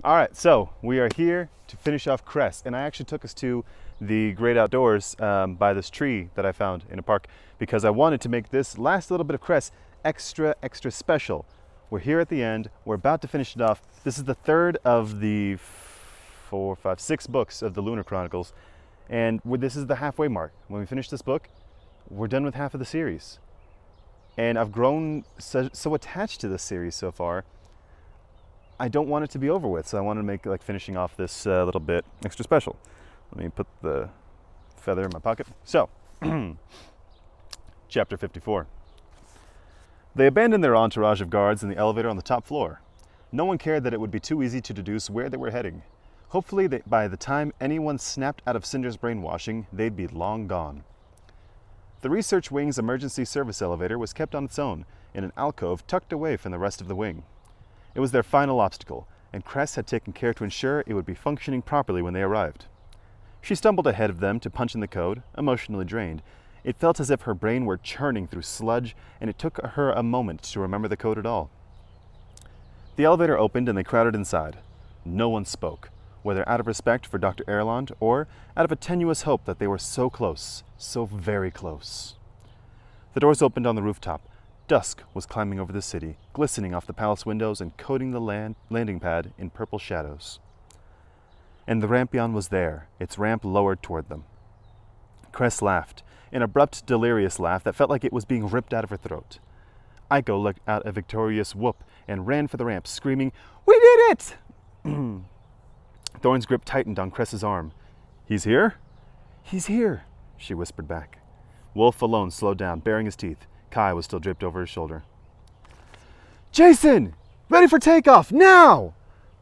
All right, so we are here to finish off Cress, and I actually took us to the great outdoors by this tree that I found in a park because I wanted to make this last little bit of Cress extra special. We're here at the end. We're about to finish it off. This is the third of the 6 books of the Lunar Chronicles, and this is the halfway mark. When we finish this book, we're done with half of the series. And I've grown so attached to this series so far. I don't want it to be over with, so I wanted to make like finishing off this little bit extra special. Let me put the feather in my pocket. So, Chapter 54. They abandoned their entourage of guards in the elevator on the top floor. No one cared that it would be too easy to deduce where they were heading. Hopefully, by the time anyone snapped out of Cinder's brainwashing, they'd be long gone. The research wing's emergency service elevator was kept on its own, in an alcove tucked away from the rest of the wing. It was their final obstacle, and Cress had taken care to ensure it would be functioning properly when they arrived. She stumbled ahead of them to punch in the code, emotionally drained. It felt as if her brain were churning through sludge, and it took her a moment to remember the code at all. The elevator opened and they crowded inside. No one spoke, whether out of respect for Dr. Erland or out of a tenuous hope that they were so close, so very close. The doors opened on the rooftop. Dusk was climbing over the city, glistening off the palace windows and coating the landing pad in purple shadows. And the rampion was there, its ramp lowered toward them. Cress laughed, an abrupt, delirious laugh that felt like it was being ripped out of her throat. Aiko let out a victorious whoop and ran for the ramp, screaming, "We did it!" Thorn's grip tightened on Cress's arm. "He's here?" "He's here," she whispered back. Wolf alone slowed down, baring his teeth. Kai was still draped over his shoulder. "Jason! Ready for takeoff, now!"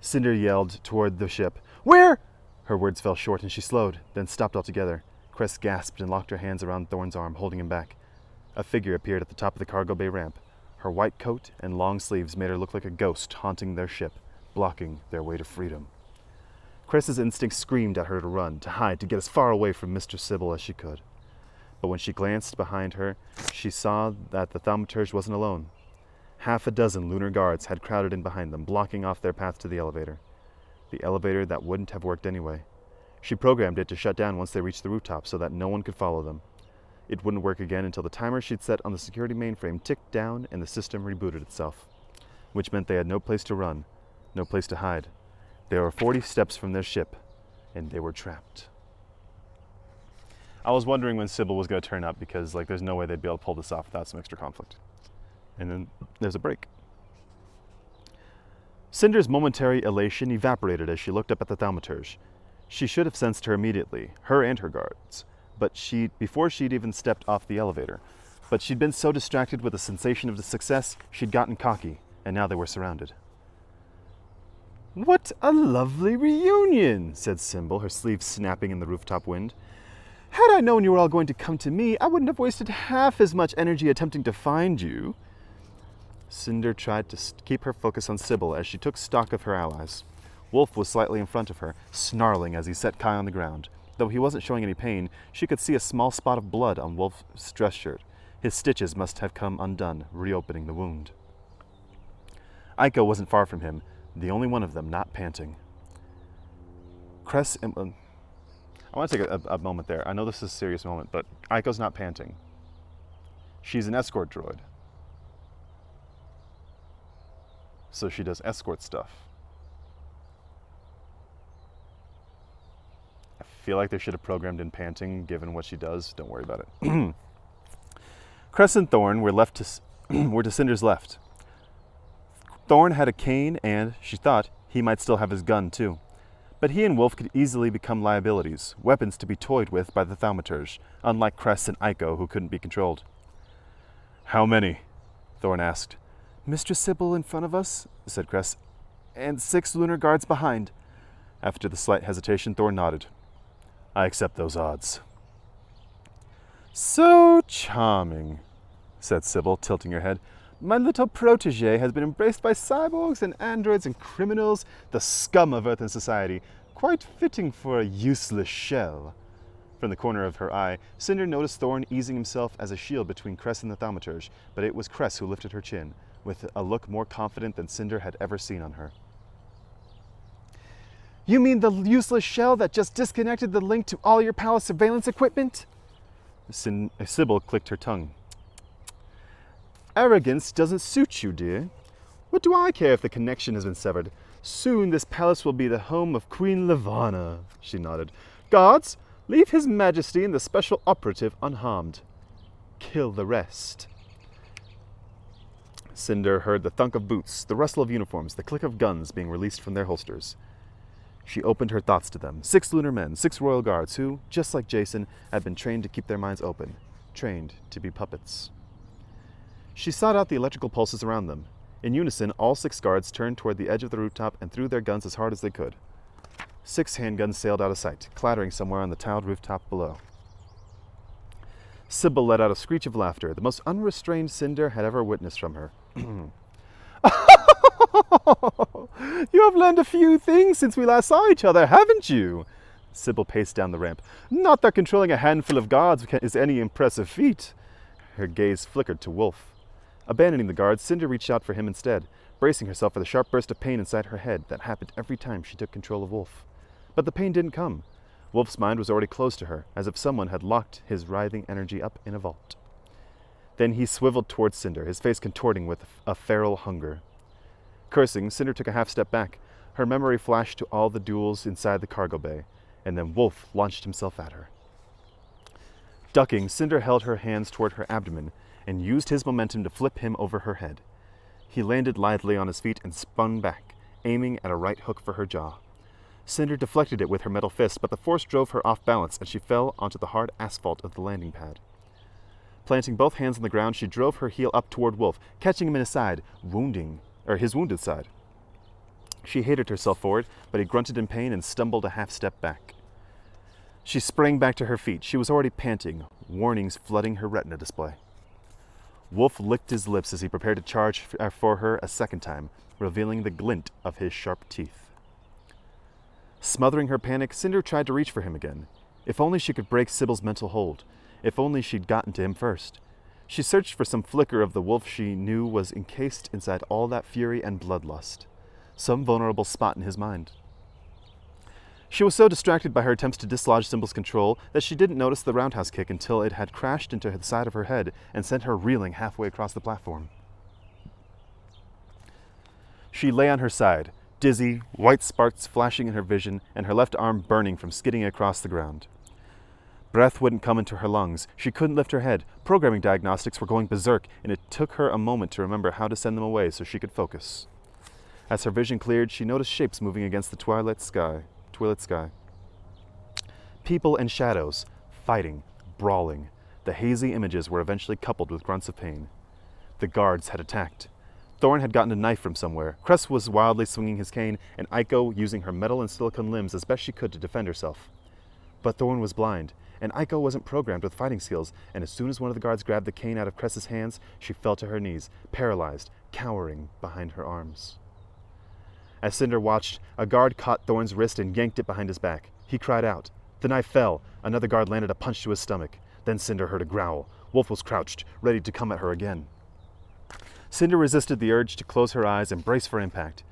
Cinder yelled toward the ship. "Where?" Her words fell short and she slowed, then stopped altogether. Cress gasped and locked her hands around Thorn's arm, holding him back. A figure appeared at the top of the cargo bay ramp. Her white coat and long sleeves made her look like a ghost haunting their ship, blocking their way to freedom. Cress's instinct screamed at her to run, to hide, to get as far away from Mr. Sybil as she could. But when she glanced behind her, she saw that the thaumaturge wasn't alone. Half a dozen lunar guards had crowded in behind them, blocking off their path to the elevator. The elevator that wouldn't have worked anyway. She programmed it to shut down once they reached the rooftop so that no one could follow them. It wouldn't work again until the timer she'd set on the security mainframe ticked down and the system rebooted itself, which meant they had no place to run, no place to hide. They were 40 steps from their ship, and they were trapped. I was wondering when Sybil was going to turn up because there's no way they'd be able to pull this off without some extra conflict. And then there's a break. Cinder's momentary elation evaporated as she looked up at the thaumaturge. She should have sensed her immediately, her and her guards, before she'd even stepped off the elevator. But she'd been so distracted with the sensation of the success, she'd gotten cocky, and now they were surrounded. "What a lovely reunion," said Sybil, her sleeves snapping in the rooftop wind. "Had I known you were all going to come to me, I wouldn't have wasted half as much energy attempting to find you." Cinder tried to keep her focus on Sybil as she took stock of her allies. Wolf was slightly in front of her, snarling as he set Kai on the ground. Though he wasn't showing any pain, she could see a small spot of blood on Wolf's dress shirt. His stitches must have come undone, reopening the wound. Aiko wasn't far from him, the only one of them not panting. Cress... I want to take a moment there. I know this is a serious moment, but Aiko's not panting. She's an escort droid. So she does escort stuff. I feel like they should have programmed in panting given what she does. Don't worry about it. Cress and Thorn were to Cinder's left. Thorn had a cane and, she thought, he might still have his gun too. But he and Wolf could easily become liabilities, weapons to be toyed with by the thaumaturge, unlike Cress and Aiko, who couldn't be controlled. "How many?" Thorn asked. "Mistress Sybil in front of us," said Cress, "and 6 lunar guards behind." After the slight hesitation, Thorn nodded. "I accept those odds." "So charming," said Sybil, tilting her head. "My little protege has been embraced by cyborgs and androids and criminals, the scum of Earth and society. Quite fitting for a useless shell." From the corner of her eye, Cinder noticed Thorn easing himself as a shield between Cress and the thaumaturge, but it was Cress who lifted her chin, with a look more confident than Cinder had ever seen on her. You mean the useless shell that just disconnected the link to all your palace surveillance equipment? Sybil clicked her tongue. Arrogance doesn't suit you, dear. What do I care if the connection has been severed? Soon this palace will be the home of Queen Levana, she nodded. Guards, leave His Majesty and the special operative unharmed. Kill the rest. Cinder heard the thunk of boots, the rustle of uniforms, the click of guns being released from their holsters. She opened her thoughts to them. 6 lunar men, 6 royal guards who, just like Jason, had been trained to keep their minds open, trained to be puppets. She sought out the electrical pulses around them. In unison, all 6 guards turned toward the edge of the rooftop and threw their guns as hard as they could. 6 handguns sailed out of sight, clattering somewhere on the tiled rooftop below. Sybil let out a screech of laughter, the most unrestrained Cinder had ever witnessed from her. You have learned a few things since we last saw each other, haven't you? Sybil paced down the ramp. Not that controlling a handful of guards is any impressive feat. Her gaze flickered to Wolf. Abandoning the guards, Cinder reached out for him instead, bracing herself for the sharp burst of pain inside her head that happened every time she took control of Wolf. But the pain didn't come. Wolf's mind was already close to her, as if someone had locked his writhing energy up in a vault. Then he swiveled towards Cinder, his face contorting with a feral hunger. Cursing, Cinder took a half step back. Her memory flashed to all the duels inside the cargo bay, and then Wolf launched himself at her. Ducking, Cinder held her hands toward her abdomen and used his momentum to flip him over her head. He landed lithely on his feet and spun back, aiming at a right hook for her jaw. Cinder deflected it with her metal fist, but the force drove her off balance and she fell onto the hard asphalt of the landing pad. Planting both hands on the ground, she drove her heel up toward Wolf, catching him in his side, his wounded side. She hated herself for it, but he grunted in pain and stumbled a half step back. She sprang back to her feet. She was already panting, warnings flooding her retina display. Wolf licked his lips as he prepared to charge for her a second time, revealing the glint of his sharp teeth. Smothering her panic, Cinder tried to reach for him again. If only she could break Sybil's mental hold. If only she'd gotten to him first. She searched for some flicker of the Wolf she knew was encased inside all that fury and bloodlust. Some vulnerable spot in his mind. She was so distracted by her attempts to dislodge Sybil's control that she didn't notice the roundhouse kick until it had crashed into the side of her head and sent her reeling halfway across the platform. She lay on her side, dizzy, white sparks flashing in her vision, and her left arm burning from skidding across the ground. Breath wouldn't come into her lungs. She couldn't lift her head. Programming diagnostics were going berserk, and it took her a moment to remember how to send them away so she could focus. As her vision cleared, she noticed shapes moving against the twilit sky. People and shadows, fighting, brawling. The hazy images were eventually coupled with grunts of pain. The guards had attacked. Thorn had gotten a knife from somewhere. Cress was wildly swinging his cane, and Aiko using her metal and silicone limbs as best she could to defend herself. But Thorn was blind, and Aiko wasn't programmed with fighting skills, and as soon as one of the guards grabbed the cane out of Cress's hands, she fell to her knees, paralyzed, cowering behind her arms. As Cinder watched, a guard caught Thorn's wrist and yanked it behind his back. He cried out. The knife fell. Another guard landed a punch to his stomach. Then Cinder heard a growl. Wolf was crouched, ready to come at her again. Cinder resisted the urge to close her eyes and brace for impact,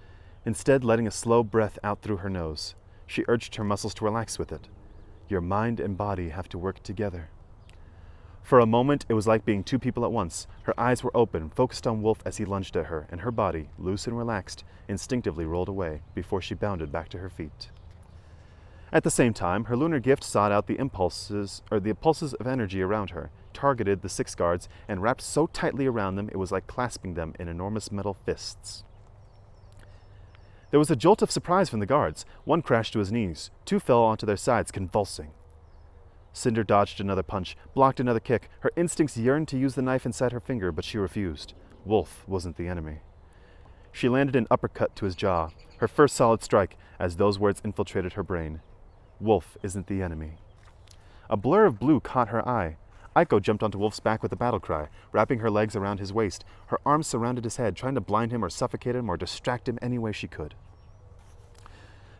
instead letting a slow breath out through her nose. She urged her muscles to relax with it. Your mind and body have to work together. For a moment, it was like being 2 people at once. Her eyes were open, focused on Wolf as he lunged at her, and her body, loose and relaxed, instinctively rolled away before she bounded back to her feet. At the same time, her lunar gift sought out the pulses of energy around her, targeted the 6 guards, and wrapped so tightly around them it was like clasping them in enormous metal fists. There was a jolt of surprise from the guards. 1 crashed to his knees. 2 fell onto their sides, convulsing. Cinder dodged another punch, blocked another kick. Her instincts yearned to use the knife inside her finger, but she refused. Wolf wasn't the enemy. She landed an uppercut to his jaw, her first solid strike, as those words infiltrated her brain. Wolf isn't the enemy. A blur of blue caught her eye. Aiko jumped onto Wolf's back with a battle cry, wrapping her legs around his waist. Her arms surrounded his head, trying to blind him or suffocate him or distract him any way she could.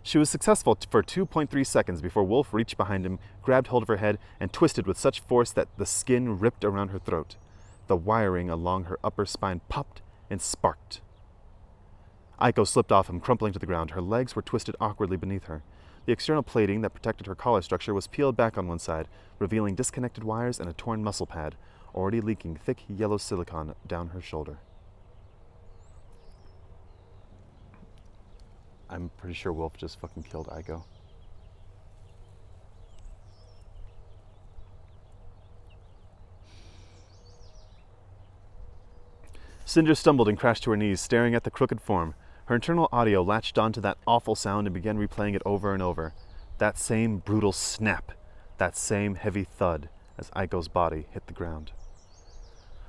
She was successful for 2.3 seconds before Wolf reached behind him, grabbed hold of her head, and twisted with such force that the skin ripped around her throat. The wiring along her upper spine popped and sparked. Aiko slipped off him, crumpling to the ground. Her legs were twisted awkwardly beneath her. The external plating that protected her collar structure was peeled back on one side, revealing disconnected wires and a torn muscle pad, already leaking thick yellow silicone down her shoulder. I'm pretty sure Wolf just fucking killed Aiko. Cinder stumbled and crashed to her knees, staring at the crooked form. Her internal audio latched onto that awful sound and began replaying it over and over. That same brutal snap, that same heavy thud as Aiko's body hit the ground.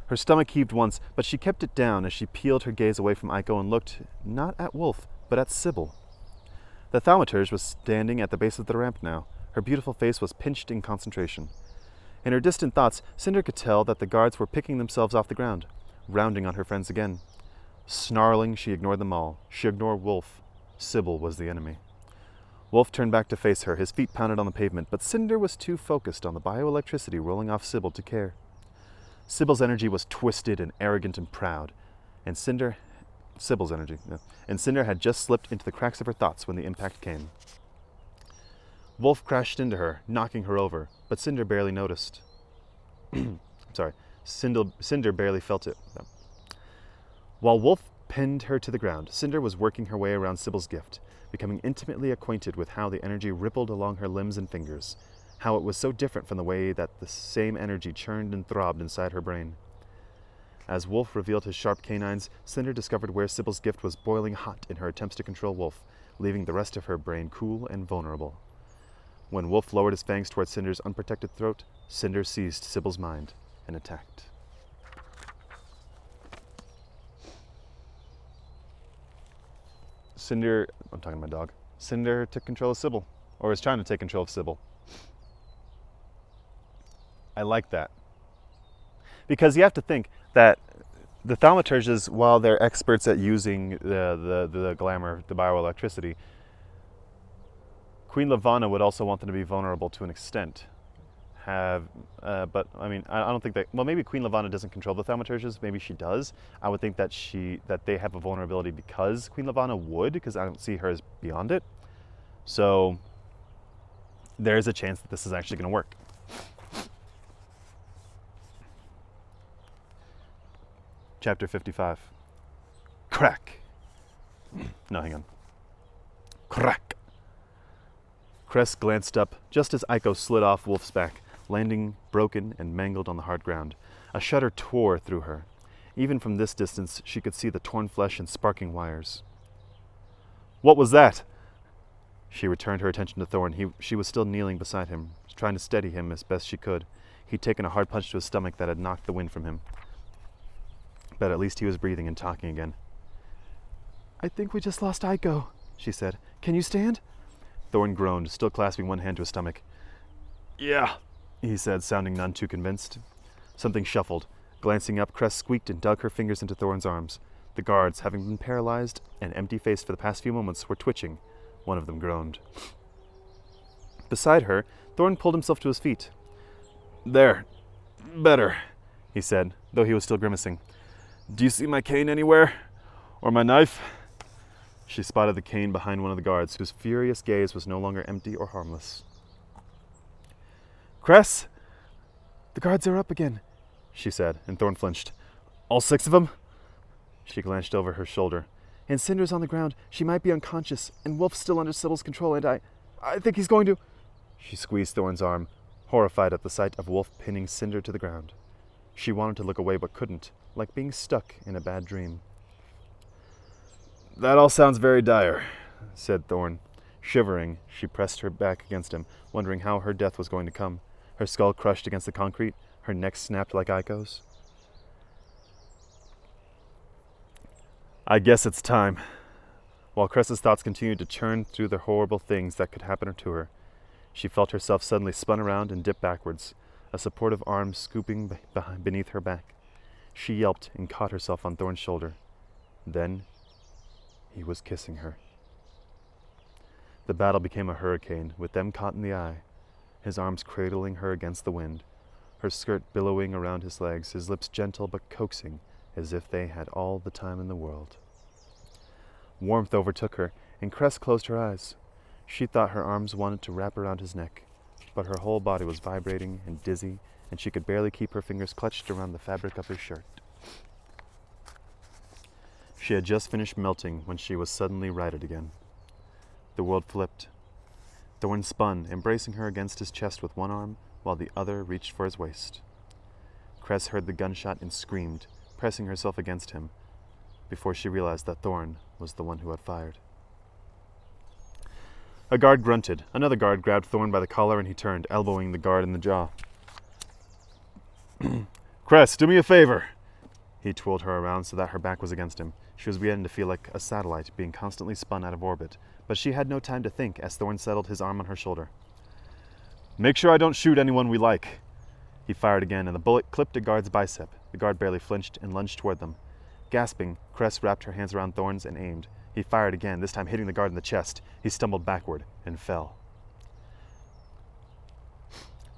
Her stomach heaved once, but she kept it down as she peeled her gaze away from Aiko and looked not at Wolf, but at Sybil. The thaumaturge was standing at the base of the ramp now. Her beautiful face was pinched in concentration. In her distant thoughts, Cinder could tell that the guards were picking themselves off the ground, rounding on her friends again. Snarling, she ignored them all. She ignored Wolf. Sybil was the enemy. Wolf turned back to face her, his feet pounded on the pavement, but Cinder was too focused on the bioelectricity rolling off Sybil to care. Sybil's energy was twisted and arrogant and proud, and Cinder had just slipped into the cracks of her thoughts when the impact came. Wolf crashed into her, knocking her over, but Cinder barely noticed. Cinder barely felt it. No. While Wolf pinned her to the ground, Cinder was working her way around Sybil's gift, becoming intimately acquainted with how the energy rippled along her limbs and fingers, how it was so different from the way that the same energy churned and throbbed inside her brain. As Wolf revealed his sharp canines, Cinder discovered where Sybil's gift was boiling hot in her attempts to control Wolf, leaving the rest of her brain cool and vulnerable. When Wolf lowered his fangs towards Cinder's unprotected throat, Cinder seized Sybil's mind and attacked. Cinder, I'm talking to my dog. Cinder took control of Sybil, or is trying to take control of Sybil. I like that. Because you have to think that the thaumaturges, while they're experts at using the glamour, the bioelectricity, Queen Lavanna would also want them to be vulnerable to an extent. But I mean, I don't think that. Well, maybe Queen Lavanna doesn't control the thaumaturges. Maybe she does. I would think that they have a vulnerability because Queen Lavanna would, because I don't see her as beyond it. So there is a chance that this is actually going to work. Chapter 55. Crack. No, hang on. Crack. Cress glanced up just as Aiko slid off Wolf's back, landing broken and mangled on the hard ground. A shudder tore through her. Even from this distance, she could see the torn flesh and sparking wires. What was that? She returned her attention to Thorn. She was still kneeling beside him, trying to steady him as best she could. He'd taken a hard punch to his stomach that had knocked the wind from him. But at least he was breathing and talking again. I think we just lost Aiko, she said. Can you stand? Thorn groaned, still clasping one hand to his stomach. Yeah, he said, sounding none too convinced. Something shuffled. Glancing up, Cress squeaked and dug her fingers into Thorn's arms. The guards, having been paralyzed and empty-faced for the past few moments, were twitching. One of them groaned. Beside her, Thorn pulled himself to his feet. There. Better, he said, though he was still grimacing. Do you see my cane anywhere? Or my knife? She spotted the cane behind one of the guards, whose furious gaze was no longer empty or harmless. Cress! The guards are up again, she said, and Thorn flinched. All 6 of them? She glanced over her shoulder. And Cinder's on the ground. She might be unconscious, and Wolf's still under Sybil's control, and I think he's going to... She squeezed Thorn's arm, horrified at the sight of Wolf pinning Cinder to the ground. She wanted to look away but couldn't, like being stuck in a bad dream. That all sounds very dire, said Thorn. Shivering, she pressed her back against him, wondering how her death was going to come. Her skull crushed against the concrete, her neck snapped like Aiko's. I guess it's time. While Cress's thoughts continued to churn through the horrible things that could happen to her, she felt herself suddenly spun around and dip backwards, a supportive arm scooping beneath her back. She yelped and caught herself on Thorn's shoulder. Then he was kissing her. The battle became a hurricane, with them caught in the eye, his arms cradling her against the wind, her skirt billowing around his legs, his lips gentle but coaxing, as if they had all the time in the world. Warmth overtook her, and Cress closed her eyes. She thought her arms wanted to wrap around his neck, but her whole body was vibrating and dizzy, and she could barely keep her fingers clutched around the fabric of his shirt. She had just finished melting when she was suddenly righted again. The world flipped. Thorn spun, embracing her against his chest with one arm, while the other reached for his waist. Cress heard the gunshot and screamed, pressing herself against him, before she realized that Thorn was the one who had fired. A guard grunted. Another guard grabbed Thorn by the collar and he turned, elbowing the guard in the jaw. Cress, do me a favor. He twirled her around so that her back was against him. She was beginning to feel like a satellite being constantly spun out of orbit, but she had no time to think as Thorn settled his arm on her shoulder. Make sure I don't shoot anyone we like. He fired again, and the bullet clipped a guard's bicep. The guard barely flinched and lunged toward them. Gasping, Cress wrapped her hands around Thorn's and aimed. He fired again, this time hitting the guard in the chest. He stumbled backward and fell.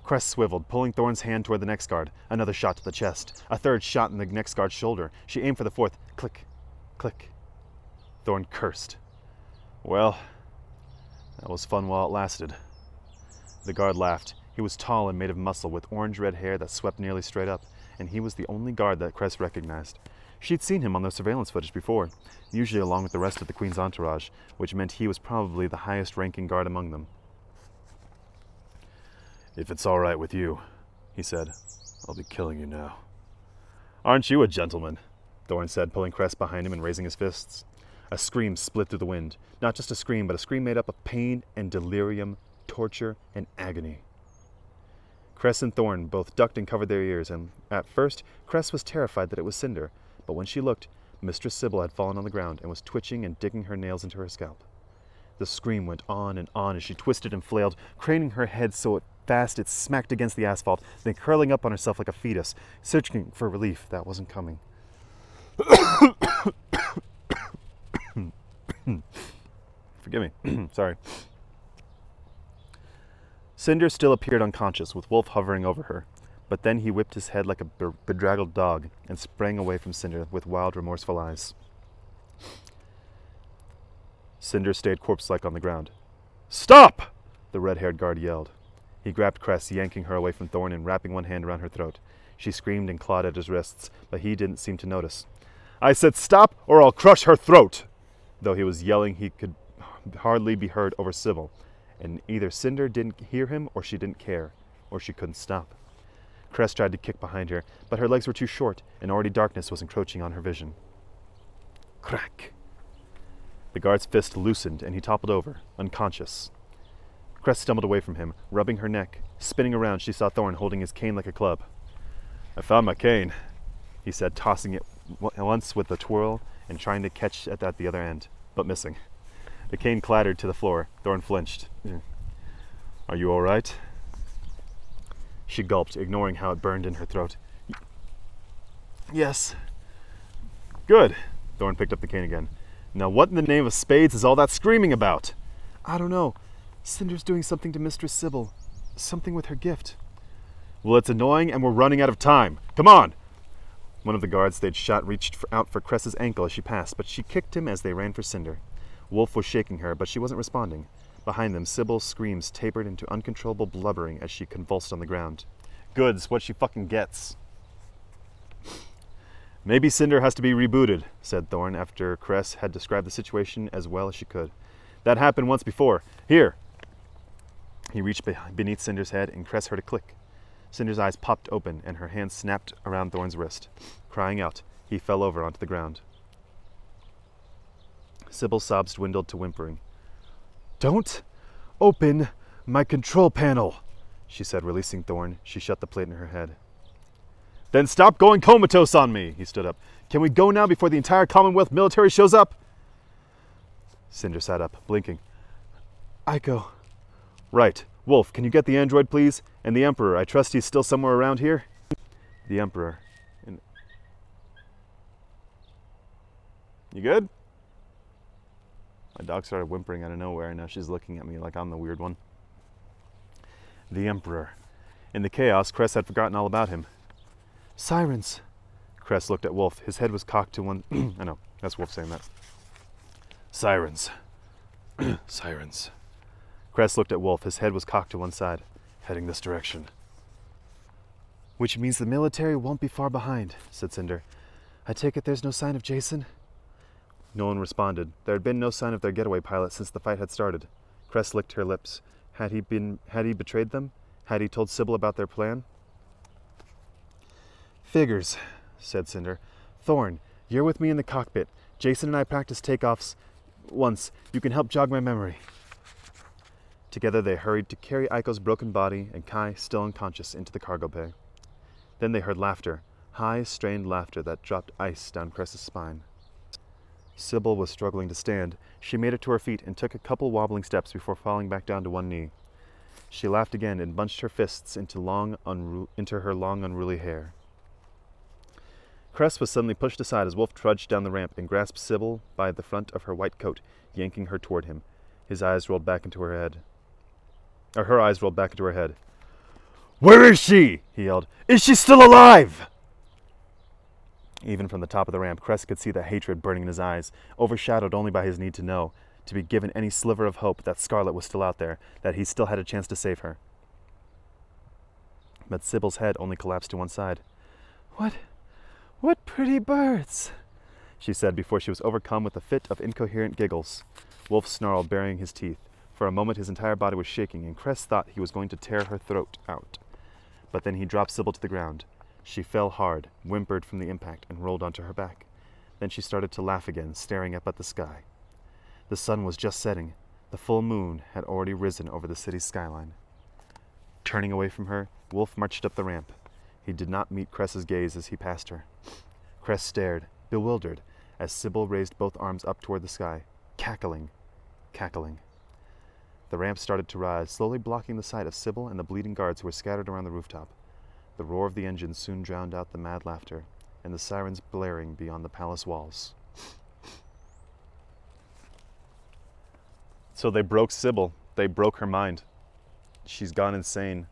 Cress swiveled, pulling Thorn's hand toward the next guard. Another shot to the chest. A third shot in the next guard's shoulder. She aimed for the fourth. Click, click. Thorn cursed. Well, that was fun while it lasted. The guard laughed. He was tall and made of muscle, with orange-red hair that swept nearly straight up, and he was the only guard that Cress recognized. She'd seen him on the surveillance footage before, usually along with the rest of the Queen's entourage, which meant he was probably the highest-ranking guard among them. If it's all right with you, he said, I'll be killing you now. Aren't you a gentleman? Thorn said, pulling Cress behind him and raising his fists. A scream split through the wind. Not just a scream, but a scream made up of pain and delirium, torture and agony. Cress and Thorn both ducked and covered their ears, and at first, Cress was terrified that it was Cinder, but when she looked, Mistress Sybil had fallen on the ground and was twitching and digging her nails into her scalp. The scream went on and on as she twisted and flailed, craning her head so fast it smacked against the asphalt, then curling up on herself like a fetus, searching for relief that wasn't coming. Forgive me. Sorry. Cinder still appeared unconscious, with Wolf hovering over her, but then he whipped his head like a bedraggled dog and sprang away from Cinder with wild, remorseful eyes. Cinder stayed corpse-like on the ground. Stop! The red-haired guard yelled. He grabbed Cress, yanking her away from Thorn and wrapping one hand around her throat. She screamed and clawed at his wrists, but he didn't seem to notice. I said stop, or I'll crush her throat! Though he was yelling, he could hardly be heard over Sybil, and either Cinder didn't hear him, or she didn't care, or she couldn't stop. Cress tried to kick behind her, but her legs were too short, and already darkness was encroaching on her vision. Crack! The guard's fist loosened, and he toppled over, unconscious. Cress stumbled away from him, rubbing her neck. Spinning around, she saw Thorn holding his cane like a club. I found my cane, he said, tossing it once with a twirl and trying to catch it at the other end, but missing. The cane clattered to the floor. Thorn flinched. Are you all right? She gulped, ignoring how it burned in her throat. Yes. Good. Thorn picked up the cane again. Now what in the name of spades is all that screaming about? I don't know. Cinder's doing something to Mistress Sybil. Something with her gift. Well, it's annoying and we're running out of time. Come on! One of the guards they'd shot reached out for Cress's ankle as she passed, but she kicked him as they ran for Cinder. Wolf was shaking her, but she wasn't responding. Behind them, Sybil's screams tapered into uncontrollable blubbering as she convulsed on the ground. Good's what she fucking gets. Maybe Cinder has to be rebooted, said Thorn after Cress had described the situation as well as she could. That happened once before. Here! He reached beneath Cinder's head, and Cress heard a click. Cinder's eyes popped open, and her hand snapped around Thorn's wrist. Crying out, he fell over onto the ground. Sybil's sobs dwindled to whimpering. Don't open my control panel, she said, releasing Thorn. She shut the plate in her head. Then stop going comatose on me, he stood up. Can we go now before the entire Commonwealth military shows up? Cinder sat up, blinking. I go. Right. Wolf, can you get the android, please? And the Emperor, I trust he's still somewhere around here? The Emperor. You good? My dog started whimpering out of nowhere, and now she's looking at me like I'm the weird one. The Emperor. In the chaos, Cress had forgotten all about him. Sirens. Cress looked at Wolf. His head was cocked to one... I know, that's Wolf saying that. Sirens. Sirens. Cress looked at Wolf. His head was cocked to one side. Heading this direction. Which means the military won't be far behind, said Cinder. I take it there's no sign of Jason? No one responded. There had been no sign of their getaway pilot since the fight had started. Cress licked her lips. Had he betrayed them? Had he told Sybil about their plan? Figures, said Cinder. Thorn, you're with me in the cockpit. Jason and I practiced takeoffs once. You can help jog my memory. Together they hurried to carry Aiko's broken body and Kai, still unconscious, into the cargo bay. Then they heard laughter, high, strained laughter that dropped ice down Cress's spine. Sybil was struggling to stand. She made it to her feet and took a couple wobbling steps before falling back down to one knee. She laughed again and bunched her fists into her long, unruly hair. Cress was suddenly pushed aside as Wolf trudged down the ramp and grasped Sybil by the front of her white coat, yanking her toward him. His eyes rolled back into her head. Her eyes rolled back into her head. Where is she? He yelled. Is she still alive? Even from the top of the ramp, Cress could see the hatred burning in his eyes, overshadowed only by his need to know, to be given any sliver of hope that Scarlet was still out there, that he still had a chance to save her. But Sybil's head only collapsed to one side. What pretty birds, she said before she was overcome with a fit of incoherent giggles. Wolf snarled, baring his teeth. For a moment his entire body was shaking, and Cress thought he was going to tear her throat out. But then he dropped Sybil to the ground. She fell hard, whimpered from the impact, and rolled onto her back. Then she started to laugh again, staring up at the sky. The sun was just setting. The full moon had already risen over the city's skyline. Turning away from her, Wolf marched up the ramp. He did not meet Cress's gaze as he passed her. Cress stared, bewildered, as Sybil raised both arms up toward the sky, cackling. The ramp started to rise, slowly blocking the sight of Sybil and the bleeding guards who were scattered around the rooftop. The roar of the engines soon drowned out the mad laughter, and the sirens blaring beyond the palace walls. So they broke Sybil. They broke her mind. She's gone insane,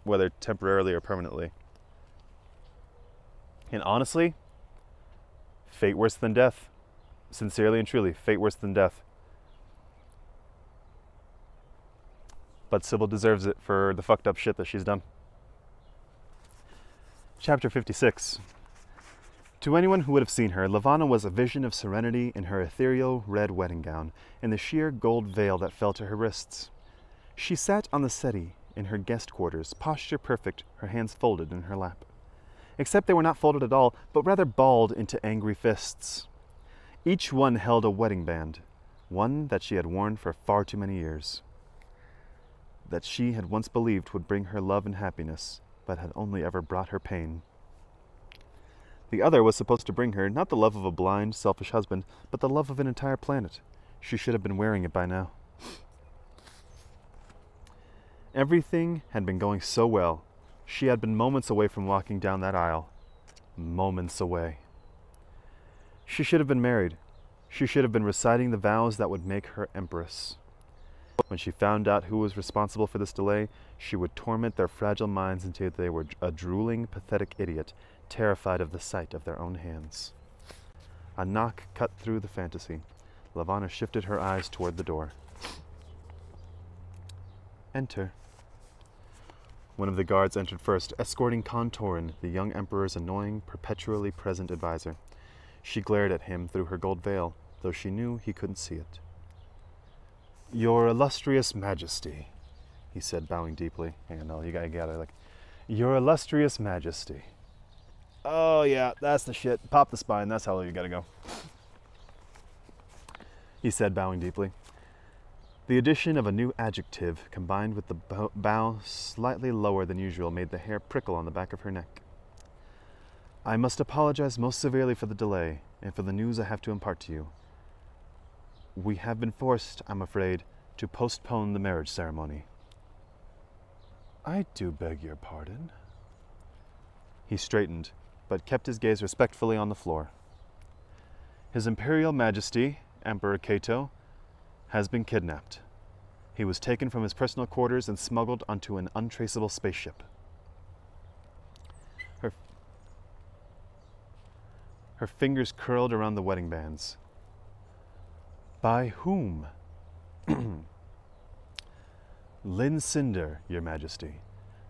whether temporarily or permanently. And honestly, fate worse than death. Sincerely and truly, fate worse than death. But Sybil deserves it for the fucked up shit that she's done. Chapter 56. To anyone who would have seen her, Levana was a vision of serenity in her ethereal red wedding gown and the sheer gold veil that fell to her wrists. She sat on the settee in her guest quarters, posture perfect, her hands folded in her lap. Except they were not folded at all, but rather balled into angry fists. Each one held a wedding band, one that she had worn for far too many years. That she had once believed would bring her love and happiness, but had only ever brought her pain. The other was supposed to bring her not the love of a blind, selfish husband, but the love of an entire planet. She should have been wearing it by now. Everything had been going so well. She had been moments away from walking down that aisle. Moments away. She should have been married. She should have been reciting the vows that would make her empress. When she found out who was responsible for this delay, she would torment their fragile minds until they were a drooling, pathetic idiot, terrified of the sight of their own hands. A knock cut through the fantasy. Levana shifted her eyes toward the door. Enter. One of the guards entered first, escorting Contorin, the young emperor's annoying, perpetually present advisor. She glared at him through her gold veil, though she knew he couldn't see it. Your illustrious majesty, he said, bowing deeply. Hang on, no, you gotta, like, your illustrious majesty. Oh, yeah, that's the shit. Pop the spine, that's how low you gotta go. He said, bowing deeply. The addition of a new adjective, combined with the bow slightly lower than usual, made the hair prickle on the back of her neck. I must apologize most severely for the delay, and for the news I have to impart to you. We have been forced, I'm afraid, to postpone the marriage ceremony. I do beg your pardon. He straightened, but kept his gaze respectfully on the floor. His Imperial Majesty, Emperor Cato, has been kidnapped. He was taken from his personal quarters and smuggled onto an untraceable spaceship. Her fingers curled around the wedding bands. By whom? Lynn Cinder, Your Majesty.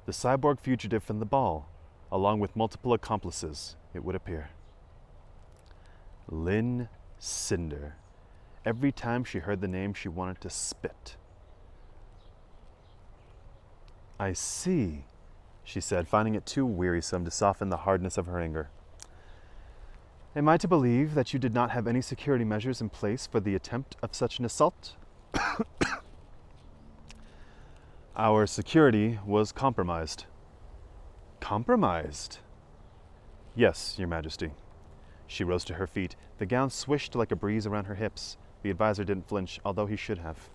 The cyborg fugitive from the ball, along with multiple accomplices, it would appear. Lynn Cinder. Every time she heard the name, she wanted to spit. I see, she said, finding it too wearisome to soften the hardness of her anger. Am I to believe that you did not have any security measures in place for the attempt of such an assault? Our security was compromised. Compromised? Yes, Your Majesty. She rose to her feet. The gown swished like a breeze around her hips. The advisor didn't flinch, although he should have.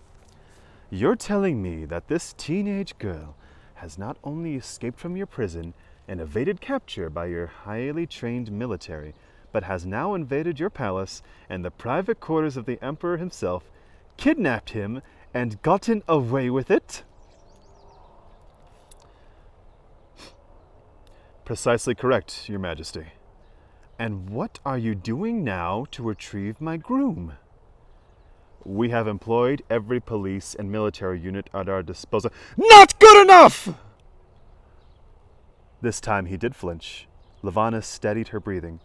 You're telling me that this teenage girl has not only escaped from your prison and evaded capture by your highly trained military, but has now invaded your palace and the private quarters of the Emperor himself, kidnapped him, and gotten away with it? Precisely correct, Your Majesty. And what are you doing now to retrieve my groom? We have employed every police and military unit at our disposal. Not good enough! This time he did flinch. Levana steadied her breathing.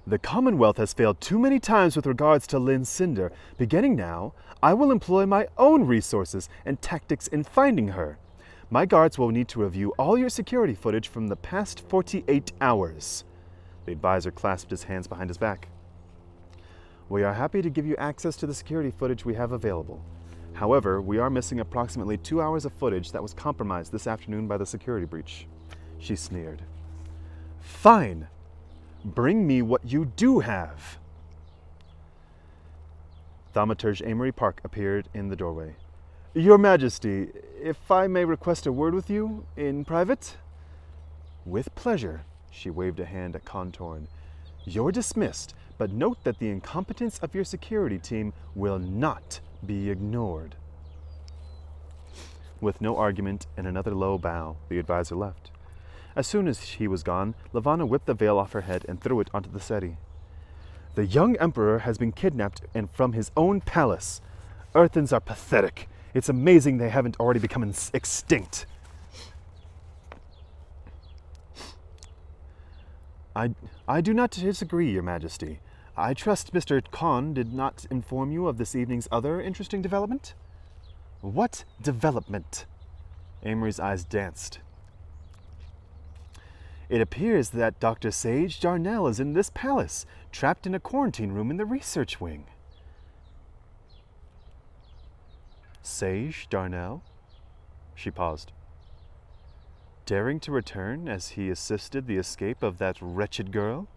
The Commonwealth has failed too many times with regards to Lynn Cinder. Beginning now, I will employ my own resources and tactics in finding her. My guards will need to review all your security footage from the past 48 hours. The advisor clasped his hands behind his back. We are happy to give you access to the security footage we have available. However, we are missing approximately 2 hours of footage that was compromised this afternoon by the security breach. She sneered. Fine. Bring me what you do have. Thaumaturge Amory Park appeared in the doorway. Your Majesty, if I may request a word with you in private? With pleasure. She waved a hand at Contorn. You're dismissed, but note that the incompetence of your security team will not be ignored. With no argument and another low bow, the advisor left. As soon as he was gone, Levana whipped the veil off her head and threw it onto the settee. The young emperor has been kidnapped and from his own palace. Earthens are pathetic. It's amazing they haven't already become extinct. I do not disagree, Your Majesty. I trust Mr. Khan did not inform you of this evening's other interesting development? What development? Amory's eyes danced. It appears that Dr. Sage Darnell is in this palace, trapped in a quarantine room in the research wing. Sage Darnell? She paused. Daring to return as he assisted the escape of that wretched girl?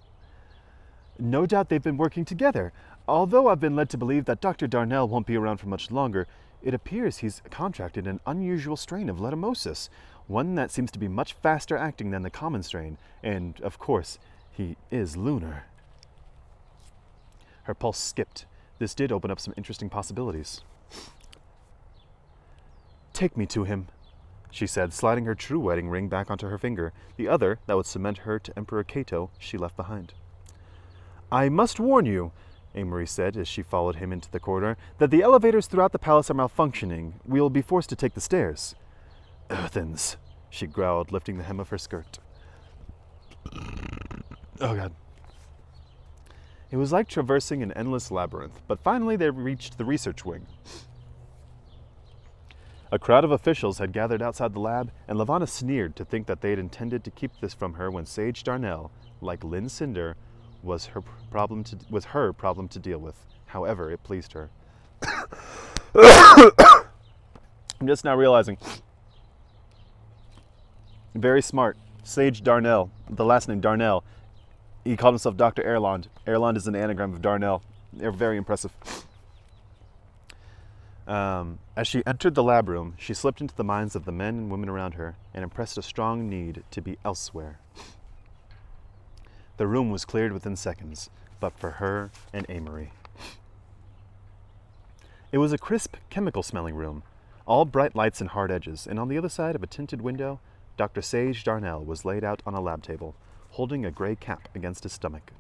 No doubt they've been working together. Although I've been led to believe that Dr. Darnell won't be around for much longer, it appears he's contracted an unusual strain of letumosis, one that seems to be much faster acting than the common strain, and, of course, he is lunar. Her pulse skipped. This did open up some interesting possibilities. Take me to him, she said, sliding her true wedding ring back onto her finger. The other, that would cement her to Emperor Cato, she left behind. I must warn you, Amory said as she followed him into the corridor, that the elevators throughout the palace are malfunctioning. We will be forced to take the stairs. Earthens, she growled, lifting the hem of her skirt. Oh, God. It was like traversing an endless labyrinth, but finally they reached the research wing. A crowd of officials had gathered outside the lab, and Levana sneered to think that they had intended to keep this from her when Sage Darnell, like Lynn Cinder, was her problem to deal with. However, it pleased her. I'm just now realizing. Very smart. Sage Darnell, the last name Darnell. He called himself Dr. Erland. Erland is an anagram of Darnell. They're very impressive. As she entered the lab room, she slipped into the minds of the men and women around her and impressed a strong need to be elsewhere. The room was cleared within seconds, but for her and Amory. It was a crisp, chemical-smelling room, all bright lights and hard edges, and on the other side of a tinted window, Dr. Sage Darnell was laid out on a lab table, holding a gray cap against his stomach.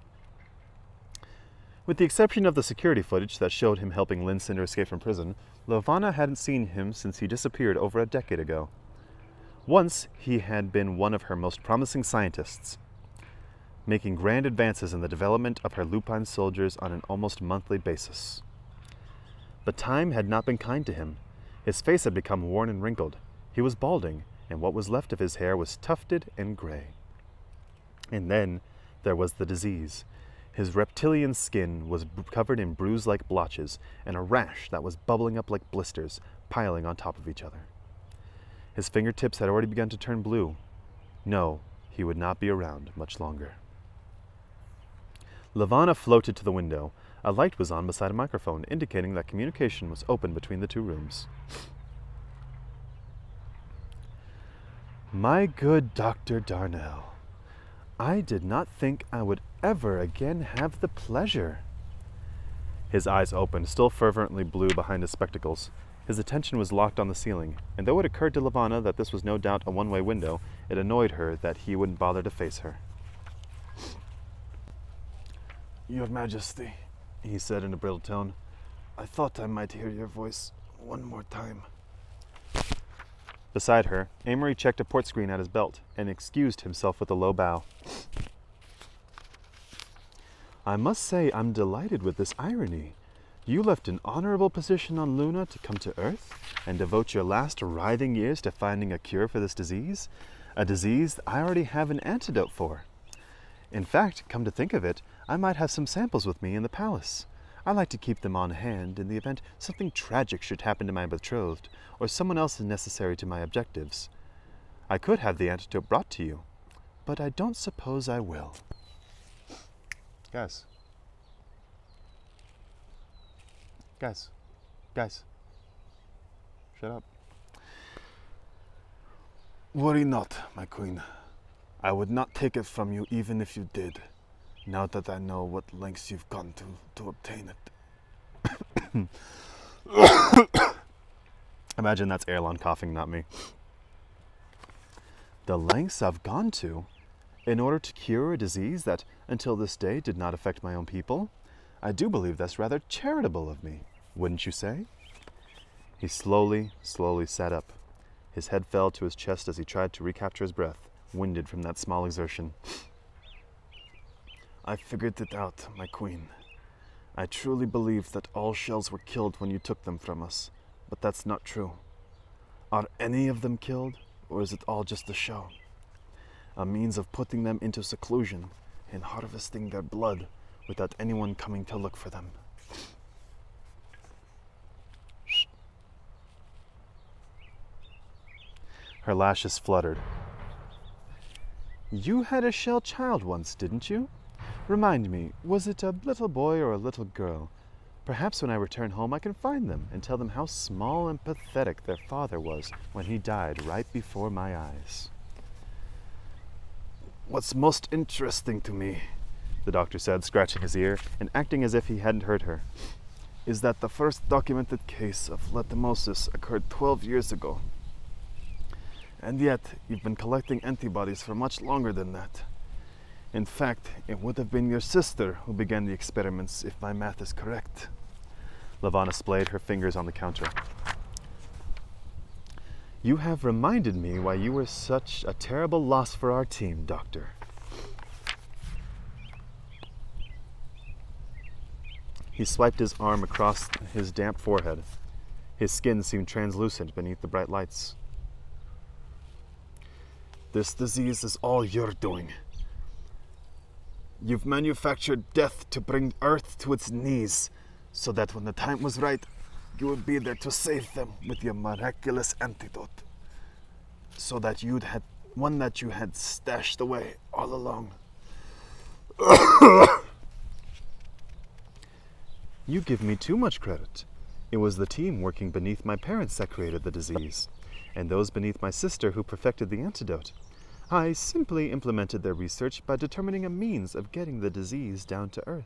With the exception of the security footage that showed him helping Lynn Cinder escape from prison, Lovanna hadn't seen him since he disappeared over a decade ago. Once, he had been one of her most promising scientists, making grand advances in the development of her lupine soldiers on an almost monthly basis. But time had not been kind to him. His face had become worn and wrinkled. He was balding, and what was left of his hair was tufted and gray. And then there was the disease. His reptilian skin was covered in bruise-like blotches and a rash that was bubbling up like blisters, piling on top of each other. His fingertips had already begun to turn blue. No, he would not be around much longer. Lovanna floated to the window. A light was on beside a microphone, indicating that communication was open between the two rooms. My good Dr. Darnell, I did not think I would ever again have the pleasure. His eyes opened, still fervently blue behind his spectacles. His attention was locked on the ceiling, and though it occurred to Lovanna that this was no doubt a one-way window, it annoyed her that he wouldn't bother to face her. Your Majesty, he said in a brittle tone, I thought I might hear your voice one more time. Beside her, Amory checked a port screen at his belt and excused himself with a low bow. I must say I'm delighted with this irony. You left an honorable position on Luna to come to Earth and devote your last writhing years to finding a cure for this disease, a disease I already have an antidote for. In fact, come to think of it, I might have some samples with me in the palace. I like to keep them on hand in the event something tragic should happen to my betrothed, or someone else is necessary to my objectives. I could have the antidote brought to you, but I don't suppose I will. Guys. Shut up. Worry not, my queen. I would not take it from you even if you did, now that I know what lengths you've gone to obtain it. Imagine that's Erlon coughing, not me. The lengths I've gone to in order to cure a disease that, until this day, did not affect my own people? I do believe that's rather charitable of me, wouldn't you say? He slowly sat up. His head fell to his chest as he tried to recapture his breath, winded from that small exertion. I figured it out, my queen. I truly believe that all shells were killed when you took them from us, but that's not true. Are any of them killed, or is it all just a show? A means of putting them into seclusion and harvesting their blood without anyone coming to look for them. Her lashes fluttered. You had a shell child once, didn't you? Remind me, was it a little boy or a little girl? Perhaps when I return home I can find them and tell them how small and pathetic their father was when he died right before my eyes. What's most interesting to me, the doctor said, scratching his ear and acting as if he hadn't heard her, is that the first documented case of leishmaniasis occurred 12 years ago. And yet, you've been collecting antibodies for much longer than that. In fact, it would have been your sister who began the experiments, if my math is correct. Lovanna splayed her fingers on the counter. You have reminded me why you were such a terrible loss for our team, Doctor. He swiped his arm across his damp forehead. His skin seemed translucent beneath the bright lights. This disease is all you're doing. You've manufactured death to bring Earth to its knees, so that when the time was right, you would be there to save them with your miraculous antidote. So that you'd had one that you had stashed away all along. You give me too much credit. It was the team working beneath my parents that created the disease, and those beneath my sister who perfected the antidote. I simply implemented their research by determining a means of getting the disease down to Earth.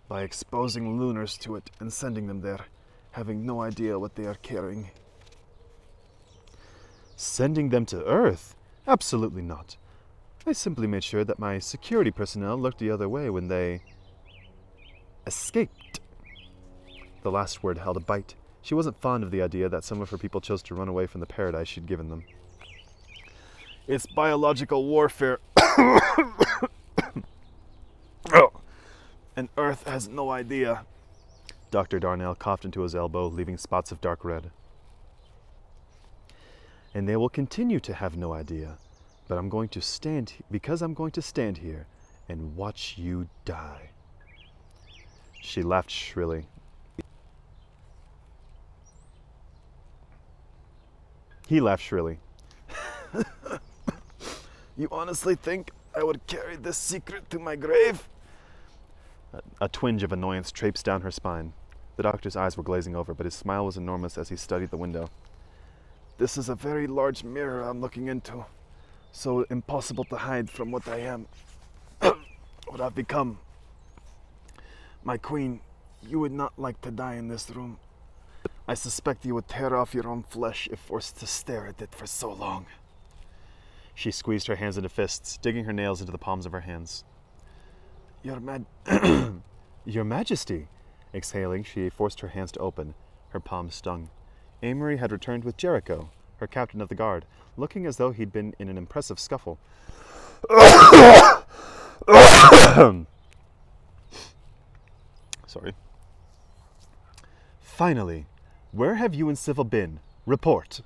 By exposing lunars to it and sending them there, having no idea what they are carrying. Sending them to Earth? Absolutely not. I simply made sure that my security personnel looked the other way when they escaped. The last word held a bite. She wasn't fond of the idea that some of her people chose to run away from the paradise she'd given them. It's biological warfare. And Earth has no idea. Dr. Darnell coughed into his elbow, leaving spots of dark red. And they will continue to have no idea. But I'm going to stand here and watch you die. She laughed shrilly. He laughed shrilly. You honestly think I would carry this secret to my grave? A twinge of annoyance traipsed down her spine. The doctor's eyes were glazing over, but his smile was enormous as he studied the window. This is a very large mirror I'm looking into, so impossible to hide from what I am, what I've become. My queen, you would not like to die in this room. I suspect you would tear off your own flesh if forced to stare at it for so long. She squeezed her hands into fists, digging her nails into the palms of her hands. Your Majesty! Exhaling, she forced her hands to open. Her palms stung. Amory had returned with Jericho, her captain of the guard, looking as though he'd been in an impressive scuffle. Sorry. Finally, where have you and Civil been? Report.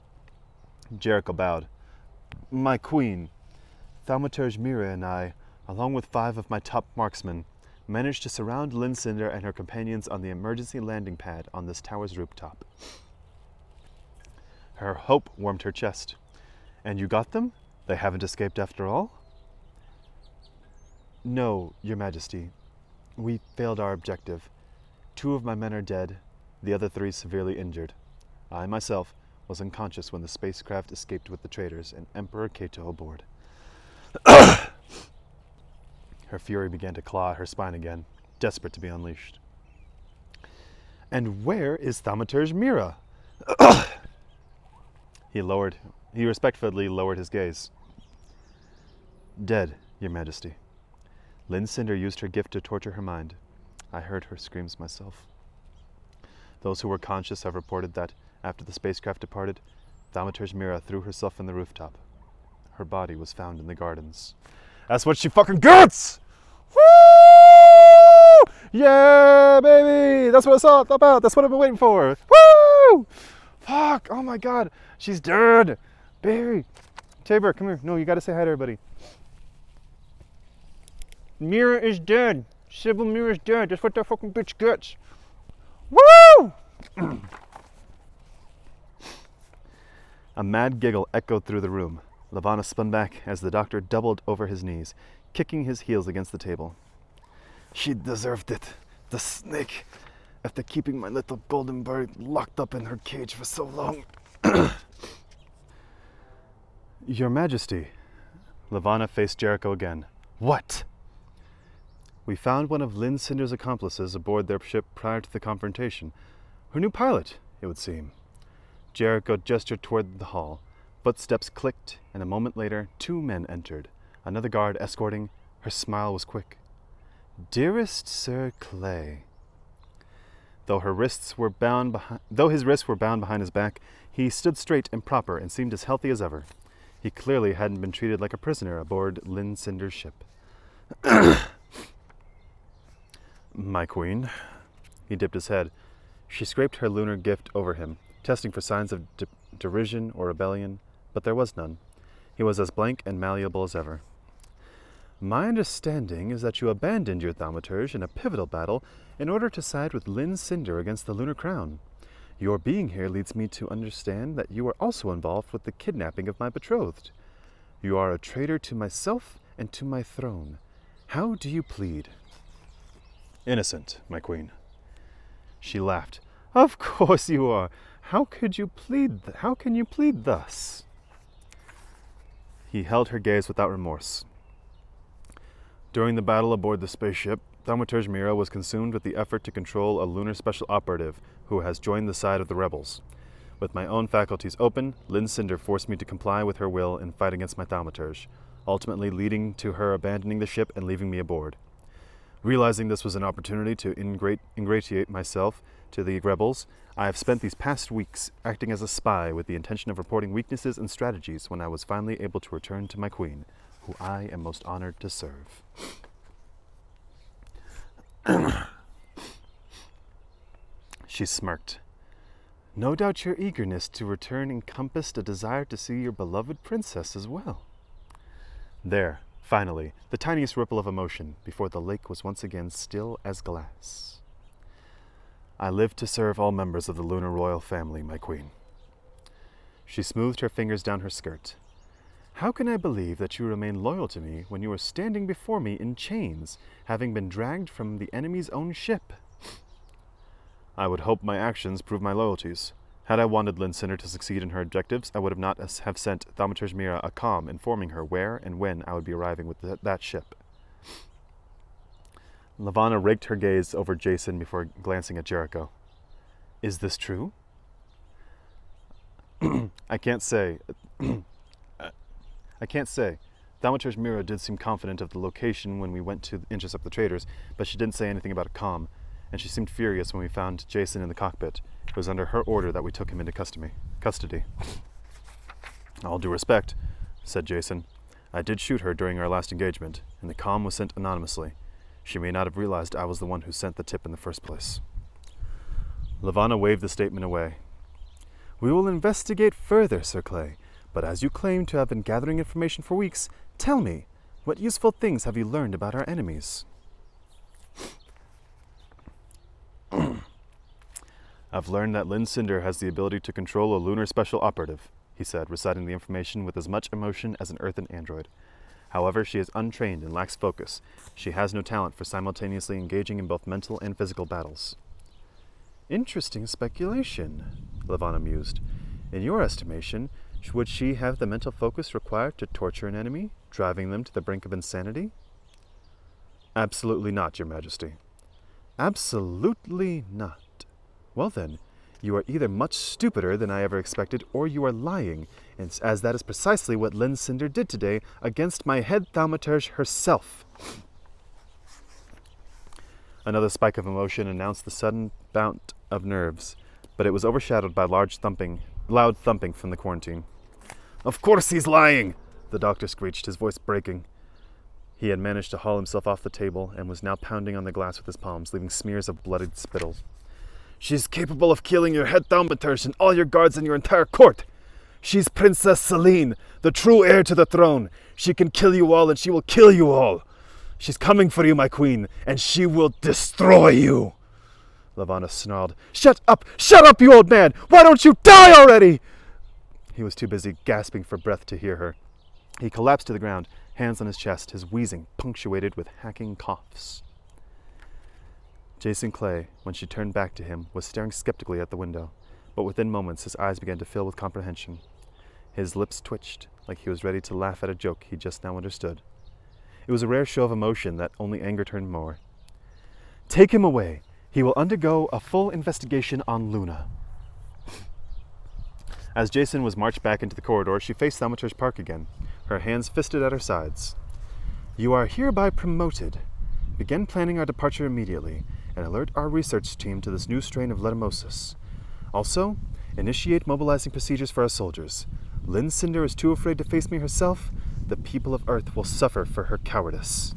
Jericho bowed. My queen, Thaumaturge Mira and I, along with 5 of my top marksmen, managed to surround Lynn Cinder and her companions on the emergency landing pad on this tower's rooftop. Her hope warmed her chest. And you got them? They haven't escaped after all? No, Your Majesty. We failed our objective. 2 of my men are dead, the other 3 severely injured. I, myself, was unconscious when the spacecraft escaped with the traitors and Emperor Cato aboard. Her fury began to claw at her spine again, desperate to be unleashed. And where is Thaumaturge Mira? He respectfully lowered his gaze. Dead, Your Majesty. Lynn Cinder used her gift to torture her mind. I heard her screams myself. Those who were conscious have reported that, after the spacecraft departed, Thaumaturge Mira threw herself from the rooftop. Her body was found in the gardens. That's what she fucking gets! Woo! Yeah, baby! That's what it's all about. That's what I've been waiting for. Woo! Fuck! Oh my god. She's dead! Barry! Tabor, come here. No, you gotta say hi to everybody. Mira is dead. Sybil Mira's dead. That's what that fucking bitch gets. Woo! A mad giggle echoed through the room. Levana spun back as the doctor doubled over his knees, kicking his heels against the table. She deserved it, the snake, after keeping my little golden bird locked up in her cage for so long. Your Majesty. Levana faced Jericho again. What? We found one of Lynn Cinder's accomplices aboard their ship prior to the confrontation. Her new pilot, it would seem. Jericho gestured toward the hall. Footsteps clicked, and a moment later, 2 men entered. Another guard escorting. Her smile was quick. Dearest Sir Clay. Though his wrists were bound behind his back, he stood straight and proper and seemed as healthy as ever. He clearly hadn't been treated like a prisoner aboard Lynn Cinder's ship. My queen. He dipped his head. She scraped her lunar gift over him, testing for signs of derision or rebellion, but there was none. He was as blank and malleable as ever. My understanding is that you abandoned your thaumaturge in a pivotal battle in order to side with Lynn Cinder against the Lunar Crown. Your being here leads me to understand that you are also involved with the kidnapping of my betrothed. You are a traitor to myself and to my throne. How do you plead? Innocent, my queen. She laughed. Of course you are. How can you plead thus? He held her gaze without remorse. During the battle aboard the spaceship, Thaumaturge Mira was consumed with the effort to control a lunar special operative who has joined the side of the rebels. With my own faculties open, Lynn Cinder forced me to comply with her will and fight against my thaumaturge. ultimately leading to her abandoning the ship and leaving me aboard. Realizing this was an opportunity to ingratiate myself to the rebels, I have spent these past weeks acting as a spy with the intention of reporting weaknesses and strategies when I was finally able to return to my queen, who I am most honored to serve. She smirked. No doubt your eagerness to return encompassed a desire to see your beloved princess as well. There, finally, the tiniest ripple of emotion before the lake was once again still as glass. I live to serve all members of the Lunar royal family, my queen. She smoothed her fingers down her skirt. How can I believe that you remain loyal to me when you are standing before me in chains, having been dragged from the enemy's own ship? I would hope my actions prove my loyalties. Had I wanted Linsender to succeed in her objectives, I would have not have sent Thaumaturge Mira a comm informing her where and when I would be arriving with that ship. Lavanna raked her gaze over Jason before glancing at Jericho. Is this true? I can't say. Thaumaturge Mira did seem confident of the location when we went to intercept the traders, but she didn't say anything about a comm, and she seemed furious when we found Jason in the cockpit. It was under her order that we took him into custody. All due respect, said Jason. I did shoot her during our last engagement, and the comm was sent anonymously. She may not have realized I was the one who sent the tip in the first place. Lavanna waved the statement away. We will investigate further, Sir Clay, but as you claim to have been gathering information for weeks, tell me, what useful things have you learned about our enemies? I've learned that Linsender has the ability to control a lunar special operative, he said, reciting the information with as much emotion as an earthen android. However, she is untrained and lacks focus. She has no talent for simultaneously engaging in both mental and physical battles. Interesting speculation, Lavanna mused. In your estimation, would she have the mental focus required to torture an enemy, driving them to the brink of insanity? Absolutely not, Your Majesty. Absolutely not. Well then, you are either much stupider than I ever expected, or you are lying, as that is precisely what Linsender did today against my head thaumaturge herself. Another spike of emotion announced the sudden bout of nerves, but it was overshadowed by loud thumping from the quarantine. Of course he's lying, the doctor screeched, his voice breaking. He had managed to haul himself off the table and was now pounding on the glass with his palms, leaving smears of bloodied spittle. She's capable of killing your head thaumaturge and all your guards and your entire court. She's Princess Celine, the true heir to the throne. She can kill you all and she will kill you all. She's coming for you, my queen, and she will destroy you. Lavanna snarled. Shut up, you old man! Why don't you die already? He was too busy gasping for breath to hear her. He collapsed to the ground, hands on his chest, his wheezing punctuated with hacking coughs. Jason Clay, when she turned back to him, was staring skeptically at the window, but within moments his eyes began to fill with comprehension. His lips twitched, like he was ready to laugh at a joke he just now understood. It was a rare show of emotion that only angered her more. Take him away. He will undergo a full investigation on Luna. As Jason was marched back into the corridor, she faced Thaumaturge Park again, her hands fisted at her sides. You are hereby promoted. Begin planning our departure immediately, and alert our research team to this new strain of letumosis. Also, initiate mobilizing procedures for our soldiers. Linsender is too afraid to face me herself. The people of Earth will suffer for her cowardice.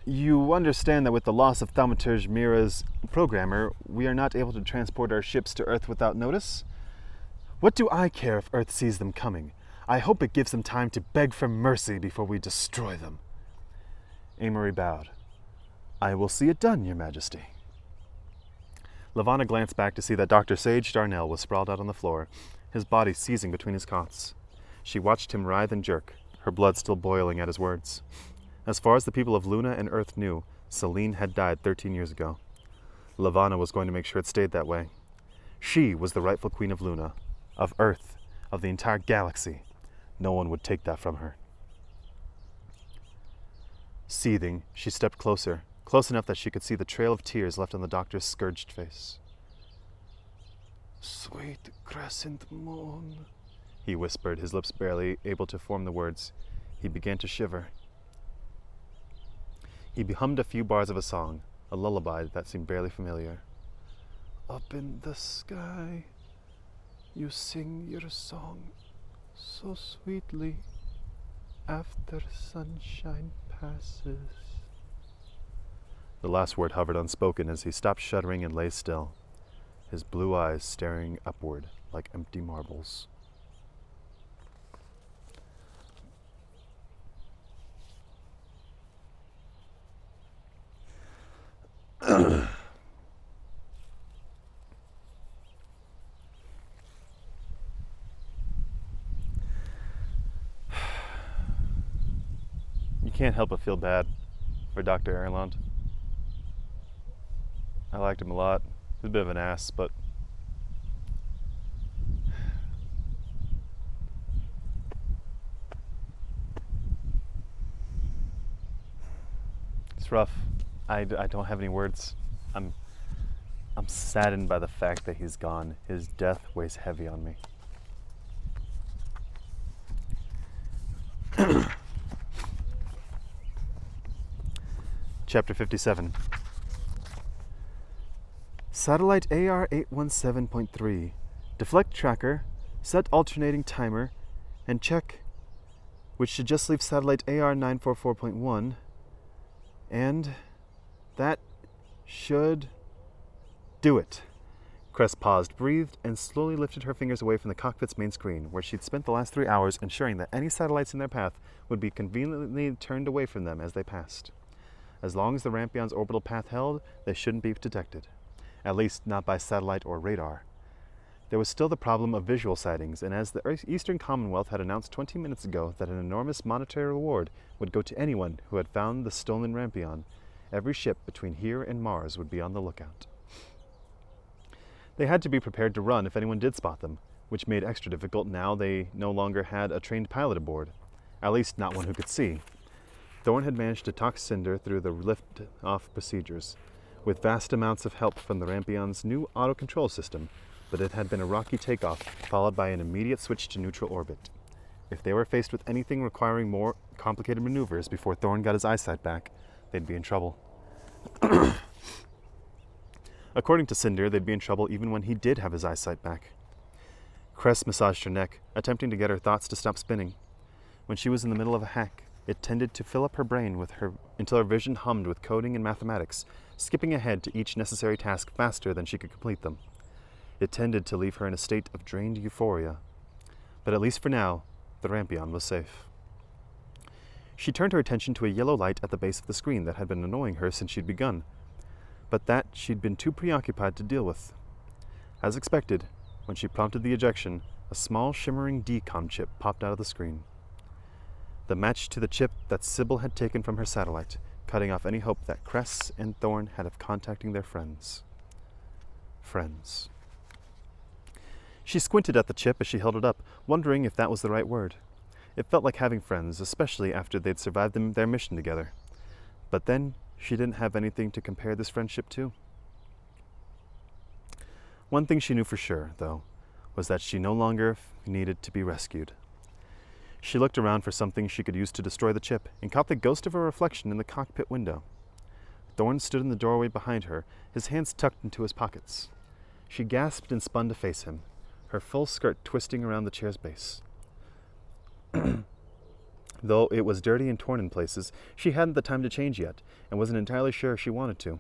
You understand that with the loss of Thaumaturge Mira's programmer, we are not able to transport our ships to Earth without notice? What do I care if Earth sees them coming? I hope it gives them time to beg for mercy before we destroy them. Amory bowed. I will see it done, Your Majesty. Lavanna glanced back to see that Dr. Sage Darnell was sprawled out on the floor, his body seizing between his cots. She watched him writhe and jerk, her blood still boiling at his words. As far as the people of Luna and Earth knew, Celine had died 13 years ago. Lavanna was going to make sure it stayed that way. She was the rightful queen of Luna, of Earth, of the entire galaxy. No one would take that from her. Seething, she stepped closer, close enough that she could see the trail of tears left on the doctor's scourged face. Sweet crescent moon, he whispered, his lips barely able to form the words. He began to shiver. He hummed a few bars of a song, a lullaby that seemed barely familiar. Up in the sky, you sing your song so sweetly after sunshine passes. The last word hovered unspoken as he stopped shuddering and lay still, his blue eyes staring upward like empty marbles. You can't help but feel bad for Dr. Erland. I liked him a lot. He's a bit of an ass, but it's rough. I don't have any words. I'm saddened by the fact that he's gone. His death weighs heavy on me. Chapter 57. Satellite AR817.3. Deflect tracker, set alternating timer, and check, which should just leave satellite AR944.1. And that should do it. Cress paused, breathed, and slowly lifted her fingers away from the cockpit's main screen, where she'd spent the last 3 hours ensuring that any satellites in their path would be conveniently turned away from them as they passed. As long as the Rampion's orbital path held, they shouldn't be detected. At least not by satellite or radar. There was still the problem of visual sightings, and as the Eastern Commonwealth had announced 20 minutes ago that an enormous monetary reward would go to anyone who had found the stolen Rampion, every ship between here and Mars would be on the lookout. They had to be prepared to run if anyone did spot them, which made extra difficult now they no longer had a trained pilot aboard, at least not one who could see. Thorn had managed to talk Cinder through the lift-off procedures, with vast amounts of help from the Rampion's new auto-control system, but it had been a rocky takeoff, followed by an immediate switch to neutral orbit. If they were faced with anything requiring more complicated maneuvers before Thorn got his eyesight back, they'd be in trouble. According to Cinder, they'd be in trouble even when he did have his eyesight back. Cress massaged her neck, attempting to get her thoughts to stop spinning. When she was in the middle of a hack, it tended to fill up her brain until her vision hummed with coding and mathematics, skipping ahead to each necessary task faster than she could complete them. It tended to leave her in a state of drained euphoria. But at least for now, the Rampion was safe. She turned her attention to a yellow light at the base of the screen that had been annoying her since she'd begun, but that she'd been too preoccupied to deal with. As expected, when she prompted the ejection, a small shimmering DCOM chip popped out of the screen. The match to the chip that Sybil had taken from her satellite, cutting off any hope that Cress and Thorn had of contacting their friends. Friends. She squinted at the chip as she held it up, wondering if that was the right word. It felt like having friends, especially after they'd survived their mission together. But then, she didn't have anything to compare this friendship to. One thing she knew for sure, though, was that she no longer needed to be rescued. She looked around for something she could use to destroy the chip and caught the ghost of her reflection in the cockpit window. Thorn stood in the doorway behind her, his hands tucked into his pockets. She gasped and spun to face him, her full skirt twisting around the chair's base. Though it was dirty and torn in places, she hadn't the time to change yet, and wasn't entirely sure she wanted to.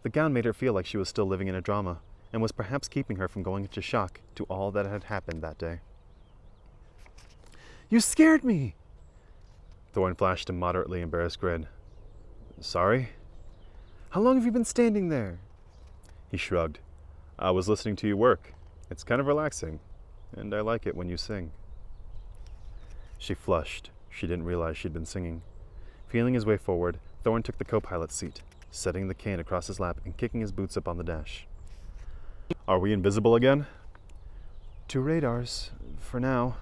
The gown made her feel like she was still living in a drama, and was perhaps keeping her from going into shock to all that had happened that day. "You scared me!" Thorn flashed a moderately embarrassed grin. "Sorry?" "How long have you been standing there?" He shrugged. "I was listening to you work. It's kind of relaxing, and I like it when you sing." She flushed. She didn't realize she'd been singing. Feeling his way forward, Thorn took the co-pilot seat, setting the cane across his lap and kicking his boots up on the dash. "Are we invisible again?" "To radars, for now."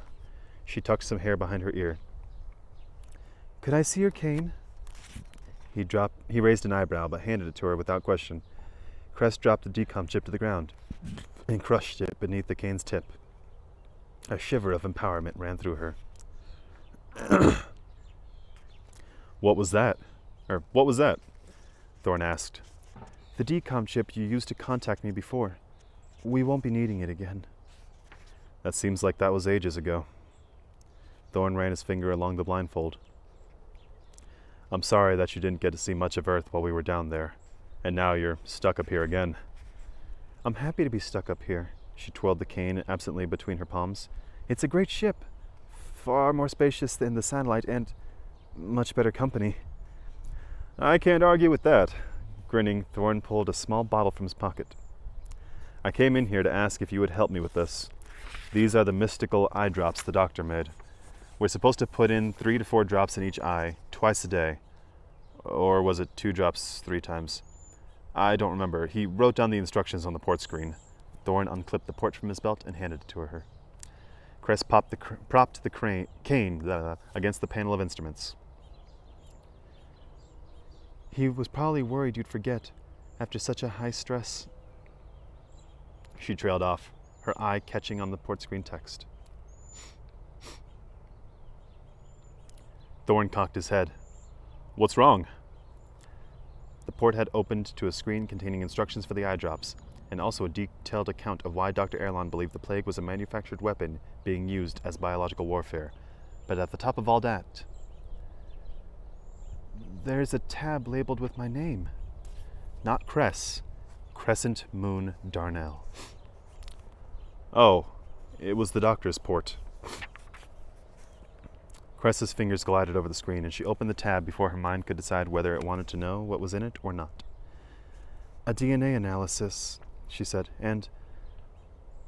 She tucked some hair behind her ear. "Could I see your cane?" He raised an eyebrow, but handed it to her without question. Cress dropped the decom chip to the ground and crushed it beneath the cane's tip. A shiver of empowerment ran through her. What was that? What was that? Thorn asked. The decom chip you used to contact me before. We won't be needing it again. That seems like that was ages ago. Thorn ran his finger along the blindfold. I'm sorry that you didn't get to see much of Earth while we were down there, and now you're stuck up here again. I'm happy to be stuck up here. She twirled the cane absently between her palms. It's a great ship, far more spacious than the satellite, and much better company. I can't argue with that. Grinning, Thorn pulled a small bottle from his pocket. I came in here to ask if you would help me with this. These are the mystical eye drops the doctor made. We're supposed to put in 3 to 4 drops in each eye, twice a day. Or was it 2 drops 3 times? I don't remember. He wrote down the instructions on the port screen. Thorn unclipped the port from his belt and handed it to her. Cress propped the cane against the panel of instruments. He was probably worried you'd forget after such a high stress. She trailed off, her eye catching on the port screen text. Thorn cocked his head. What's wrong? The port had opened to a screen containing instructions for the eye drops, and also a detailed account of why Dr. Erlon believed the plague was a manufactured weapon being used as biological warfare. But at the top of all that, there's a tab labeled with my name. Not Cress. Crescent Moon Darnell. Oh, it was the doctor's port. Cress's fingers glided over the screen, and she opened the tab before her mind could decide whether it wanted to know what was in it or not. A DNA analysis, she said, and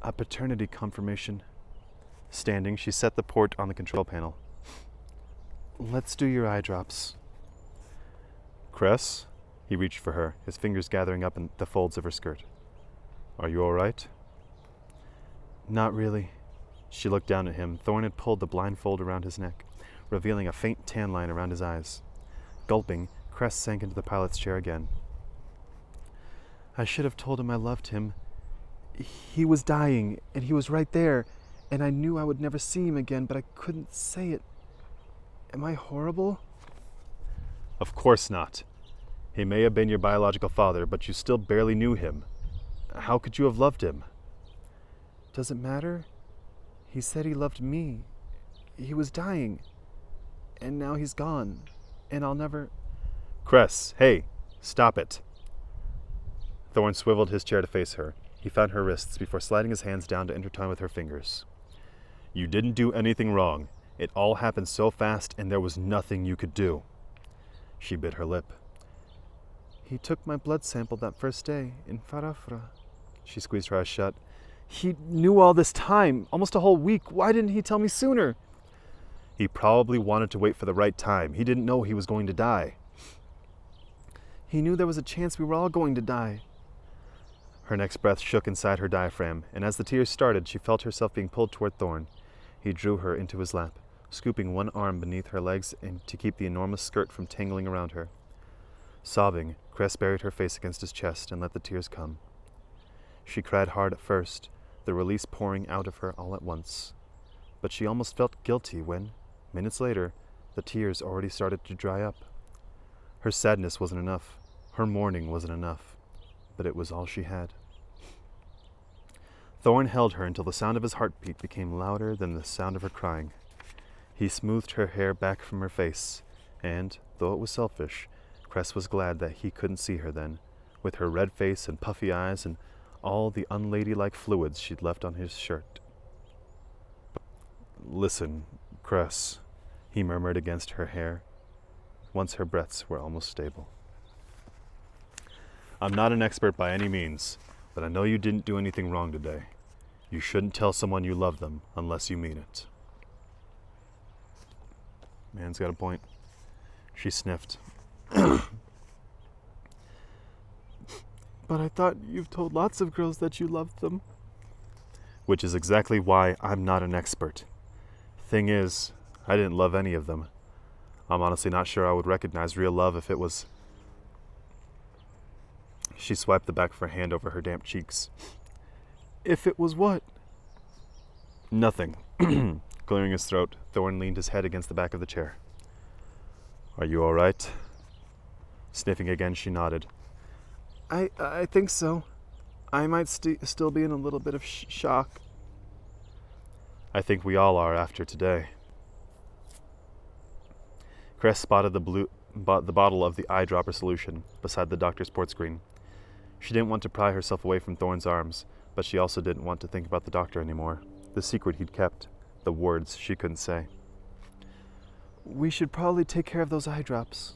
a paternity confirmation. Standing, she set the port on the control panel. Let's do your eye drops. Cress? He reached for her, his fingers gathering up in the folds of her skirt. Are you all right? Not really. She looked down at him. Thorn had pulled the blindfold around his neck, revealing a faint tan line around his eyes. Gulping, Cress sank into the pilot's chair again. I should have told him I loved him. He was dying, and he was right there, and I knew I would never see him again, but I couldn't say it. Am I horrible? Of course not. He may have been your biological father, but you still barely knew him. How could you have loved him? Does it matter? He said he loved me. He was dying. And now he's gone. And I'll never... Cress, hey, stop it. Thorn swiveled his chair to face her. He found her wrists before sliding his hands down to intertwine with her fingers. You didn't do anything wrong. It all happened so fast, and there was nothing you could do. She bit her lip. He took my blood sample that first day in Farafra. She squeezed her eyes shut. He knew all this time, almost a whole week. Why didn't he tell me sooner? He probably wanted to wait for the right time. He didn't know he was going to die. He knew there was a chance we were all going to die. Her next breath shook inside her diaphragm, and as the tears started, she felt herself being pulled toward Thorn. He drew her into his lap, scooping one arm beneath her legs to keep the enormous skirt from tangling around her. Sobbing, Cress buried her face against his chest and let the tears come. She cried hard at first, the release pouring out of her all at once. But she almost felt guilty when, minutes later, the tears already started to dry up. Her sadness wasn't enough. Her mourning wasn't enough. But it was all she had. Thorn held her until the sound of his heartbeat became louder than the sound of her crying. He smoothed her hair back from her face, and, though it was selfish, Cress was glad that he couldn't see her then, with her red face and puffy eyes and all the unladylike fluids she'd left on his shirt. Listen, Cress, he murmured against her hair, once her breaths were almost stable. I'm not an expert by any means, but I know you didn't do anything wrong today. You shouldn't tell someone you love them unless you mean it. Man's got a point. She sniffed. But I thought you've told lots of girls that you loved them. Which is exactly why I'm not an expert. Thing is, I didn't love any of them. I'm honestly not sure I would recognize real love if it was... She swiped the back of her hand over her damp cheeks. If it was what? Nothing. Clearing his throat, Thorne leaned his head against the back of the chair. Are you all right? Sniffing again, she nodded. I think so. I might still be in a little bit of shock. I think we all are after today. Cress spotted the bottle of the eyedropper solution beside the doctor's port screen. She didn't want to pry herself away from Thorne's arms, but she also didn't want to think about the doctor anymore. The secret he'd kept, the words she couldn't say. We should probably take care of those eye drops.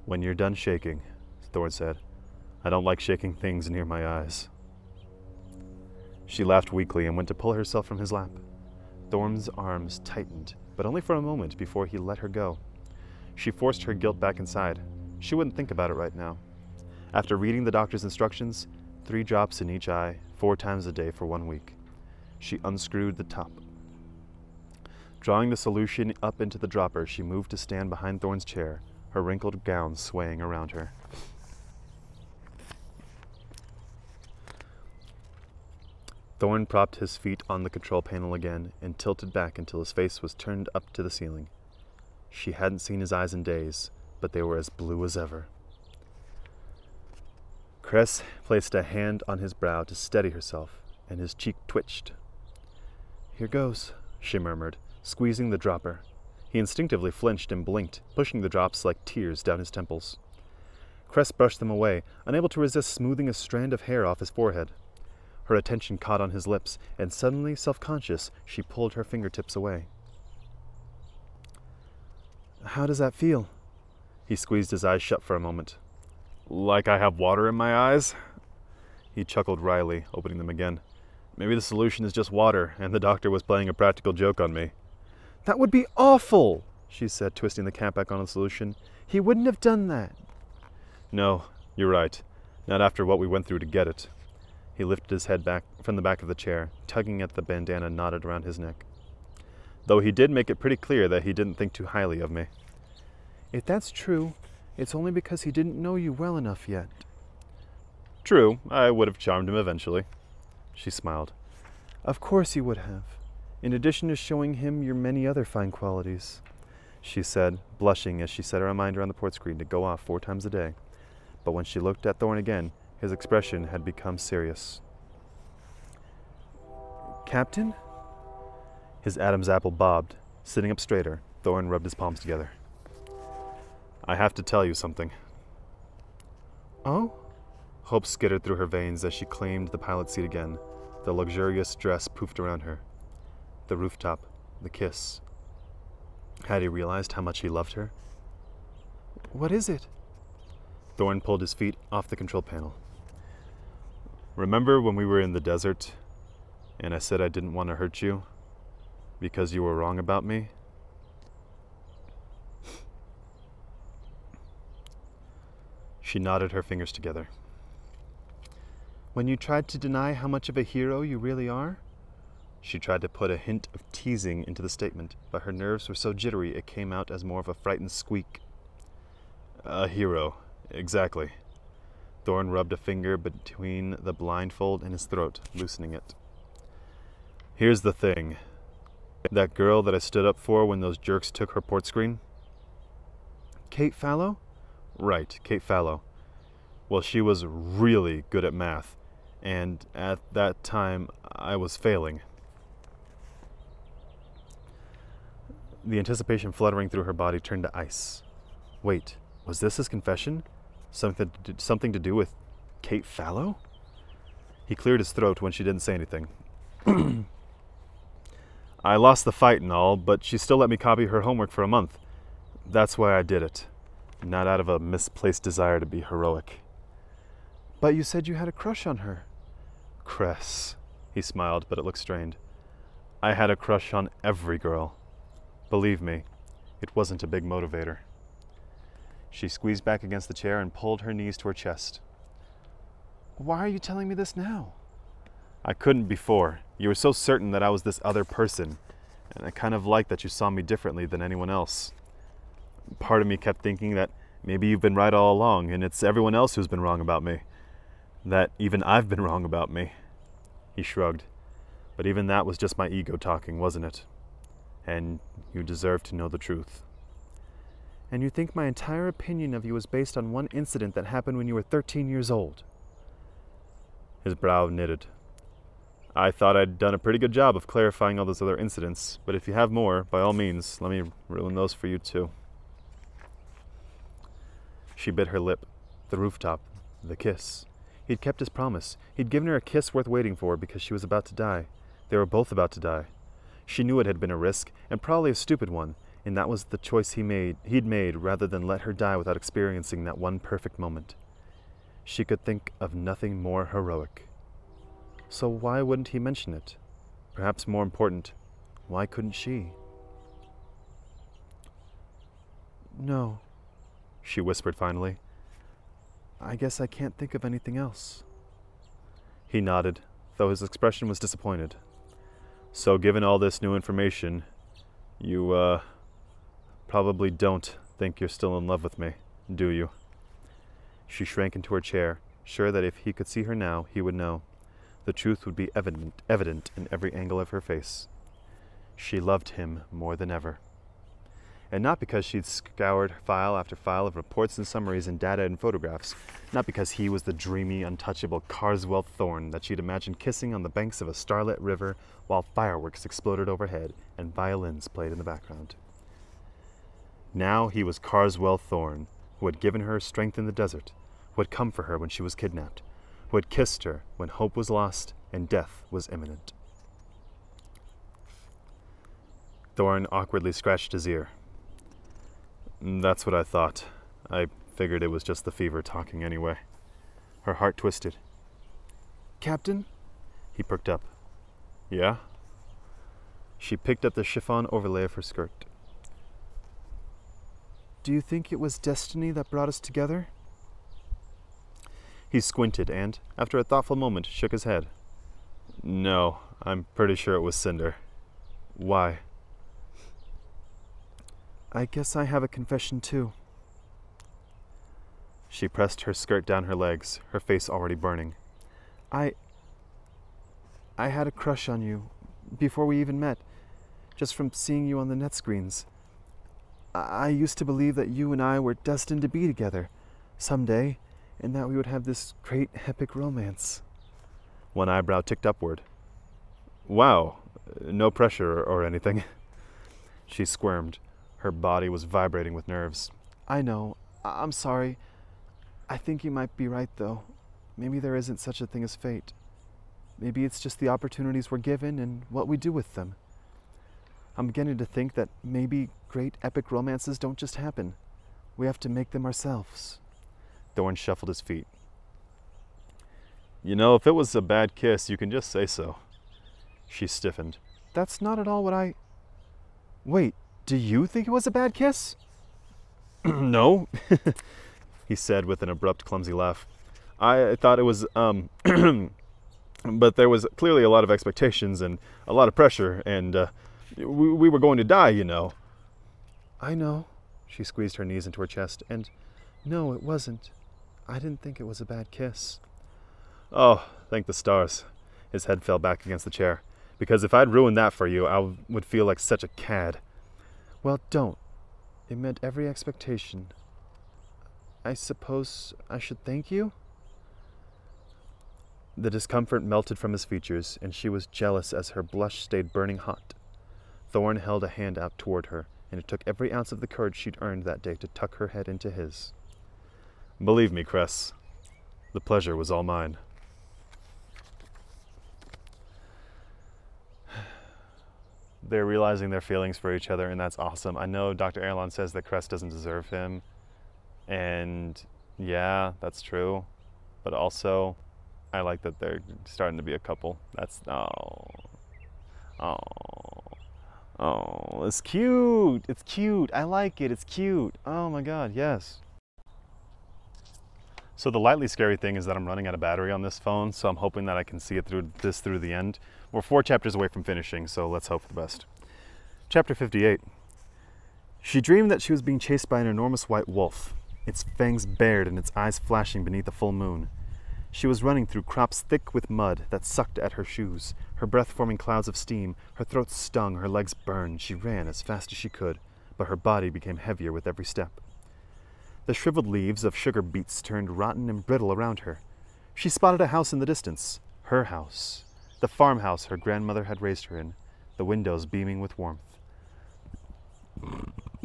When you're done shaking, Thorne said. I don't like shaking things near my eyes. She laughed weakly and went to pull herself from his lap. Thorne's arms tightened, but only for a moment before he let her go. She forced her guilt back inside. She wouldn't think about it right now. After reading the doctor's instructions, 3 drops in each eye, 4 times a day for 1 week. She unscrewed the top. Drawing the solution up into the dropper, she moved to stand behind Thorne's chair, her wrinkled gown swaying around her. Thorne propped his feet on the control panel again and tilted back until his face was turned up to the ceiling. She hadn't seen his eyes in days, but they were as blue as ever. Cress placed a hand on his brow to steady herself, and his cheek twitched. Here goes, she murmured, squeezing the dropper. He instinctively flinched and blinked, pushing the drops like tears down his temples. Cress brushed them away, unable to resist smoothing a strand of hair off his forehead. Her attention caught on his lips, and suddenly self-conscious, she pulled her fingertips away. How does that feel? He squeezed his eyes shut for a moment. Like I have water in my eyes? He chuckled wryly, opening them again. Maybe the solution is just water, and the doctor was playing a practical joke on me. That would be awful, she said, twisting the cap back on the solution. He wouldn't have done that. No, you're right. Not after what we went through to get it. He lifted his head back from the back of the chair, tugging at the bandana knotted around his neck. Though he did make it pretty clear that he didn't think too highly of me. If that's true, it's only because he didn't know you well enough yet. True, I would have charmed him eventually. She smiled. Of course you would have, in addition to showing him your many other fine qualities, she said, blushing as she set a reminder on the port screen to go off 4 times a day. But when she looked at Thorne again, his expression had become serious. Captain? His Adam's apple bobbed. Sitting up straighter, Thorne rubbed his palms together. I have to tell you something. Oh? Hope skittered through her veins as she claimed the pilot's seat again. The luxurious dress poofed around her. The rooftop, the kiss. Had he realized how much he loved her? What is it? Thorne pulled his feet off the control panel. Remember when we were in the desert, and I said I didn't want to hurt you, because you were wrong about me? She nodded her fingers together. When you tried to deny how much of a hero you really are? She tried to put a hint of teasing into the statement, but her nerves were so jittery it came out as more of a frightened squeak. A hero, exactly. Thorne rubbed a finger between the blindfold and his throat, loosening it. Here's the thing. That girl that I stood up for when those jerks took her port screen? Kate Fallow? Right, Kate Fallow. Well, she was really good at math, and at that time I was failing. The anticipation fluttering through her body turned to ice. Wait, was this his confession? Something to do with Kate Fallow? He cleared his throat when she didn't say anything. I lost the fight and all, but she still let me copy her homework for a month. That's why I did it. Not out of a misplaced desire to be heroic. But you said you had a crush on her. Cress. He smiled, but it looked strained. I had a crush on every girl. Believe me, it wasn't a big motivator. She squeezed back against the chair and pulled her knees to her chest. Why are you telling me this now? I couldn't before. You were so certain that I was this other person, and I kind of liked that you saw me differently than anyone else. Part of me kept thinking that maybe you've been right all along, and it's everyone else who's been wrong about me. That even I've been wrong about me. He shrugged. But even that was just my ego talking, wasn't it? And you deserve to know the truth. And you think my entire opinion of you was based on one incident that happened when you were 13 years old? His brow knitted. I thought I'd done a pretty good job of clarifying all those other incidents, but if you have more, by all means, let me ruin those for you too. She bit her lip. The rooftop. The kiss. He'd kept his promise. He'd given her a kiss worth waiting for because she was about to die. They were both about to die. She knew it had been a risk, and probably a stupid one, and that was the choice he'd made rather than let her die without experiencing that one perfect moment. She could think of nothing more heroic. So why wouldn't he mention it? Perhaps more important, why couldn't she? No, she whispered finally. I guess I can't think of anything else. He nodded, though his expression was disappointed. So given all this new information, you, probably don't think you're still in love with me, do you? She shrank into her chair, sure that if he could see her now, he would know. The truth would be evident in every angle of her face. She loved him more than ever. And not because she'd scoured file after file of reports and summaries and data and photographs, not because he was the dreamy, untouchable Carswell Thorne that she'd imagined kissing on the banks of a starlit river while fireworks exploded overhead and violins played in the background. Now he was Carswell Thorne, who had given her strength in the desert, who had come for her when she was kidnapped, who had kissed her when hope was lost and death was imminent. Thorne awkwardly scratched his ear. That's what I thought. I figured it was just the fever talking anyway. Her heart twisted. Captain? He perked up. Yeah? She picked up the chiffon overlay of her skirt. Do you think it was destiny that brought us together? He squinted and, after a thoughtful moment, shook his head. No, I'm pretty sure it was Cinder. Why? I guess I have a confession too. She pressed her skirt down her legs, her face already burning. I had a crush on you before we even met, just from seeing you on the net screens. I used to believe that you and I were destined to be together someday, and that we would have this great epic romance. One eyebrow ticked upward. Wow, no pressure or anything. She squirmed. Her body was vibrating with nerves. I know. I'm sorry. I think you might be right, though. Maybe there isn't such a thing as fate. Maybe it's just the opportunities we're given and what we do with them. I'm beginning to think that maybe great epic romances don't just happen. We have to make them ourselves. Thorne shuffled his feet. You know, if it was a bad kiss, you can just say so. She stiffened. That's not at all what I... Wait, do you think it was a bad kiss? No, he said with an abrupt, clumsy laugh. I thought it was, but there was clearly a lot of expectations and a lot of pressure, and we were going to die, you know. I know. She squeezed her knees into her chest, and no, it wasn't. I didn't think it was a bad kiss. Oh, thank the stars. His head fell back against the chair. Because if I'd ruined that for you, I would feel like such a cad. Well, don't. It met every expectation. I suppose I should thank you? The discomfort melted from his features, and she was jealous as her blush stayed burning hot. Thorne held a hand out toward her, and it took every ounce of the courage she'd earned that day to tuck her head into his. Believe me, Cress, the pleasure was all mine. They're realizing their feelings for each other, and that's awesome. I know Dr. Erlon says that Cress doesn't deserve him, and yeah, that's true. But also, I like that they're starting to be a couple. That's, it's cute. It's cute. I like it. It's cute. Oh my God, yes. So the lightly scary thing is that I'm running out of battery on this phone, so I'm hoping that I can see it through the end. We're 4 chapters away from finishing, so let's hope for the best. Chapter 58. She dreamed that she was being chased by an enormous white wolf, its fangs bared and its eyes flashing beneath the full moon. She was running through crops thick with mud that sucked at her shoes, her breath forming clouds of steam, her throat stung, her legs burned. She ran as fast as she could, but her body became heavier with every step. The shriveled leaves of sugar beets turned rotten and brittle around her. She spotted a house in the distance, her house, the farmhouse her grandmother had raised her in, the windows beaming with warmth.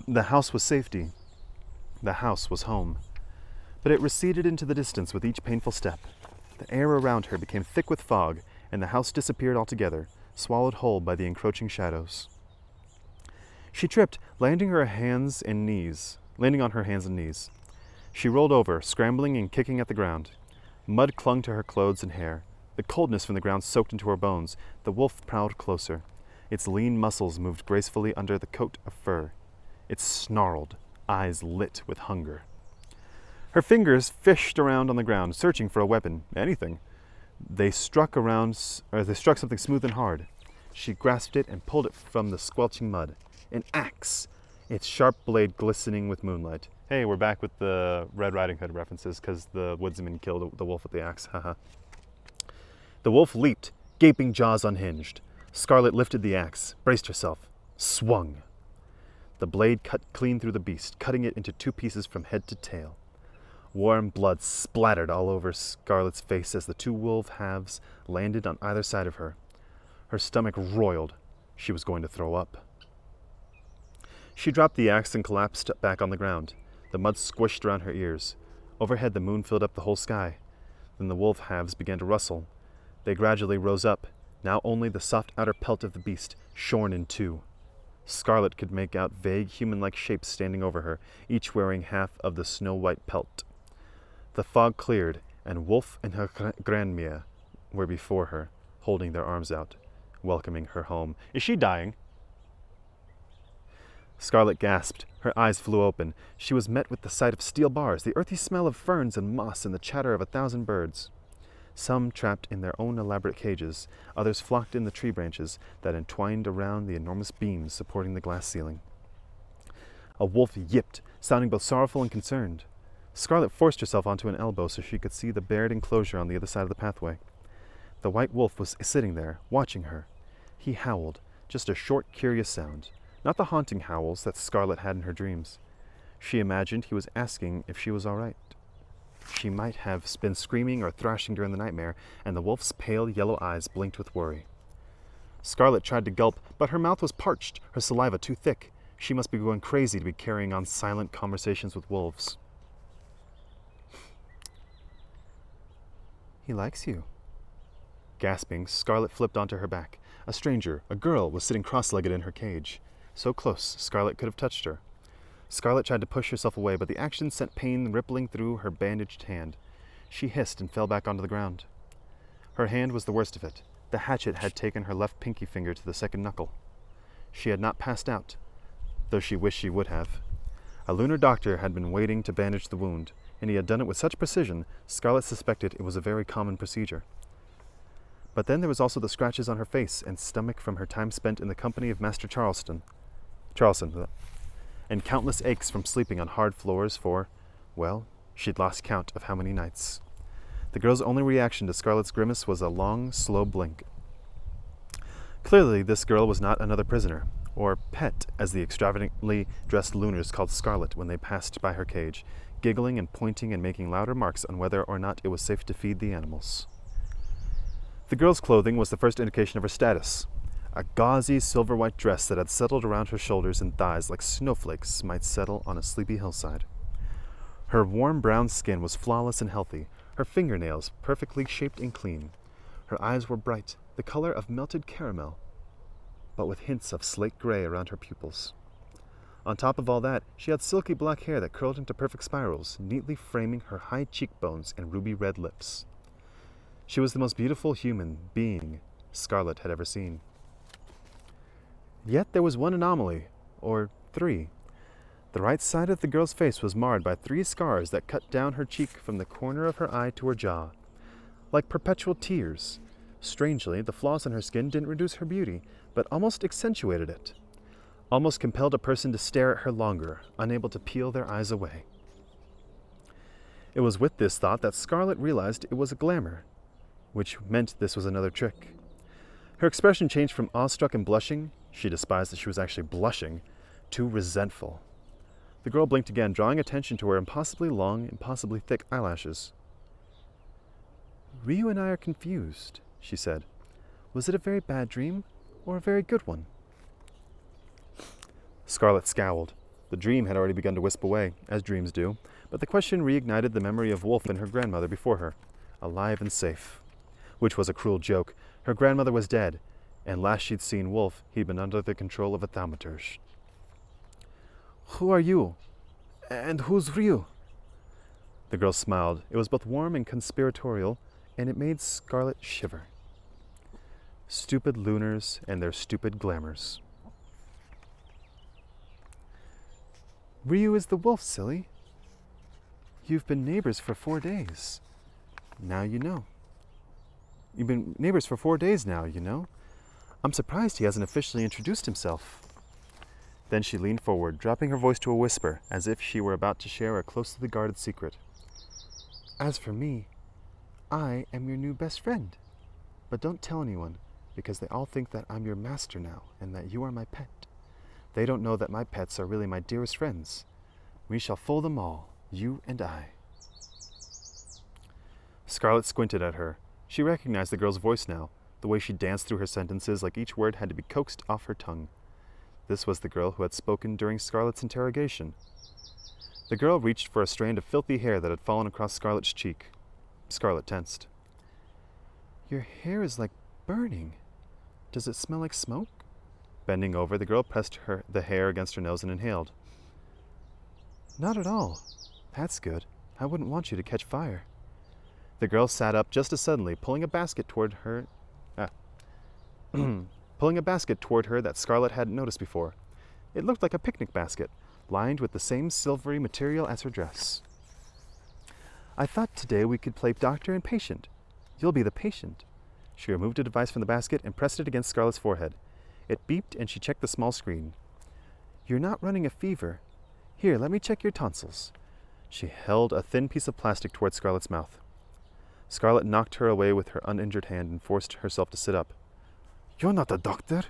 The house was safety. The house was home. But it receded into the distance with each painful step. The air around her became thick with fog, and the house disappeared altogether, swallowed whole by the encroaching shadows. She tripped, landing on her hands and knees. She rolled over, scrambling and kicking at the ground. Mud clung to her clothes and hair. The coldness from the ground soaked into her bones. The wolf prowled closer. Its lean muscles moved gracefully under the coat of fur. It snarled, eyes lit with hunger. Her fingers fished around on the ground, searching for a weapon, anything. They struck something smooth and hard. She grasped it and pulled it from the squelching mud. An axe, its sharp blade glistening with moonlight. Hey, we're back with the Red Riding Hood references because the woodsman killed the wolf with the axe. Haha. The wolf leaped, gaping jaws unhinged. Scarlet lifted the axe, braced herself, swung. The blade cut clean through the beast, cutting it into two pieces from head to tail. Warm blood splattered all over Scarlet's face as the two wolf halves landed on either side of her. Her stomach roiled. She was going to throw up. She dropped the axe and collapsed back on the ground. The mud squished around her ears. Overhead, the moon filled up the whole sky. Then the wolf halves began to rustle. They gradually rose up, now only the soft outer pelt of the beast, shorn in two. Scarlet could make out vague human-like shapes standing over her, each wearing half of the snow-white pelt. The fog cleared, and Wolf and her grandmère were before her, holding their arms out, welcoming her home. Is she dying? Scarlet gasped. Her eyes flew open. She was met with the sight of steel bars, the earthy smell of ferns and moss, and the chatter of 1,000 birds. Some trapped in their own elaborate cages, others flocked in the tree branches that entwined around the enormous beams supporting the glass ceiling. A wolf yipped, sounding both sorrowful and concerned. Scarlet forced herself onto an elbow so she could see the barred enclosure on the other side of the pathway. The white wolf was sitting there, watching her. He howled, just a short, curious sound, not the haunting howls that Scarlet had in her dreams. She imagined he was asking if she was all right. She might have been screaming or thrashing during the nightmare, and the wolf's pale yellow eyes blinked with worry. Scarlet tried to gulp, but her mouth was parched, her saliva too thick. She must be going crazy to be carrying on silent conversations with wolves. He likes you. Gasping, Scarlet flipped onto her back. A stranger, a girl, was sitting cross-legged in her cage. So close, Scarlet could have touched her. Scarlet tried to push herself away, but the action sent pain rippling through her bandaged hand. She hissed and fell back onto the ground. Her hand was the worst of it. The hatchet had taken her left pinky finger to the second knuckle. She had not passed out, though she wished she would have. A lunar doctor had been waiting to bandage the wound, and he had done it with such precision, Scarlet suspected it was a very common procedure. But then there was also the scratches on her face and stomach from her time spent in the company of Master Charleston, and countless aches from sleeping on hard floors for, well, she'd lost count of how many nights. The girl's only reaction to Scarlet's grimace was a long, slow blink. Clearly, this girl was not another prisoner, or pet, as the extravagantly dressed Lunars called Scarlet when they passed by her cage, giggling and pointing and making louder marks on whether or not it was safe to feed the animals. The girl's clothing was the first indication of her status. A gauzy silver-white dress that had settled around her shoulders and thighs like snowflakes might settle on a sleepy hillside. Her warm brown skin was flawless and healthy, her fingernails perfectly shaped and clean. Her eyes were bright, the color of melted caramel, but with hints of slate gray around her pupils. On top of all that, she had silky black hair that curled into perfect spirals, neatly framing her high cheekbones and ruby-red lips. She was the most beautiful human being Scarlet had ever seen. Yet there was one anomaly, or three. The right side of the girl's face was marred by 3 scars that cut down her cheek from the corner of her eye to her jaw, like perpetual tears. Strangely, the flaws in her skin didn't reduce her beauty, but almost accentuated it, almost compelled a person to stare at her longer, unable to peel their eyes away. It was with this thought that Scarlet realized it was a glamour, which meant this was another trick. Her expression changed from awestruck and blushing, she despised that she was actually blushing, to resentful. The girl blinked again, drawing attention to her impossibly long, impossibly thick eyelashes. "Ryu and I are confused," she said. "Was it a very bad dream, or a very good one?" Scarlet scowled. The dream had already begun to wisp away, as dreams do, but the question reignited the memory of Wolf and her grandmother before her, alive and safe. Which was a cruel joke. Her grandmother was dead, and last she'd seen Wolf, he'd been under the control of a thaumaturge. "Who are you? And who's Ryu?" The girl smiled. It was both warm and conspiratorial, and it made Scarlet shiver. Stupid Lunars and their stupid glamours. "Ryu is the wolf, silly. You've been neighbors for 4 days. Now you know. You've been neighbors for 4 days now, you know. I'm surprised he hasn't officially introduced himself." Then she leaned forward, dropping her voice to a whisper, as if she were about to share a closely guarded secret. "As for me, I am your new best friend. But don't tell anyone, because they all think that I'm your master now, and that you are my pet. They don't know that my pets are really my dearest friends. We shall fool them all, you and I." Scarlet squinted at her. She recognized the girl's voice now, the way she danced through her sentences like each word had to be coaxed off her tongue. This was the girl who had spoken during Scarlet's interrogation. The girl reached for a strand of filthy hair that had fallen across Scarlet's cheek. Scarlet tensed. "Your hair is like burning. Does it smell like smoke?" Bending over, the girl pressed the hair against her nose and inhaled. "Not at all. That's good. I wouldn't want you to catch fire." The girl sat up just as suddenly, pulling a basket toward her that Scarlet hadn't noticed before. It looked like a picnic basket, lined with the same silvery material as her dress. "I thought today we could play doctor and patient. You'll be the patient." She removed a device from the basket and pressed it against Scarlet's forehead. It beeped and she checked the small screen. "You're not running a fever. Here, let me check your tonsils." She held a thin piece of plastic toward Scarlet's mouth. Scarlet knocked her away with her uninjured hand and forced herself to sit up. "You're not a doctor."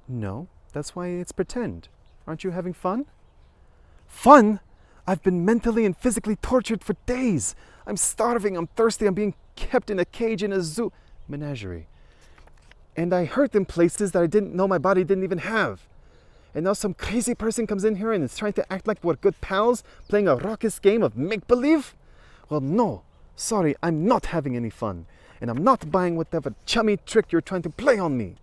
"No, that's why it's pretend. Aren't you having fun?" "Fun? I've been mentally and physically tortured for days. I'm starving, I'm thirsty, I'm being kept in a cage in a zoo menagerie. And I hurt in places that I didn't know my body didn't even have. And now some crazy person comes in here and is trying to act like we're good pals, playing a raucous game of make-believe? Well, no. Sorry, I'm not having any fun. And I'm not buying whatever chummy trick you're trying to play on me."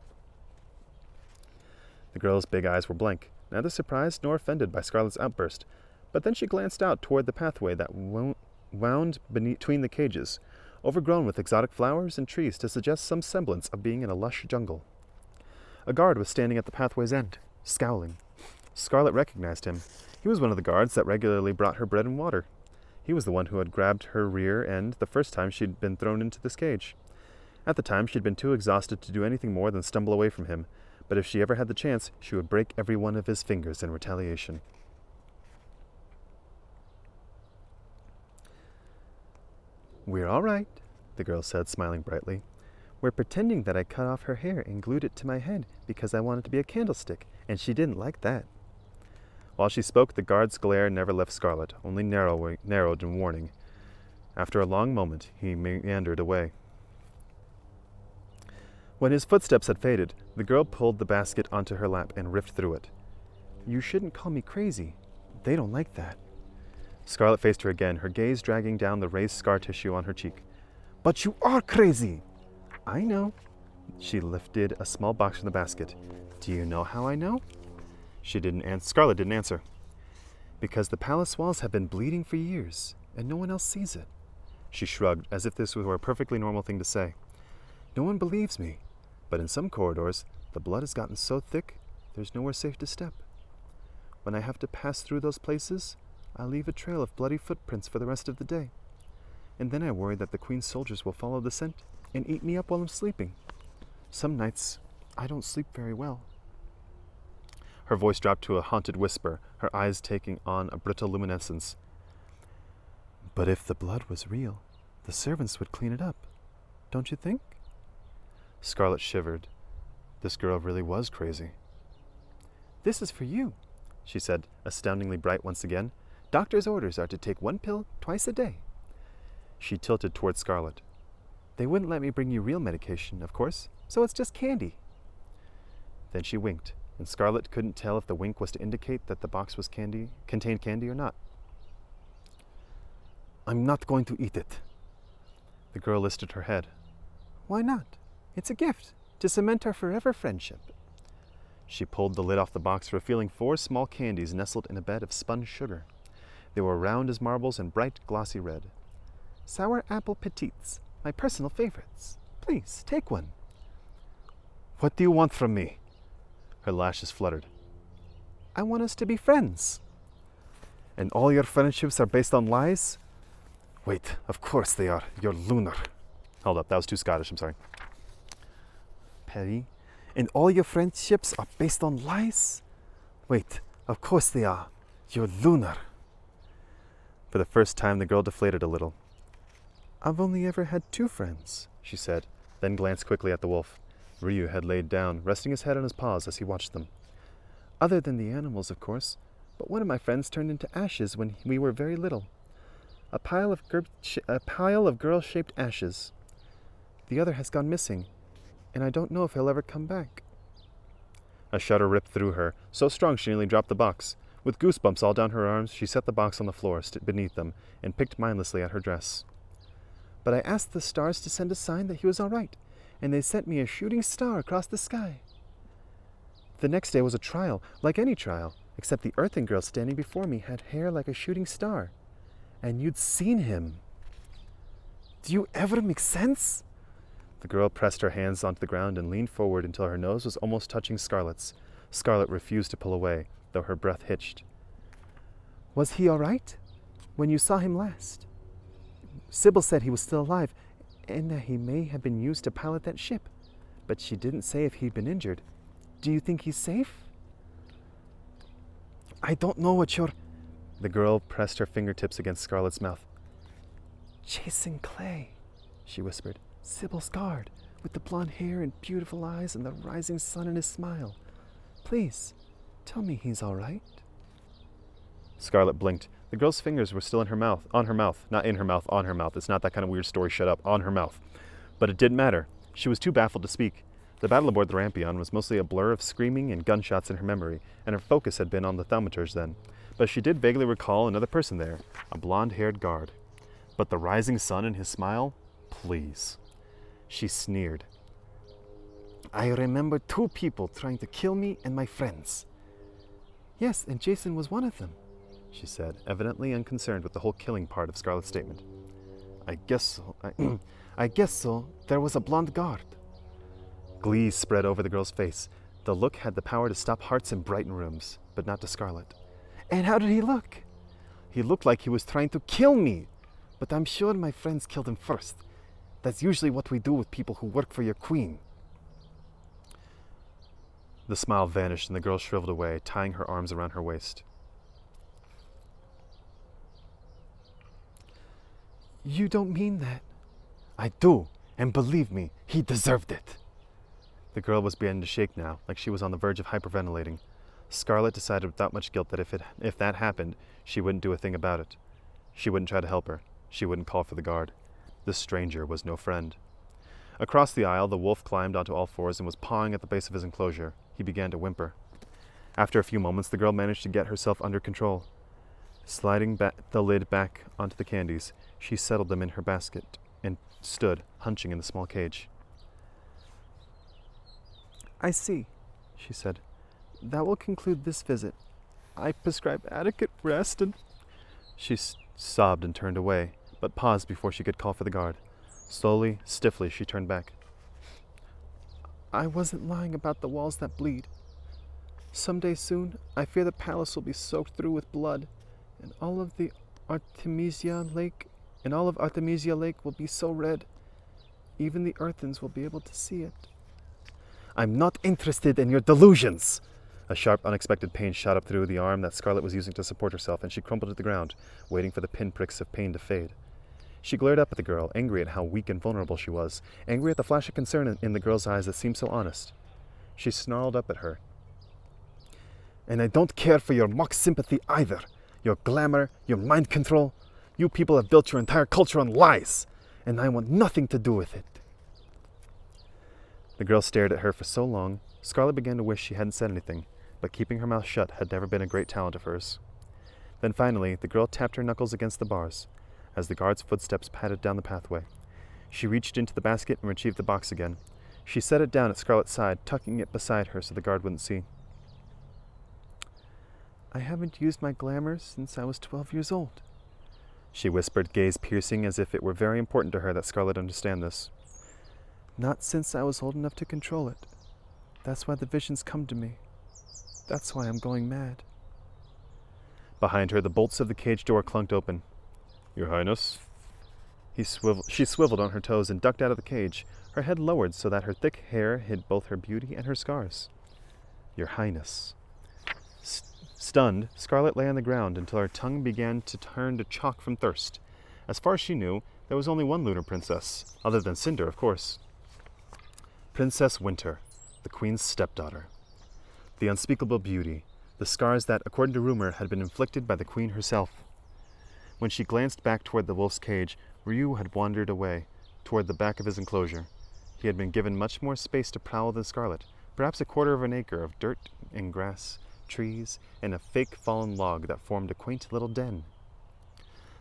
The girl's big eyes were blank, neither surprised nor offended by Scarlet's outburst. But then she glanced out toward the pathway that wound between the cages, overgrown with exotic flowers and trees to suggest some semblance of being in a lush jungle. A guard was standing at the pathway's end, scowling. Scarlet recognized him. He was one of the guards that regularly brought her bread and water. He was the one who had grabbed her rear end the first time she'd been thrown into this cage. At the time, she'd been too exhausted to do anything more than stumble away from him, but if she ever had the chance, she would break every one of his fingers in retaliation. "We're all right," the girl said, smiling brightly. "We're pretending that I cut off her hair and glued it to my head because I wanted to be a candlestick, and she didn't like that." While she spoke, the guard's glare never left Scarlet, only narrowed in warning. After a long moment, he meandered away. When his footsteps had faded, the girl pulled the basket onto her lap and riffed through it. "You shouldn't call me crazy. They don't like that." Scarlet faced her again, her gaze dragging down the raised scar tissue on her cheek. "But you are crazy!" "I know." She lifted a small box from the basket. "Do you know how I know?" Scarlet didn't answer. "Because the palace walls have been bleeding for years, and no one else sees it." She shrugged, as if this were a perfectly normal thing to say. "No one believes me, but in some corridors, the blood has gotten so thick, there's nowhere safe to step. When I have to pass through those places, I leave a trail of bloody footprints for the rest of the day. And then I worry that the Queen's soldiers will follow the scent and eat me up while I'm sleeping. Some nights, I don't sleep very well." Her voice dropped to a haunted whisper, her eyes taking on a brittle luminescence. But if the blood was real, the servants would clean it up, don't you think? Scarlet shivered. This girl really was crazy. This is for you, she said, astoundingly bright once again. Doctor's orders are to take 1 pill twice a day. She tilted toward Scarlet. They wouldn't let me bring you real medication, of course, so it's just candy. Then she winked, and Scarlet couldn't tell if the wink was to indicate that the box was contained candy or not. I'm not going to eat it. The girl lifted her head. Why not? It's a gift to cement our forever friendship. She pulled the lid off the box, revealing 4 small candies nestled in a bed of spun sugar. They were round as marbles and bright, glossy red. Sour apple petites, my personal favorites. Please, take one. What do you want from me? Her lashes fluttered. I want us to be friends. And all your friendships are based on lies? Wait, of course they are. You're lunar. Hold up, that was too Scottish, I'm sorry. Perry, and all your friendships are based on lies? Wait, of course they are. You're lunar. For the first time, the girl deflated a little. I've only ever had 2 friends, she said, then glanced quickly at the wolf. Ryu had laid down, resting his head on his paws as he watched them. Other than the animals, of course, but one of my friends turned into ashes when we were very little. A pile of girl-shaped ashes. The other has gone missing, and I don't know if he'll ever come back. A shudder ripped through her, so strong she nearly dropped the box. With goosebumps all down her arms, she set the box on the floor beneath them and picked mindlessly at her dress. But I asked the stars to send a sign that he was all right, and they sent me a shooting star across the sky. The next day was a trial, like any trial, except the earthen girl standing before me had hair like a shooting star. And you'd seen him. Do you ever make sense? The girl pressed her hands onto the ground and leaned forward until her nose was almost touching Scarlet's. Scarlet refused to pull away, though her breath hitched. Was he all right when you saw him last? Sybil said he was still alive, and that he may have been used to pilot that ship, but she didn't say if he'd been injured. Do you think he's safe? I don't know what you're... The girl pressed her fingertips against Scarlet's mouth. Jason Clay, she whispered. Sybil's guard, with the blonde hair and beautiful eyes and the rising sun in his smile. Please, tell me he's all right. Scarlet blinked. The girl's fingers were still in her mouth, on her mouth. Not in her mouth, on her mouth. It's not that kind of weird story, shut up. On her mouth. But it didn't matter. She was too baffled to speak. The battle aboard the Rampion was mostly a blur of screaming and gunshots in her memory, and her focus had been on the thaumaturge then. But she did vaguely recall another person there, a blonde-haired guard. But the rising sun and his smile? Please. She sneered. I remember 2 people trying to kill me and my friends. Yes, and Jason was one of them, she said, evidently unconcerned with the whole killing part of Scarlet's statement. I guess so. I guess so. There was a blonde guard. Glee spread over the girl's face. The look had the power to stop hearts and brighten rooms, but not to Scarlet. And how did he look? He looked like he was trying to kill me, but I'm sure my friends killed him first. That's usually what we do with people who work for your queen. The smile vanished and the girl shriveled away, tying her arms around her waist. You don't mean that. I do, and believe me, he deserved it. The girl was beginning to shake now, like she was on the verge of hyperventilating. Scarlet decided without much guilt that if that happened, she wouldn't do a thing about it. She wouldn't try to help her. She wouldn't call for the guard. This stranger was no friend. Across the aisle, the wolf climbed onto all fours and was pawing at the base of his enclosure. He began to whimper. After a few moments, the girl managed to get herself under control. Sliding the lid back onto the candies, she settled them in her basket and stood, hunching in the small cage. I see, she said. That will conclude this visit. I prescribe adequate rest and... She sobbed and turned away, but paused before she could call for the guard. Slowly, stiffly, she turned back. I wasn't lying about the walls that bleed. Someday soon, I fear the palace will be soaked through with blood, and all of Artemisia Lake will be so red. Even the earthens will be able to see it. I'm not interested in your delusions, A sharp, unexpected pain shot up through the arm that Scarlet was using to support herself, and she crumpled to the ground, waiting for the pinpricks of pain to fade. She glared up at the girl, angry at how weak and vulnerable she was, angry at the flash of concern in the girl's eyes that seemed so honest. She snarled up at her. "And I don't care for your mock sympathy either. Your glamour, your mind control. You people have built your entire culture on lies, and I want nothing to do with it." The girl stared at her for so long, Scarlet began to wish she hadn't said anything, but keeping her mouth shut had never been a great talent of hers. Then finally, the girl tapped her knuckles against the bars, as the guard's footsteps padded down the pathway. She reached into the basket and retrieved the box again. She set it down at Scarlet's side, tucking it beside her so the guard wouldn't see. "I haven't used my glamour since I was 12 years old," she whispered, gaze piercing, as if it were very important to her that Scarlet understand this. "Not since I was old enough to control it. That's why the visions come to me. That's why I'm going mad." Behind her, the bolts of the cage door clunked open. "Your Highness?" She swiveled on her toes and ducked out of the cage, her head lowered so that her thick hair hid both her beauty and her scars. "Your Highness." Stunned, Scarlet lay on the ground until her tongue began to turn to chalk from thirst. As far as she knew, there was only one lunar princess, other than Cinder, of course. Princess Winter, the queen's stepdaughter. The unspeakable beauty, the scars that, according to rumor, had been inflicted by the queen herself. When she glanced back toward the wolf's cage, Ryu had wandered away, toward the back of his enclosure. He had been given much more space to prowl than Scarlet, perhaps a quarter of an acre of dirt and grass, trees, and a fake fallen log that formed a quaint little den.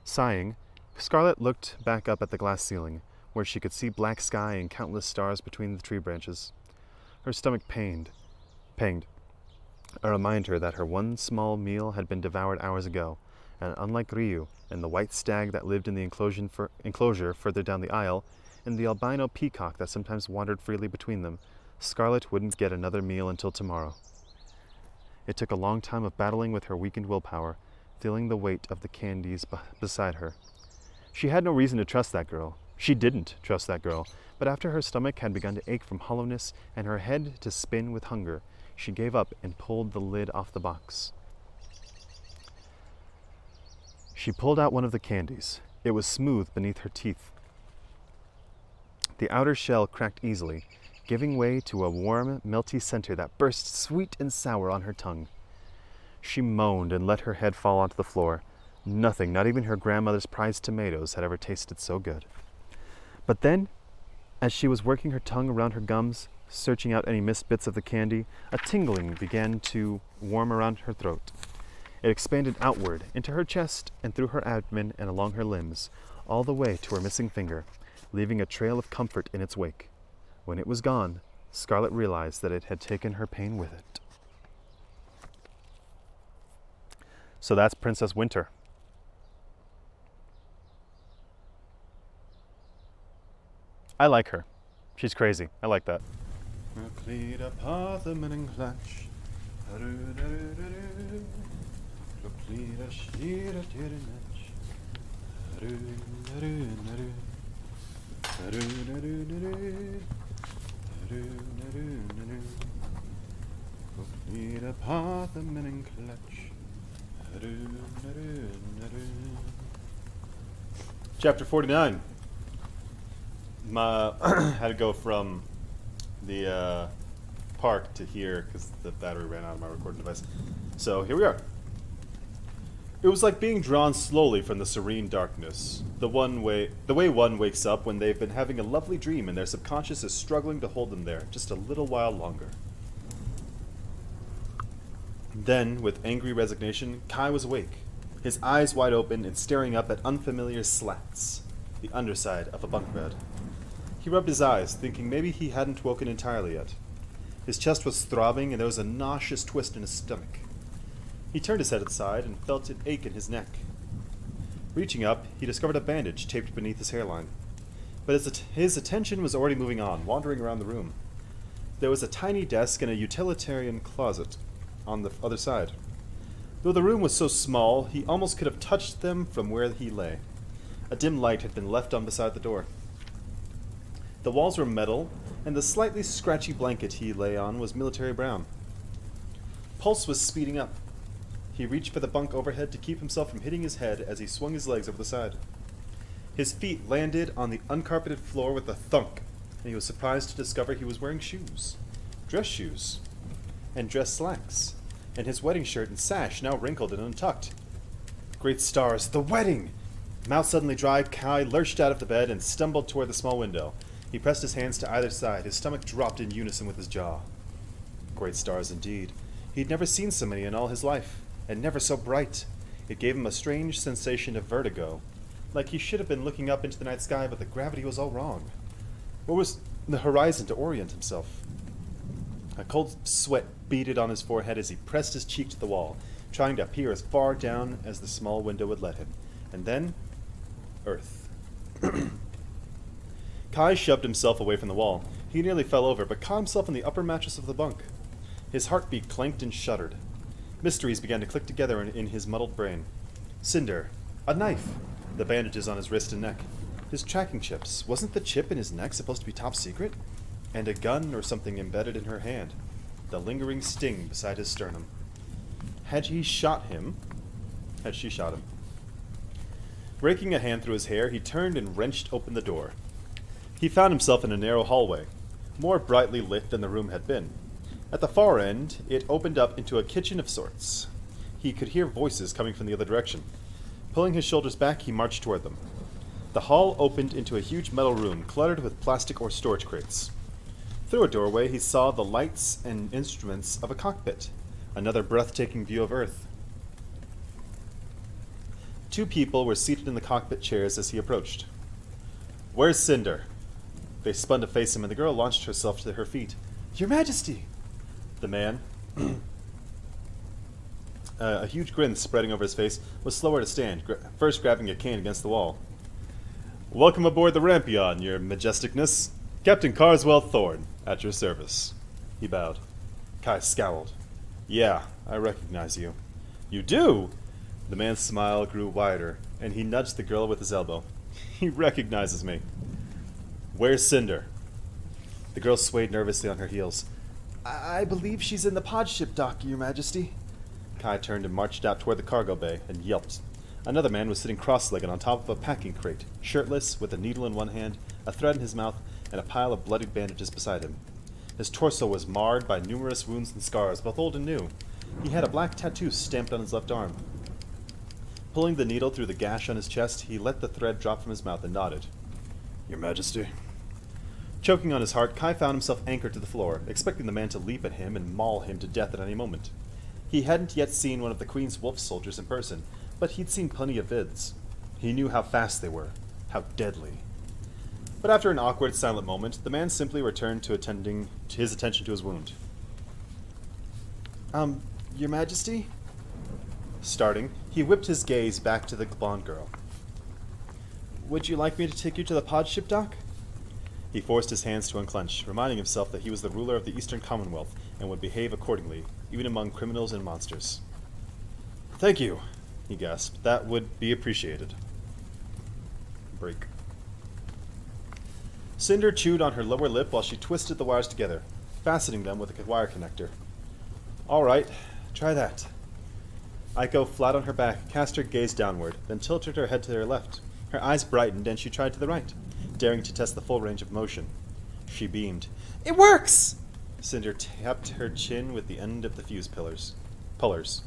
Sighing, Scarlet looked back up at the glass ceiling, where she could see black sky and countless stars between the tree branches. Her stomach panged, a reminder that her one small meal had been devoured hours ago, and unlike Ryu and the white stag that lived in the enclosure further down the aisle, and the albino peacock that sometimes wandered freely between them, Scarlet wouldn't get another meal until tomorrow. It took a long time of battling with her weakened willpower, feeling the weight of the candies beside her. She had no reason to trust that girl. She didn't trust that girl, but after her stomach had begun to ache from hollowness and her head to spin with hunger, she gave up and pulled the lid off the box. She pulled out one of the candies. It was smooth beneath her teeth. The outer shell cracked easily, giving way to a warm, melty center that burst sweet and sour on her tongue. She moaned and let her head fall onto the floor. Nothing, not even her grandmother's prized tomatoes, had ever tasted so good. But then, as she was working her tongue around her gums, searching out any missed bits of the candy, a tingling began to warm around her throat. It expanded outward, into her chest, and through her abdomen and along her limbs, all the way to her missing finger, leaving a trail of comfort in its wake. When it was gone, Scarlet realized that it had taken her pain with it. So that's Princess Winter. I like her. She's crazy. I like that. Chapter 49. Had to go from the park to here because the battery ran out of my recording device. So here we are. It was like being drawn slowly from the serene darkness, the way one wakes up when they've been having a lovely dream and their subconscious is struggling to hold them there just a little while longer. Then, with angry resignation, Kai was awake, his eyes wide open and staring up at unfamiliar slats, the underside of a bunk bed. He rubbed his eyes, thinking maybe he hadn't woken entirely yet. His chest was throbbing and there was a nauseous twist in his stomach. He turned his head aside and felt an ache in his neck. Reaching up, he discovered a bandage taped beneath his hairline. But his attention was already moving on, wandering around the room. There was a tiny desk and a utilitarian closet on the other side. Though the room was so small, he almost could have touched them from where he lay. A dim light had been left on beside the door. The walls were metal, and the slightly scratchy blanket he lay on was military brown. pulse was speeding up. He reached for the bunk overhead to keep himself from hitting his head as he swung his legs over the side. His feet landed on the uncarpeted floor with a thunk, and he was surprised to discover he was wearing shoes. Dress shoes. And dress slacks. And his wedding shirt and sash now wrinkled and untucked. Great stars, the wedding! Mouth suddenly dry, Kai lurched out of the bed and stumbled toward the small window. He pressed his hands to either side. His stomach dropped in unison with his jaw. Great stars indeed. He'd never seen so many in all his life, and never so bright. It gave him a strange sensation of vertigo, like he should have been looking up into the night sky, but the gravity was all wrong. What was the horizon to orient himself? A cold sweat beaded on his forehead as he pressed his cheek to the wall, trying to peer as far down as the small window would let him. And then, Earth. Kai shoved himself away from the wall. He nearly fell over, but caught himself in the upper mattress of the bunk. His heartbeat clanked and shuddered. Mysteries began to click together in his muddled brain. Cinder. A knife. The bandages on his wrist and neck. His tracking chips. Wasn't the chip in his neck supposed to be top secret? And a gun or something embedded in her hand. The lingering sting beside his sternum. Had she shot him? Raking a hand through his hair, he turned and wrenched open the door. He found himself in a narrow hallway, more brightly lit than the room had been. At the far end, it opened up into a kitchen of sorts. He could hear voices coming from the other direction. Pulling his shoulders back, he marched toward them. The hall opened into a huge metal room cluttered with plastic or storage crates. Through a doorway, he saw the lights and instruments of a cockpit, another breathtaking view of Earth. Two people were seated in the cockpit chairs as he approached. Where's Cinder? They spun to face him, and the girl launched herself to her feet. Your Majesty! The man, a huge grin spreading over his face, was slower to stand, first grabbing a cane against the wall. Welcome aboard the Rampion, Your Majesticness. Captain Carswell Thorne, at your service. He bowed. Kai scowled. Yeah, I recognize you. You do? The man's smile grew wider, and he nudged the girl with his elbow. He recognizes me. Where's Cinder? The girl swayed nervously on her heels. I believe she's in the pod ship dock, Your Majesty. Kai turned and marched out toward the cargo bay and yelped. Another man was sitting cross-legged on top of a packing crate, shirtless, with a needle in one hand, a thread in his mouth, and a pile of bloodied bandages beside him. His torso was marred by numerous wounds and scars, both old and new. He had a black tattoo stamped on his left arm. Pulling the needle through the gash on his chest, he let the thread drop from his mouth and nodded. Your Majesty. Choking on his heart, Kai found himself anchored to the floor, expecting the man to leap at him and maul him to death at any moment. He hadn't yet seen one of the Queen's wolf soldiers in person, but he'd seen plenty of vids. He knew how fast they were, how deadly. But after an awkward, silent moment, the man simply returned to his attention to his wound. Your Majesty? Starting, he whipped his gaze back to the blonde girl. Would you like me to take you to the pod ship dock? He forced his hands to unclench, reminding himself that he was the ruler of the Eastern Commonwealth and would behave accordingly, even among criminals and monsters. Thank you, he gasped. That would be appreciated. Break. Cinder chewed on her lower lip while she twisted the wires together, fastening them with a wire connector. All right, try that. Aiko, flat on her back, cast her gaze downward, then tilted her head to her left. Her eyes brightened, and she tried to the right, daring to test the full range of motion. She beamed. It works! Cinder tapped her chin with the end of the fuse pullers.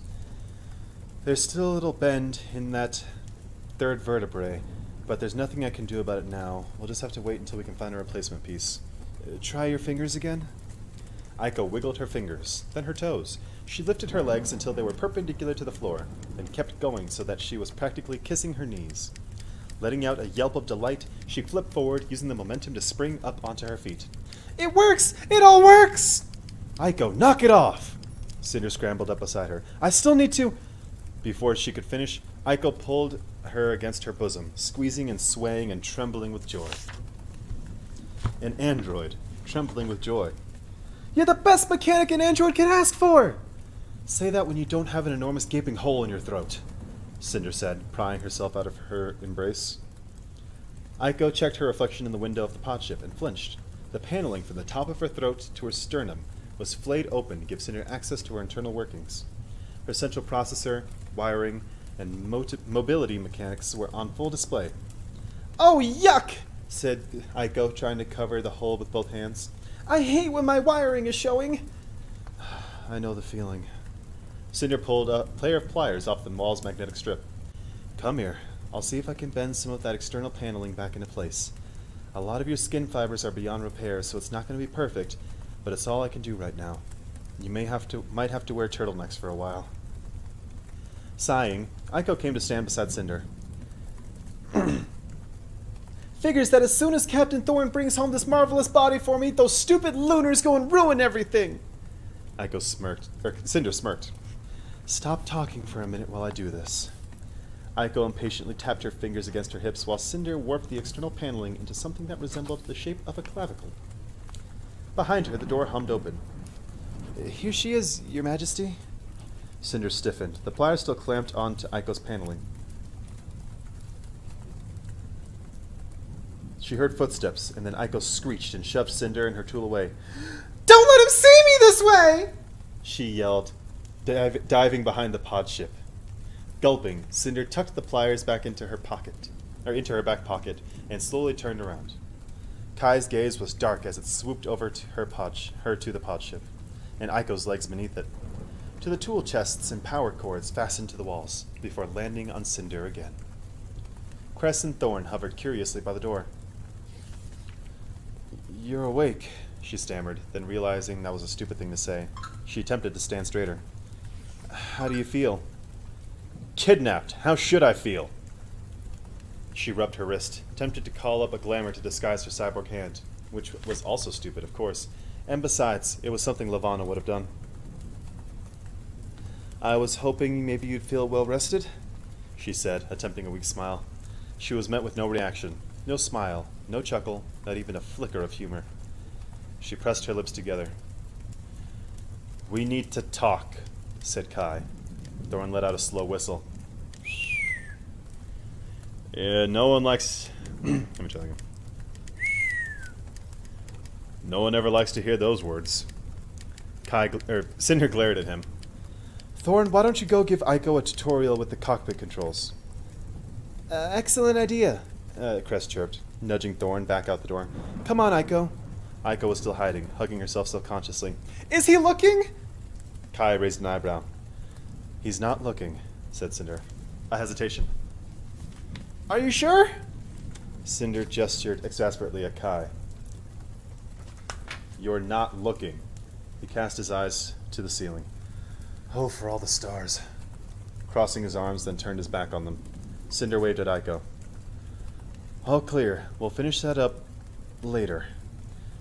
There's still a little bend in that third vertebrae, but there's nothing I can do about it now. We'll just have to wait until we can find a replacement piece. Try your fingers again? Aiko wiggled her fingers, then her toes. She lifted her legs until they were perpendicular to the floor, and kept going so that she was practically kissing her knees. Letting out a yelp of delight, she flipped forward, using the momentum to spring up onto her feet. It works! It all works! Aiko, knock it off! Cinder scrambled up beside her. I still need to... Before she could finish, Aiko pulled her against her bosom, squeezing and swaying and trembling with joy. An android, trembling with joy. You're the best mechanic an android can ask for! Say that when you don't have an enormous gaping hole in your throat, Cinder said, prying herself out of her embrace. Aiko checked her reflection in the window of the pod ship and flinched. The paneling from the top of her throat to her sternum was flayed open to give Cinder access to her internal workings. Her central processor, wiring, and mobility mechanics were on full display. "Oh, yuck!" said Aiko, trying to cover the hole with both hands. "I hate when my wiring is showing." "I know the feeling." Cinder pulled a pair of pliers off the wall's magnetic strip. "Come here. I'll see if I can bend some of that external paneling back into place. A lot of your skin fibers are beyond repair, so it's not going to be perfect, but it's all I can do right now. You might have to wear turtlenecks for a while." Sighing, Aiko came to stand beside Cinder. "Figures that as soon as Captain Thorn brings home this marvelous body for me, those stupid Lunars go and ruin everything." Cinder smirked. "Stop talking for a minute while I do this." Aiko impatiently tapped her fingers against her hips while Cinder warped the external paneling into something that resembled the shape of a clavicle. Behind her, the door hummed open. "Here she is, Your Majesty." Cinder stiffened, the pliers still clamped onto Aiko's paneling. She heard footsteps, and then Aiko screeched and shoved Cinder and her tool away. "Don't let him see me this way!" she yelled, diving behind the pod ship. Gulping, Cinder tucked the pliers back into her back pocket, and slowly turned around. Kai's gaze was dark as it swooped over to to the pod ship, and Aiko's legs beneath it, to the tool chests and power cords fastened to the walls, before landing on Cinder again. Cress and Thorn hovered curiously by the door. "You're awake," she stammered, then realizing that was a stupid thing to say, she attempted to stand straighter. "How do you feel?" "Kidnapped. How should I feel?" She rubbed her wrist, tempted to call up a glamour to disguise her cyborg hand, which was also stupid, of course, and besides, it was something Lavana would have done. "I was hoping maybe you'd feel well rested," she said, attempting a weak smile. She was met with no reaction, no smile, no chuckle, not even a flicker of humor. She pressed her lips together. "We need to talk," said Kai. Thorn let out a slow whistle. "Yeah, no one likes..." Let me try that again. "No one ever likes to hear those words." Cinder glared at him. "Thorn, why don't you go give Aiko a tutorial with the cockpit controls?" Excellent idea," Cress chirped, nudging Thorn back out the door. "Come on, Aiko." Aiko was still hiding, hugging herself self-consciously. "Is he looking?" Kai raised an eyebrow. "He's not looking," said Cinder. A hesitation. "Are you sure?" Cinder gestured exasperately at Kai. "You're not looking." He cast his eyes to the ceiling. "Oh, for all the stars." Crossing his arms, then turned his back on them. Cinder waved at Aiko. "All clear. We'll finish that up later."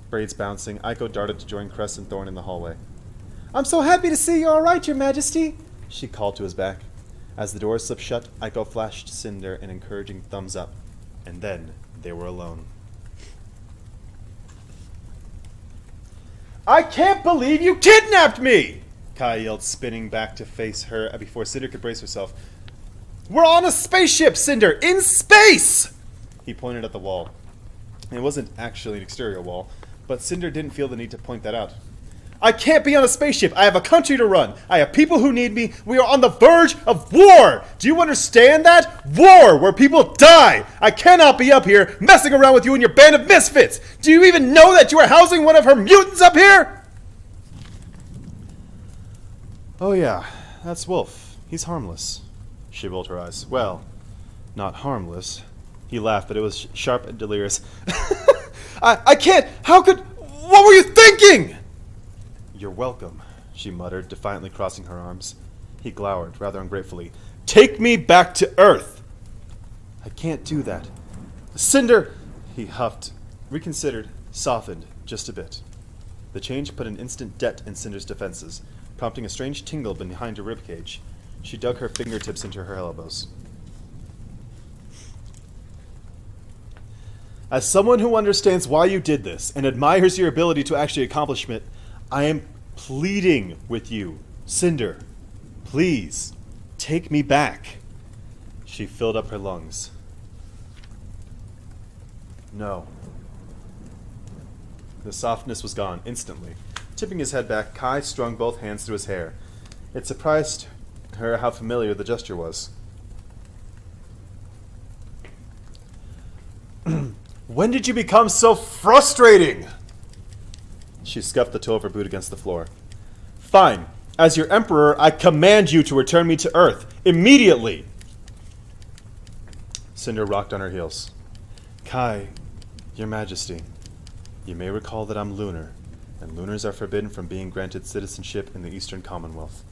Braids bouncing, Aiko darted to join Cress and Thorn in the hallway. "I'm so happy to see you all right, Your Majesty," she called to his back. As the door slipped shut, Aiko flashed Cinder an encouraging thumbs up, and then they were alone. "I can't believe you kidnapped me!" Kai yelled, spinning back to face her before Cinder could brace herself. "We're on a spaceship, Cinder! In space!" He pointed at the wall. It wasn't actually an exterior wall, but Cinder didn't feel the need to point that out. "I can't be on a spaceship! I have a country to run! I have people who need me! We are on the verge of war! Do you understand that? War! Where people die! I cannot be up here messing around with you and your band of misfits! Do you even know that you are housing one of her mutants up here?" "Oh yeah, that's Wolf. He's harmless." She rolled her eyes. "Well, not harmless." He laughed, but it was sharp and delirious. I can't! How could... What were you thinking?" "You're welcome," she muttered, defiantly crossing her arms. He glowered, rather ungratefully. "Take me back to Earth!" "I can't do that." "Cinder!" He huffed, reconsidered, softened just a bit. The change put an instant dent in Cinder's defenses, prompting a strange tingle behind her ribcage. She dug her fingertips into her elbows. "As someone who understands why you did this and admires your ability to actually accomplish it, I am pleading with you, Cinder. Please, take me back." She filled up her lungs. "No." The softness was gone instantly. Tipping his head back, Kai strung both hands through his hair. It surprised her how familiar the gesture was. When did you become so frustrating? She scuffed the toe of her boot against the floor. Fine. As your emperor, I command you to return me to Earth. Immediately! Cinder rocked on her heels. Kai, your majesty, you may recall that I'm lunar, and lunars are forbidden from being granted citizenship in the Eastern Commonwealth.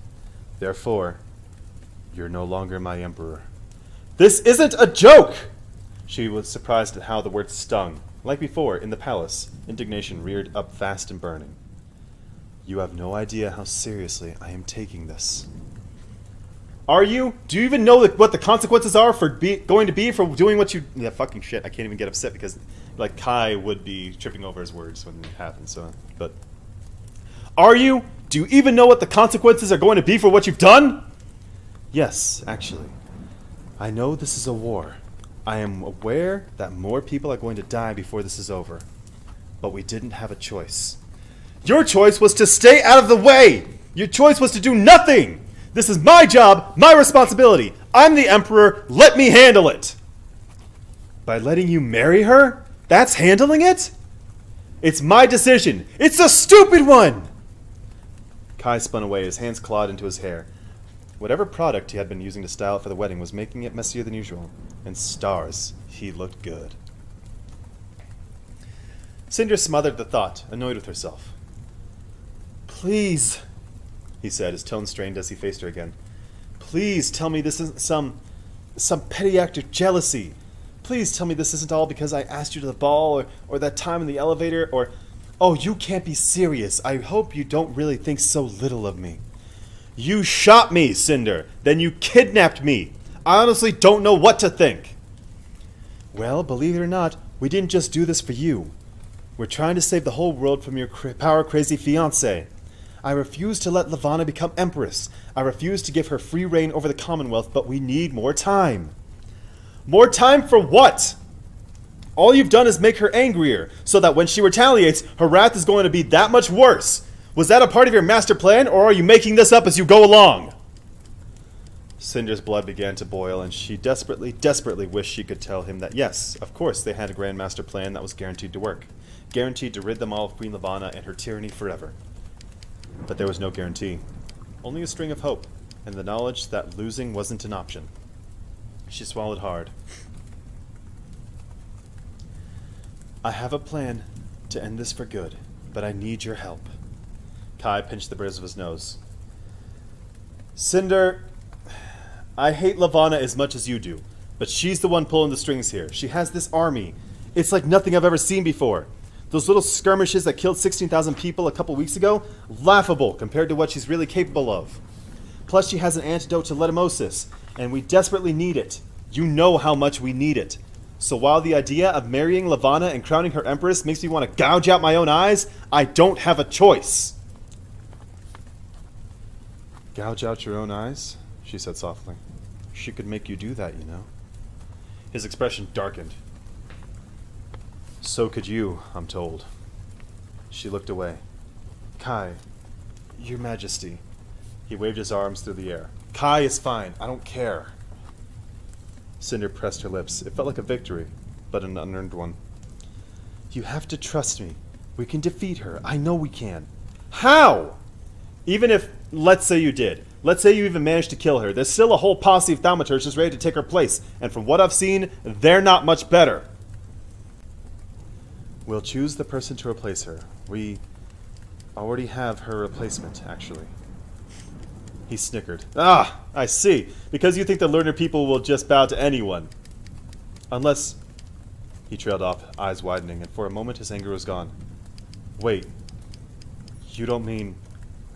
Therefore, you're no longer my emperor. This isn't a joke! She was surprised at how the word stung. Like before, in the palace, indignation reared up fast and burning. You have no idea how seriously I am taking this. Are you? Do you even know what the consequences are for going to be for doing what you... Yeah, fucking shit. I can't even get upset because, like, Kai would be tripping over his words when it happens, so... But... Are you? Do you even know what the consequences are going to be for what you've done? Yes, actually. I know this is a war. I am aware that more people are going to die before this is over. But we didn't have a choice. Your choice was to stay out of the way! Your choice was to do nothing! This is my job, my responsibility. I'm the emperor, let me handle it! By letting you marry her? That's handling it? It's my decision. It's a stupid one! Kai spun away, his hands clawed into his hair. Whatever product he had been using to style it for the wedding was making it messier than usual. And stars, he looked good. Cinder smothered the thought, annoyed with herself. Please, he said, his tone strained as he faced her again. Please tell me this isn't some petty act of jealousy. Please tell me this isn't all because I asked you to the ball, or that time in the elevator, or... Oh, you can't be serious. I hope you don't really think so little of me. You shot me, Cinder. Then you kidnapped me. I honestly don't know what to think. Well, believe it or not, we didn't just do this for you. We're trying to save the whole world from your power-crazy fiancé. I refuse to let Levana become empress. I refuse to give her free reign over the Commonwealth, but we need more time. More time for what? All you've done is make her angrier, so that when she retaliates, her wrath is going to be that much worse. Was that a part of your master plan, or are you making this up as you go along? Cinder's blood began to boil, and she desperately wished she could tell him that yes, of course they had a grand master plan that was guaranteed to work. Guaranteed to rid them all of Queen Levana and her tyranny forever. But there was no guarantee. Only a string of hope, and the knowledge that losing wasn't an option. She swallowed hard. I have a plan to end this for good, but I need your help. Kai pinched the bridge of his nose. Cinder, I hate Levana as much as you do, but she's the one pulling the strings here. She has this army. It's like nothing I've ever seen before. Those little skirmishes that killed 16,000 people a couple weeks ago? Laughable compared to what she's really capable of. Plus she has an antidote to letumosis, and we desperately need it. You know how much we need it. So while the idea of marrying Levana and crowning her empress makes me want to gouge out my own eyes, I don't have a choice. Gouge out your own eyes? She said softly. She could make you do that, you know. His expression darkened. So could you, I'm told. She looked away. Kai, your majesty. He waved his arms through the air. Kai is fine. I don't care. Cinder pressed her lips. It felt like a victory, but an unearned one. You have to trust me. We can defeat her. I know we can. How? Even if, let's say you did. Let's say you even managed to kill her. There's still a whole posse of thaumaturges ready to take her place. And from what I've seen, they're not much better. We'll choose the person to replace her. We already have her replacement, actually. He snickered. Ah, I see. Because you think the learner people will just bow to anyone. Unless... He trailed off, eyes widening, and for a moment his anger was gone. Wait. You don't mean...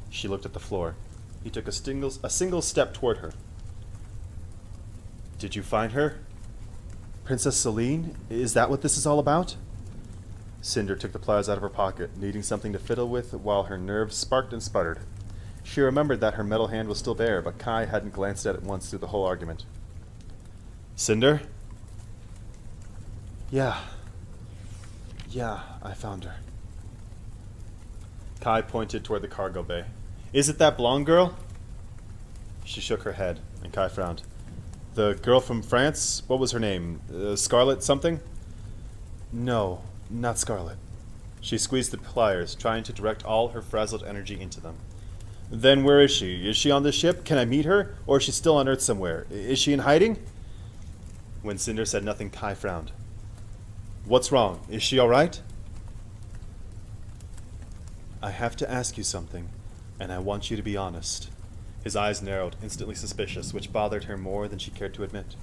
She looked at the floor. He took a single step toward her. Did you find her? Princess Celine? Is that what this is all about? Cinder took the pliers out of her pocket, needing something to fiddle with while her nerves sparked and sputtered. She remembered that her metal hand was still bare, but Kai hadn't glanced at it once through the whole argument. Cinder? Yeah, I found her. Kai pointed toward the cargo bay. Is it that blonde girl? She shook her head, and Kai frowned. The girl from France? What was her name? Scarlet something? No, not Scarlet. She squeezed the pliers, trying to direct all her frazzled energy into them. Then where is she? Is she on this ship? Can I meet her? Or is she still on Earth somewhere? Is she in hiding? When Cinder said nothing, Kai frowned. What's wrong? Is she all right? I have to ask you something, and I want you to be honest. His eyes narrowed, instantly suspicious, which bothered her more than she cared to admit.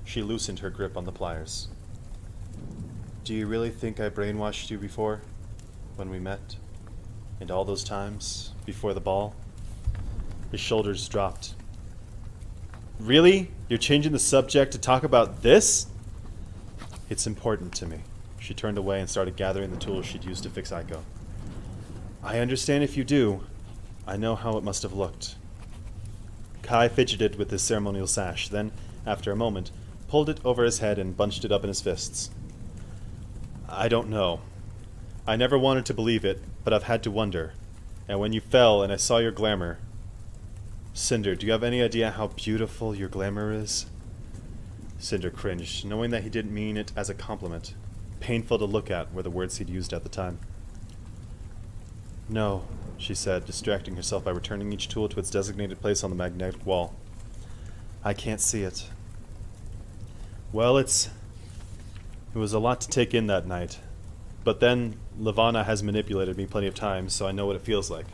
She loosened her grip on the pliers. Do you really think I brainwashed you before, when we met? And all those times, before the ball? His shoulders dropped. Really? You're changing the subject to talk about this? It's important to me. She turned away and started gathering the tools she'd used to fix Aiko. I understand if you do. I know how it must have looked. Kai fidgeted with his ceremonial sash, then, after a moment, pulled it over his head and bunched it up in his fists. I don't know. I never wanted to believe it, but I've had to wonder. And when you fell and I saw your glamour... Cinder, do you have any idea how beautiful your glamour is? Cinder cringed, knowing that he didn't mean it as a compliment. Painful to look at were the words he'd used at the time. No, she said, distracting herself by returning each tool to its designated place on the magnetic wall. I can't see it. Well, it was a lot to take in that night. But then, Levana has manipulated me plenty of times, so I know what it feels like.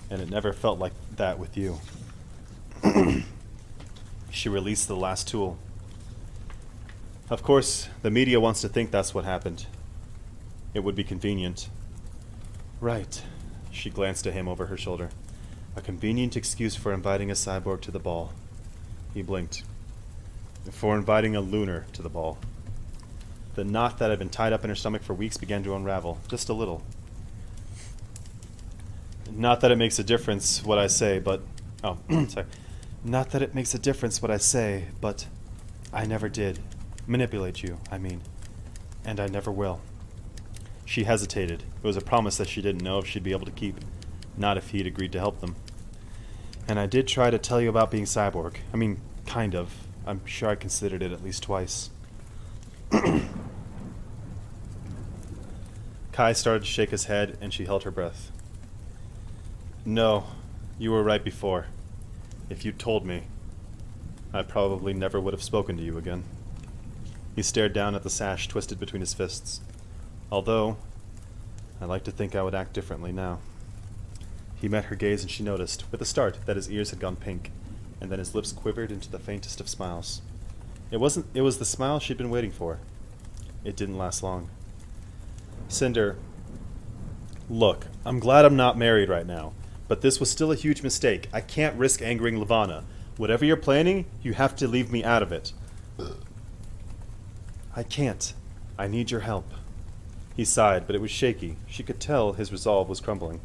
And it never felt like that with you. She released the last tool. Of course, the media wants to think that's what happened. It would be convenient. Right. She glanced at him over her shoulder. A convenient excuse for inviting a cyborg to the ball. He blinked. For inviting a lunar to the ball. The knot that had been tied up in her stomach for weeks began to unravel, just a little. Not that it makes a difference what I say, but... Oh, sorry. Not that it makes a difference what I say, but I never did. Manipulate you, I mean. And I never will. She hesitated. It was a promise that she didn't know if she'd be able to keep. Not if he'd agreed to help them. And I did try to tell you about being cyborg. I mean, kind of. I'm sure I considered it at least twice. Kai started to shake his head, and she held her breath. No, you were right before. If you'd told me, I probably never would have spoken to you again. He stared down at the sash twisted between his fists. Although, I like to think I would act differently now. He met her gaze and she noticed, with a start, that his ears had gone pink, and then his lips quivered into the faintest of smiles. It was the smile she'd been waiting for. It didn't last long. Cinder, look, I'm glad I'm not married right now, but this was still a huge mistake. I can't risk angering Levana. Whatever you're planning, you have to leave me out of it. I can't. I need your help. He sighed, but it was shaky. She could tell his resolve was crumbling.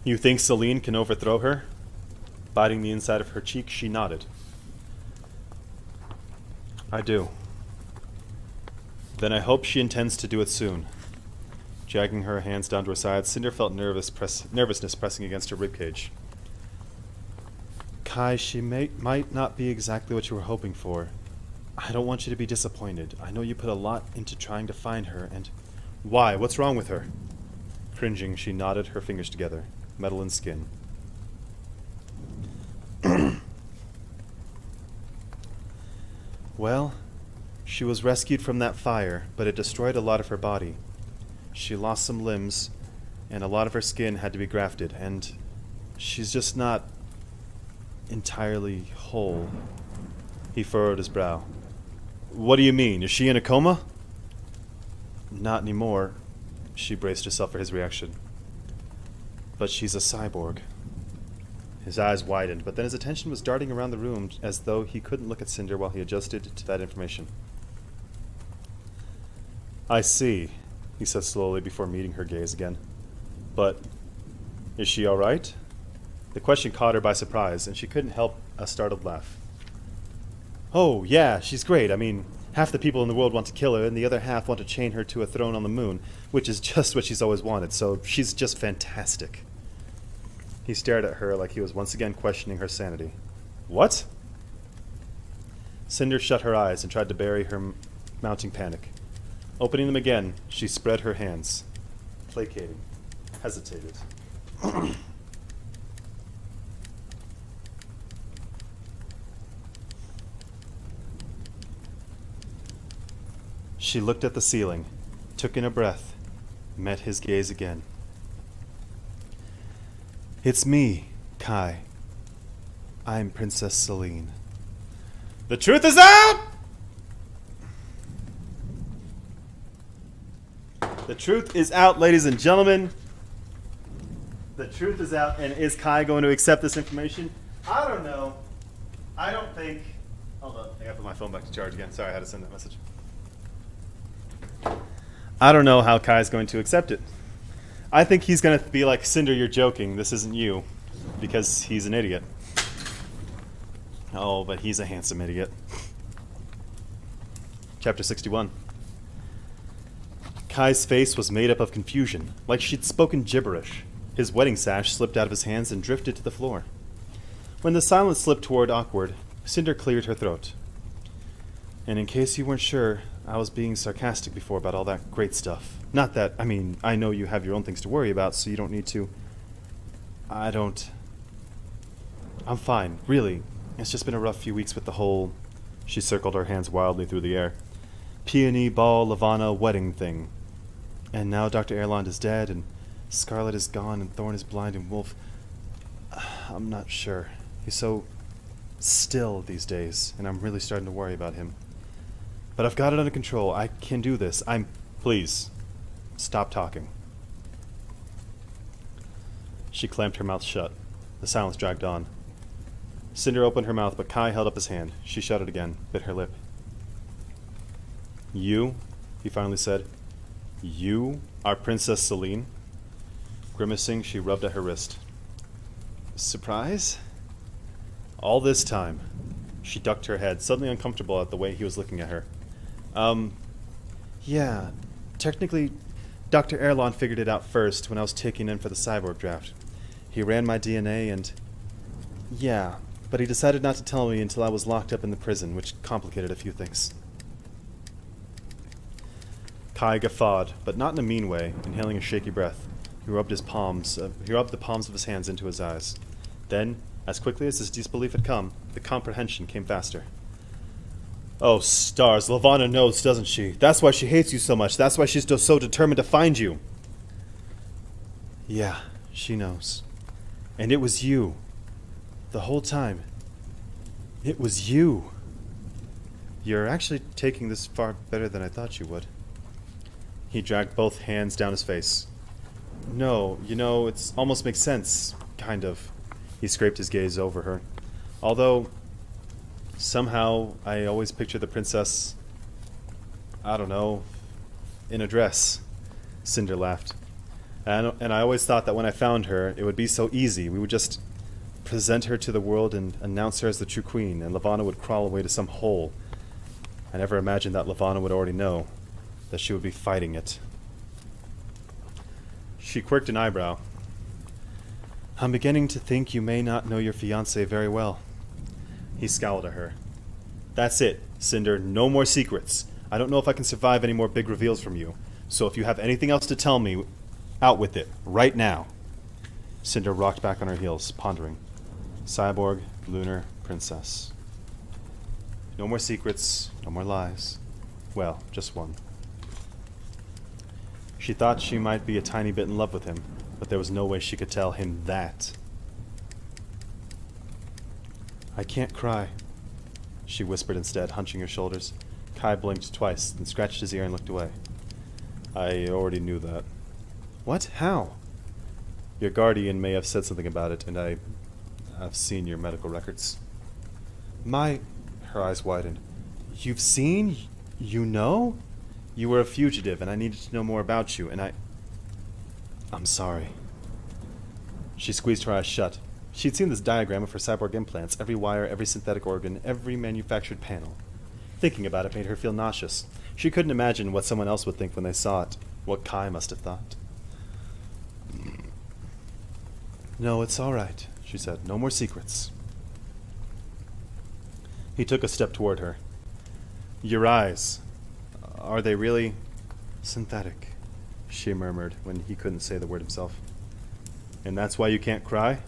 You think Celine can overthrow her? Biting the inside of her cheek, she nodded. I do. Then I hope she intends to do it soon. Dragging her hands down to her sides, Cinder felt nervousness pressing against her ribcage. Kai, she might not be exactly what you were hoping for. I don't want you to be disappointed. I know you put a lot into trying to find her, and... Why? What's wrong with her? Cringing, she knotted her fingers together, metal and skin. Well, she was rescued from that fire, but it destroyed a lot of her body. She lost some limbs, and a lot of her skin had to be grafted, and she's just not entirely whole. He furrowed his brow. What do you mean? Is she in a coma? Not anymore. She braced herself for his reaction. But she's a cyborg. His eyes widened, but then his attention was darting around the room as though he couldn't look at Cinder while he adjusted to that information. I see, he said slowly before meeting her gaze again. But is she all right? The question caught her by surprise, and she couldn't help a startled laugh. Oh, yeah, she's great. I mean, Half the people in the world want to kill her, and the other half want to chain her to a throne on the moon, which is just what she's always wanted, so she's just fantastic. He stared at her like he was once again questioning her sanity. What? Cinder shut her eyes and tried to bury her mounting panic. Opening them again, she spread her hands, placating, hesitated. She looked at the ceiling, took in a breath, met his gaze again. It's me, Kai. I'm Princess Celine. The truth is out! The truth is out, ladies and gentlemen. The truth is out, and is Kai going to accept this information? I don't know. I don't think... Hold on, I gotta put my phone back to charge again. Sorry, I had to send that message. I don't know how Kai's going to accept it. I think he's going to be like, Cinder, you're joking. This isn't you. Because he's an idiot. Oh, but he's a handsome idiot. Chapter 61. Kai's face was made up of confusion, like she'd spoken gibberish. His wedding sash slipped out of his hands and drifted to the floor. When the silence slipped toward awkward, Cinder cleared her throat. And in case you weren't sure, I was being sarcastic before about all that great stuff. Not that, I mean, I know you have your own things to worry about, so you don't need to. I'm fine, really. It's just been a rough few weeks with the whole... She circled her hands wildly through the air. Peony, Ball, Lavana, wedding thing. And now Dr. Erland is dead, and Scarlet is gone, and Thorn is blind, and Wolf... I'm not sure. He's so still these days, and I'm really starting to worry about him. But I've got it under control. I can do this. Please, stop talking. She clamped her mouth shut. The silence dragged on. Cinder opened her mouth, but Kai held up his hand. She shut it again, bit her lip. You, he finally said, you are Princess Celine? Grimacing, she rubbed at her wrist. Surprise? All this time. She ducked her head, suddenly uncomfortable at the way he was looking at her. Yeah. Technically, Dr. Erland figured it out first when I was taking in for the cyborg draft. He ran my DNA and... Yeah, but he decided not to tell me until I was locked up in the prison, which complicated a few things. Kai guffawed, but not in a mean way, inhaling a shaky breath. He rubbed the palms of his hands into his eyes. Then, as quickly as his disbelief had come, the comprehension came faster. Oh, stars, Lavana knows, doesn't she? That's why she hates you so much. That's why she's so determined to find you. Yeah, she knows. And it was you. The whole time. It was you. You're actually taking this far better than I thought you would. He dragged both hands down his face. No, you know, it almost makes sense. Kind of. He scraped his gaze over her. Although... somehow, I always picture the princess, I don't know, in a dress. Cinder laughed. And I always thought that when I found her, it would be so easy. We would just present her to the world and announce her as the true queen, and Lavana would crawl away to some hole. I never imagined that Lavana would already know, that she would be fighting it. She quirked an eyebrow. I'm beginning to think you may not know your fiancé very well. He scowled at her. That's it, Cinder. No more secrets. I don't know if I can survive any more big reveals from you. So if you have anything else to tell me, out with it. Right now. Cinder rocked back on her heels, pondering. Cyborg, Lunar, Princess. No more secrets. No more lies. Well, just one. She thought she might be a tiny bit in love with him, but there was no way she could tell him that. I can't cry, she whispered instead, hunching her shoulders. Kai blinked twice, then scratched his ear and looked away. I already knew that. What? How? Your guardian may have said something about it, and I've seen your medical records. Her eyes widened. You've seen? You know? You were a fugitive, and I needed to know more about you, and I'm sorry. She squeezed her eyes shut. She'd seen this diagram of her cyborg implants, every wire, every synthetic organ, every manufactured panel. Thinking about it made her feel nauseous. She couldn't imagine what someone else would think when they saw it. What Kai must have thought. No, it's all right, she said. No more secrets. He took a step toward her. Your eyes, are they really synthetic? She murmured when he couldn't say the word himself. And that's why you can't cry?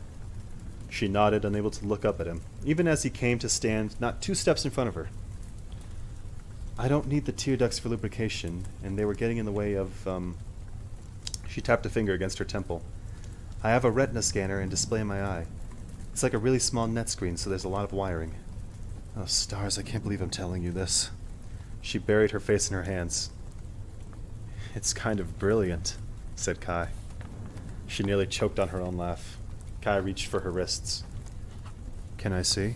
She nodded, unable to look up at him, even as he came to stand not 2 steps in front of her. I don't need the tear ducts for lubrication, and they were getting in the way of, She tapped a finger against her temple. I have a retina scanner and display in my eye. It's like a really small net screen, so there's a lot of wiring. Oh, stars, I can't believe I'm telling you this. She buried her face in her hands. It's kind of brilliant, said Kai. She nearly choked on her own laugh. Kai reached for her wrists. Can I see?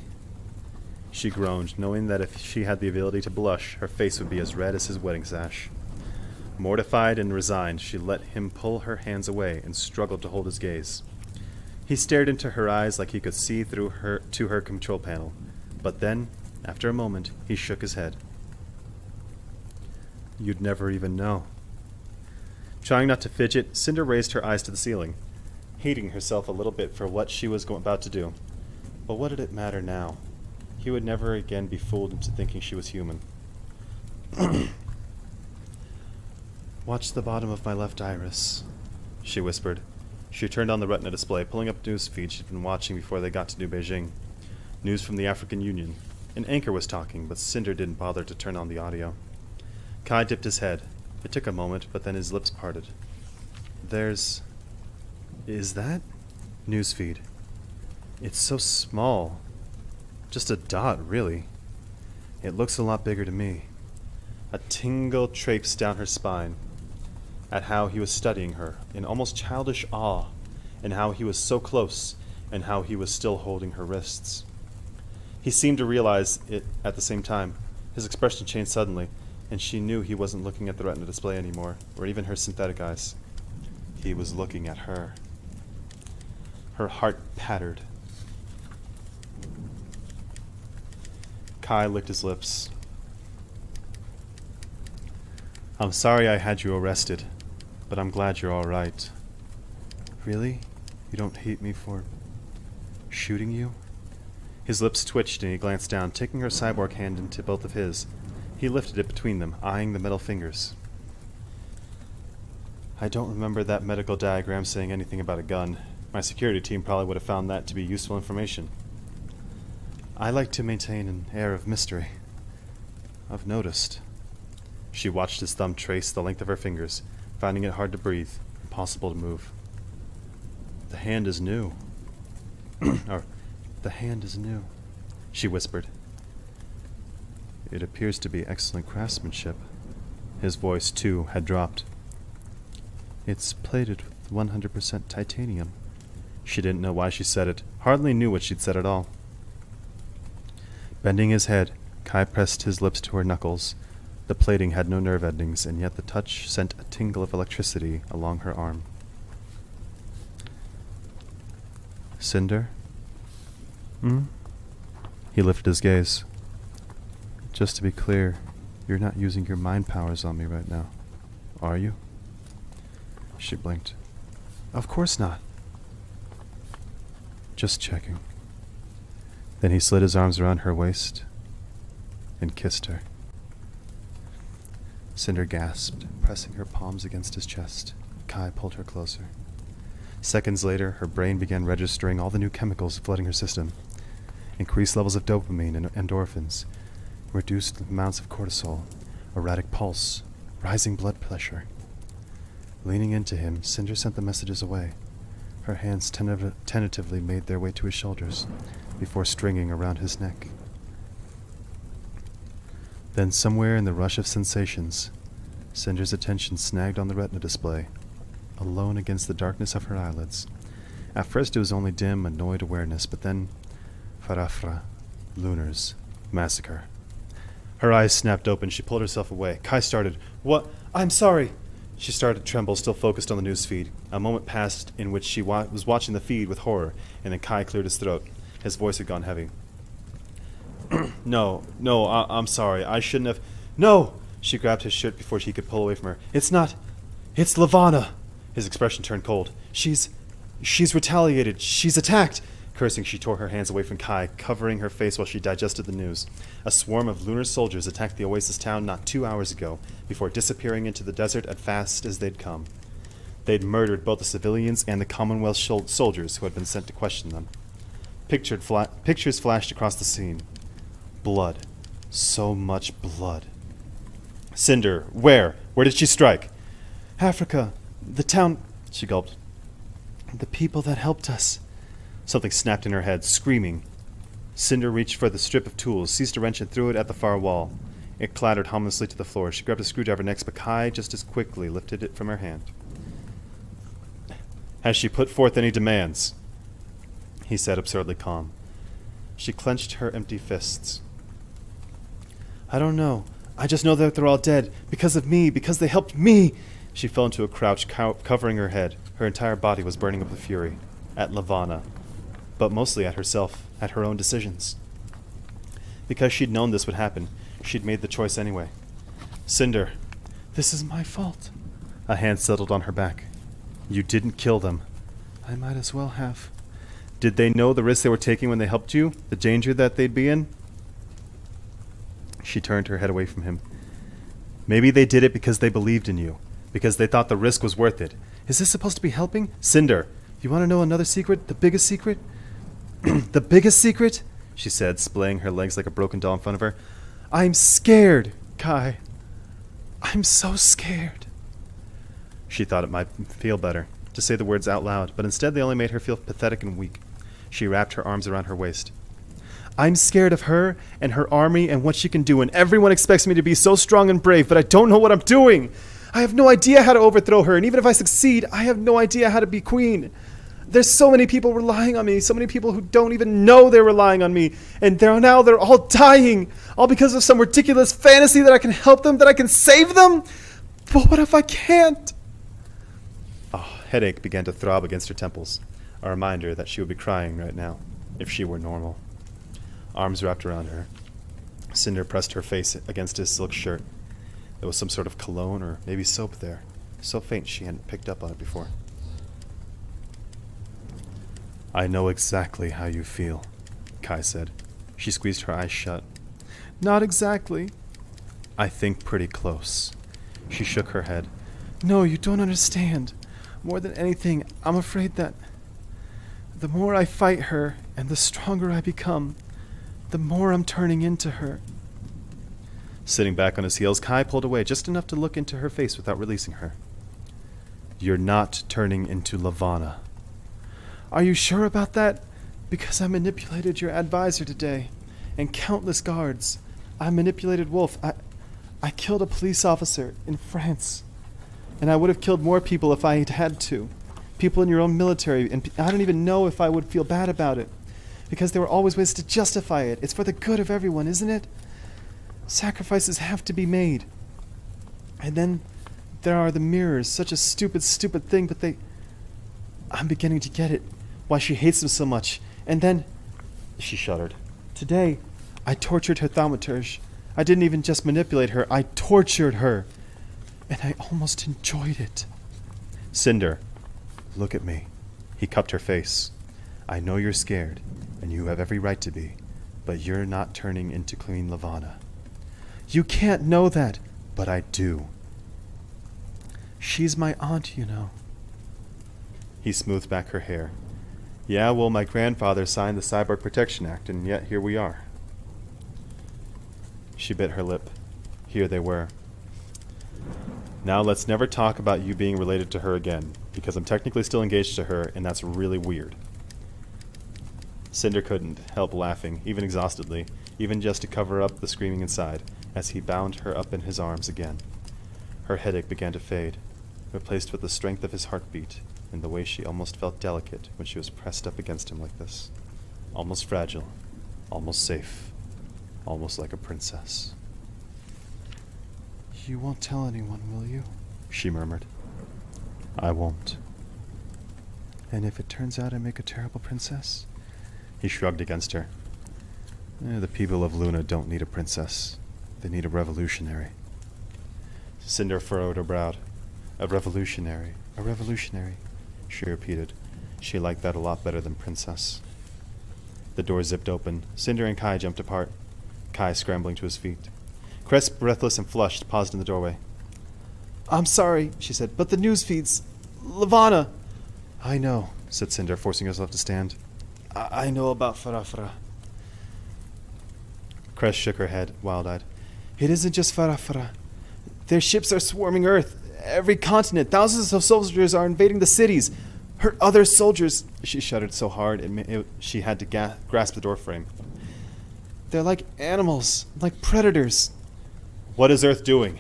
She groaned, knowing that if she had the ability to blush, her face would be as red as his wedding sash. Mortified and resigned, she let him pull her hands away and struggled to hold his gaze. He stared into her eyes like he could see through her to her control panel. But then, after a moment, he shook his head. You'd never even know. Trying not to fidget, Cinder raised her eyes to the ceiling, hating herself a little bit for what she was about to do. But what did it matter now? He would never again be fooled into thinking she was human. Watch the bottom of my left iris, she whispered. She turned on the retina display, pulling up news feed she'd been watching before they got to New Beijing. News from the African Union. An anchor was talking, but Cinder didn't bother to turn on the audio. Kai dipped his head. It took a moment, but then his lips parted. Is that? Newsfeed. It's so small. Just a dot, really. It looks a lot bigger to me. A tingle traipsed down her spine at how he was studying her in almost childish awe, and how he was so close, and how he was still holding her wrists. He seemed to realize it at the same time. His expression changed suddenly, and she knew he wasn't looking at the retina display anymore, or even her synthetic eyes. He was looking at her. Her heart pattered. Kai licked his lips. I'm sorry I had you arrested, but I'm glad you're all right. Really? You don't hate me for shooting you? His lips twitched and he glanced down, taking her cyborg hand into both of his. He lifted it between them, eyeing the metal fingers. I don't remember that medical diagram saying anything about a gun. My security team probably would have found that to be useful information. I like to maintain an air of mystery. I've noticed. She watched his thumb trace the length of her fingers, finding it hard to breathe, impossible to move. The hand is new. The hand is new, she whispered. It appears to be excellent craftsmanship. His voice, too, had dropped. It's plated with 100% titanium. She didn't know why she said it, hardly knew what she'd said at all. Bending his head, Kai pressed his lips to her knuckles. The plating had no nerve endings, and yet the touch sent a tingle of electricity along her arm. Cinder? He lifted his gaze. Just to be clear, you're not using your mind powers on me right now, are you? She blinked. Of course not. Just checking. Then he slid his arms around her waist and kissed her. Cinder gasped, pressing her palms against his chest. Kai pulled her closer. Seconds later, her brain began registering all the new chemicals flooding her system. Increased levels of dopamine and endorphins, reduced amounts of cortisol, erratic pulse, rising blood pressure. Leaning into him, Cinder sent the messages away. Her hands tentatively made their way to his shoulders, before stringing around his neck. Then somewhere in the rush of sensations, Cinder's attention snagged on the retina display, alone against the darkness of her eyelids. At first it was only dim, annoyed awareness, but then Farafra, Lunar's massacre. Her eyes snapped open. She pulled herself away. Kai started, What? I'm sorry! She started to tremble, still focused on the news feed. A moment passed in which she was watching the feed with horror, and then Kai cleared his throat. His voice had gone heavy. No, no, I'm sorry. I shouldn't have. No! She grabbed his shirt before he could pull away from her. It's not. It's Lavana! His expression turned cold. She's retaliated. She's attacked! Cursing, she tore her hands away from Kai, covering her face while she digested the news. A swarm of lunar soldiers attacked the oasis town not 2 hours ago, before disappearing into the desert as fast as they'd come. They'd murdered both the civilians and the Commonwealth soldiers who had been sent to question them. Pictures flashed across the scene. Blood. So much blood. Cinder, where? Where did she strike? Africa. The town. She gulped. The people that helped us. Something snapped in her head, screaming. Cinder reached for the strip of tools, seized a wrench, and threw it at the far wall. It clattered ominously to the floor. She grabbed a screwdriver next, but Kai just as quickly lifted it from her hand. Has she put forth any demands? He said, absurdly calm. She clenched her empty fists. I don't know. I just know that they're all dead. Because of me. Because they helped me. She fell into a crouch, covering her head. Her entire body was burning up with fury. At Lavana. But mostly at herself. At her own decisions. Because she'd known this would happen, she'd made the choice anyway. Cinder. This is my fault. A hand settled on her back. You didn't kill them. I might as well have. Did they know the risk they were taking when they helped you? The danger that they'd be in? She turned her head away from him. Maybe they did it because they believed in you. Because they thought the risk was worth it. Is this supposed to be helping? Cinder. You want to know another secret? The biggest secret? The biggest secret? She said, splaying her legs like a broken doll in front of her. I'm scared, Kai. I'm so scared. She thought it might feel better to say the words out loud, but instead they only made her feel pathetic and weak. She wrapped her arms around her waist. I'm scared of her and her army and what she can do, and everyone expects me to be so strong and brave, but I don't know what I'm doing. I have no idea how to overthrow her, and even if I succeed, I have no idea how to be queen. There's so many people relying on me, so many people who don't even know they're relying on me, and they're all dying, all because of some ridiculous fantasy that I can help them, that I can save them? But what if I can't? A headache began to throb against her temples, a reminder that she would be crying right now, if she were normal. Arms wrapped around her. Cinder pressed her face against his silk shirt. There was some sort of cologne or maybe soap there, so faint she hadn't picked up on it before. I know exactly how you feel, Kai said. She squeezed her eyes shut. Not exactly. I think pretty close. She shook her head. No, you don't understand. More than anything, I'm afraid that the more I fight her and the stronger I become, the more I'm turning into her. Sitting back on his heels, Kai pulled away just enough to look into her face without releasing her. You're not turning into Lavana. Are you sure about that? Because I manipulated your advisor today, and countless guards. I manipulated Wolf. I killed a police officer in France, and I would have killed more people if I had had to. People in your own military, and I don't even know if I would feel bad about it, because there were always ways to justify it. It's for the good of everyone, isn't it? Sacrifices have to be made. And then there are the mirrors, such a stupid, stupid thing, but I'm beginning to get it. Why she hates them so much. And then, she shuddered. Today, I tortured her thaumaturge. I didn't even just manipulate her, I tortured her. And I almost enjoyed it. Cinder, look at me. He cupped her face. I know you're scared, and you have every right to be, but you're not turning into Queen Lavana. You can't know that. But I do. She's my aunt, you know. He smoothed back her hair. Yeah, well, my grandfather signed the Cyborg Protection Act, and yet here we are. She bit her lip. Here they were. Now let's never talk about you being related to her again, because I'm technically still engaged to her, and that's really weird. Cinder couldn't help laughing, even exhaustedly, even just to cover up the screaming inside, as he bound her up in his arms again. Her headache began to fade, replaced with the strength of his heartbeat, and the way she almost felt delicate when she was pressed up against him like this. Almost fragile, almost safe, almost like a princess. You won't tell anyone, will you? She murmured. I won't. And if it turns out I make a terrible princess? He shrugged against her. The people of Luna don't need a princess. They need a revolutionary. Cinder furrowed her brow. A revolutionary. A revolutionary, she repeated. She liked that a lot better than princess. The door zipped open. Cinder and Kai jumped apart, Kai scrambling to his feet. Cress, breathless and flushed, paused in the doorway. I'm sorry, she said, but the news feeds... Lavana! I know, said Cinder, forcing herself to stand. I know about Farafara. Cress shook her head, wild-eyed. It isn't just Farafara. Their ships are swarming Earth. Every continent. Thousands of soldiers are invading the cities. Her other soldiers... She shuddered so hard she had to grasp the doorframe. They're like animals, like predators. What is Earth doing?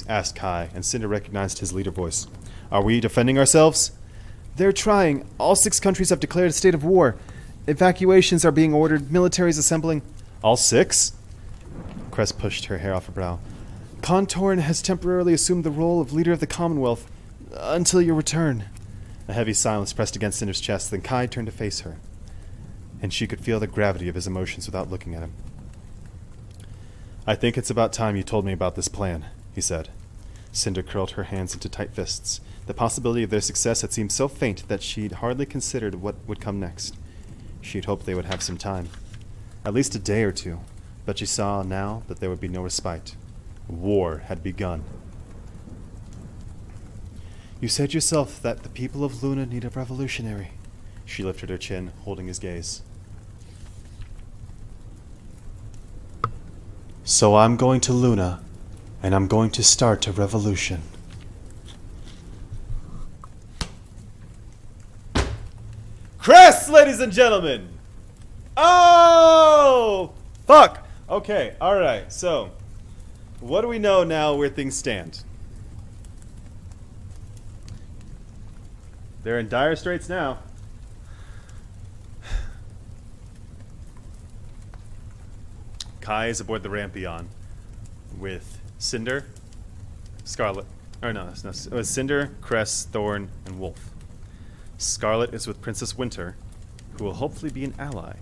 Asked Kai, and Cinder recognized his leader voice. Are we defending ourselves? They're trying. All 6 countries have declared a state of war. Evacuations are being ordered. Military's assembling. All 6? Cress pushed her hair off her brow. Contorn has temporarily assumed the role of leader of the Commonwealth. Until your return. A heavy silence pressed against Cinder's chest, then Kai turned to face her. And she could feel the gravity of his emotions without looking at him. I think it's about time you told me about this plan, he said. Cinder curled her hands into tight fists. The possibility of their success had seemed so faint that she'd hardly considered what would come next. She'd hoped they would have some time. At least a day or two. But she saw now that there would be no respite. War had begun. You said yourself that the people of Luna need a revolutionary. She lifted her chin, holding his gaze. So I'm going to Luna, and I'm going to start a revolution. Cress, ladies and gentlemen! Oh! Fuck! Okay, alright, so... what do we know now where things stand? They're in dire straits now. Kai is aboard the Rampion with Cinder, Scarlet, or no, it was Cinder, Cress, Thorn, and Wolf. Scarlet is with Princess Winter, who will hopefully be an ally.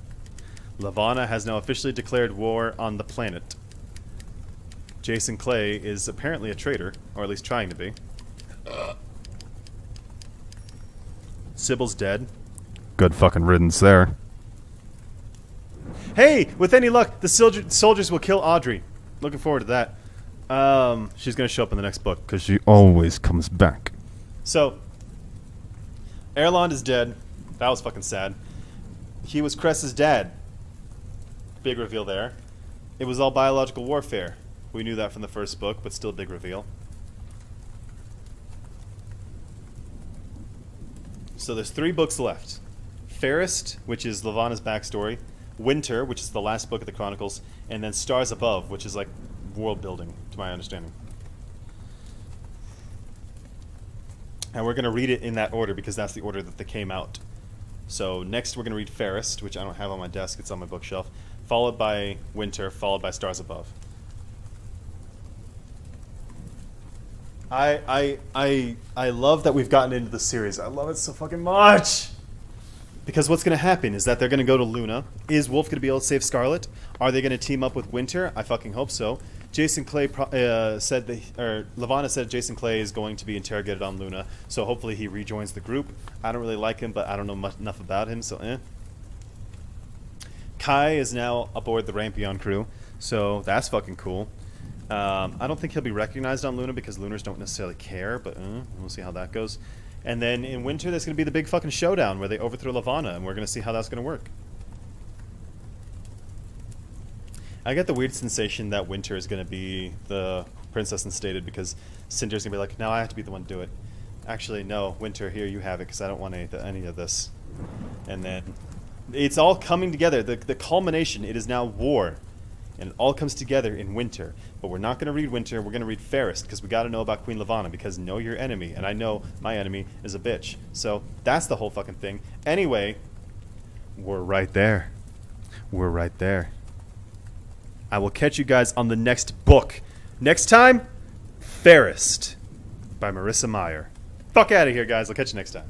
Lavana has now officially declared war on the planet. Jason Clay is apparently a traitor, or at least trying to be. Sybil's dead. Good fucking riddance there. Hey, with any luck, the soldiers will kill Audrey. Looking forward to that. She's gonna show up in the next book, because she always comes back. So, Erlond is dead. That was fucking sad. He was Cress's dad. Big reveal there. It was all biological warfare. We knew that from the first book, but still a big reveal. So there's 3 books left. Fairest, which is Lavana's backstory. Winter, which is the last book of the Chronicles. And then Stars Above, which is like world building, to my understanding. And we're going to read it in that order because that's the order that they came out. So next we're going to read Fairest, which I don't have on my desk, it's on my bookshelf. Followed by Winter, followed by Stars Above. I love that we've gotten into the series. I love it so fucking much. Because what's going to happen is that they're going to go to Luna. Is Wolf going to be able to save Scarlet? Are they going to team up with Winter? I fucking hope so. Jason Clay said that, or Lavana said Jason Clay is going to be interrogated on Luna. So hopefully he rejoins the group. I don't really like him, but I don't know enough about him, so eh. Kai is now aboard the Rampion crew, so that's fucking cool. I don't think he'll be recognized on Luna because Lunars don't necessarily care, but we'll see how that goes. And then in Winter, there's going to be the big fucking showdown where they overthrow Lavana, and we're going to see how that's going to work. I get the weird sensation that Winter is going to be the princess instated because Cinder's going to be like, no, I have to be the one to do it. Actually, no, Winter, here, you have it because I don't want any of this. And then it's all coming together. The culmination, it is now war. And it all comes together in Winter. But we're not going to read Winter, we're going to read Fairest, because we got to know about Queen Lavana, because know your enemy, and I know my enemy is a bitch. So that's the whole fucking thing. Anyway, we're right there. We're right there. I will catch you guys on the next book. Next time, Fairest by Marissa Meyer. Fuck out of here, guys. I'll catch you next time.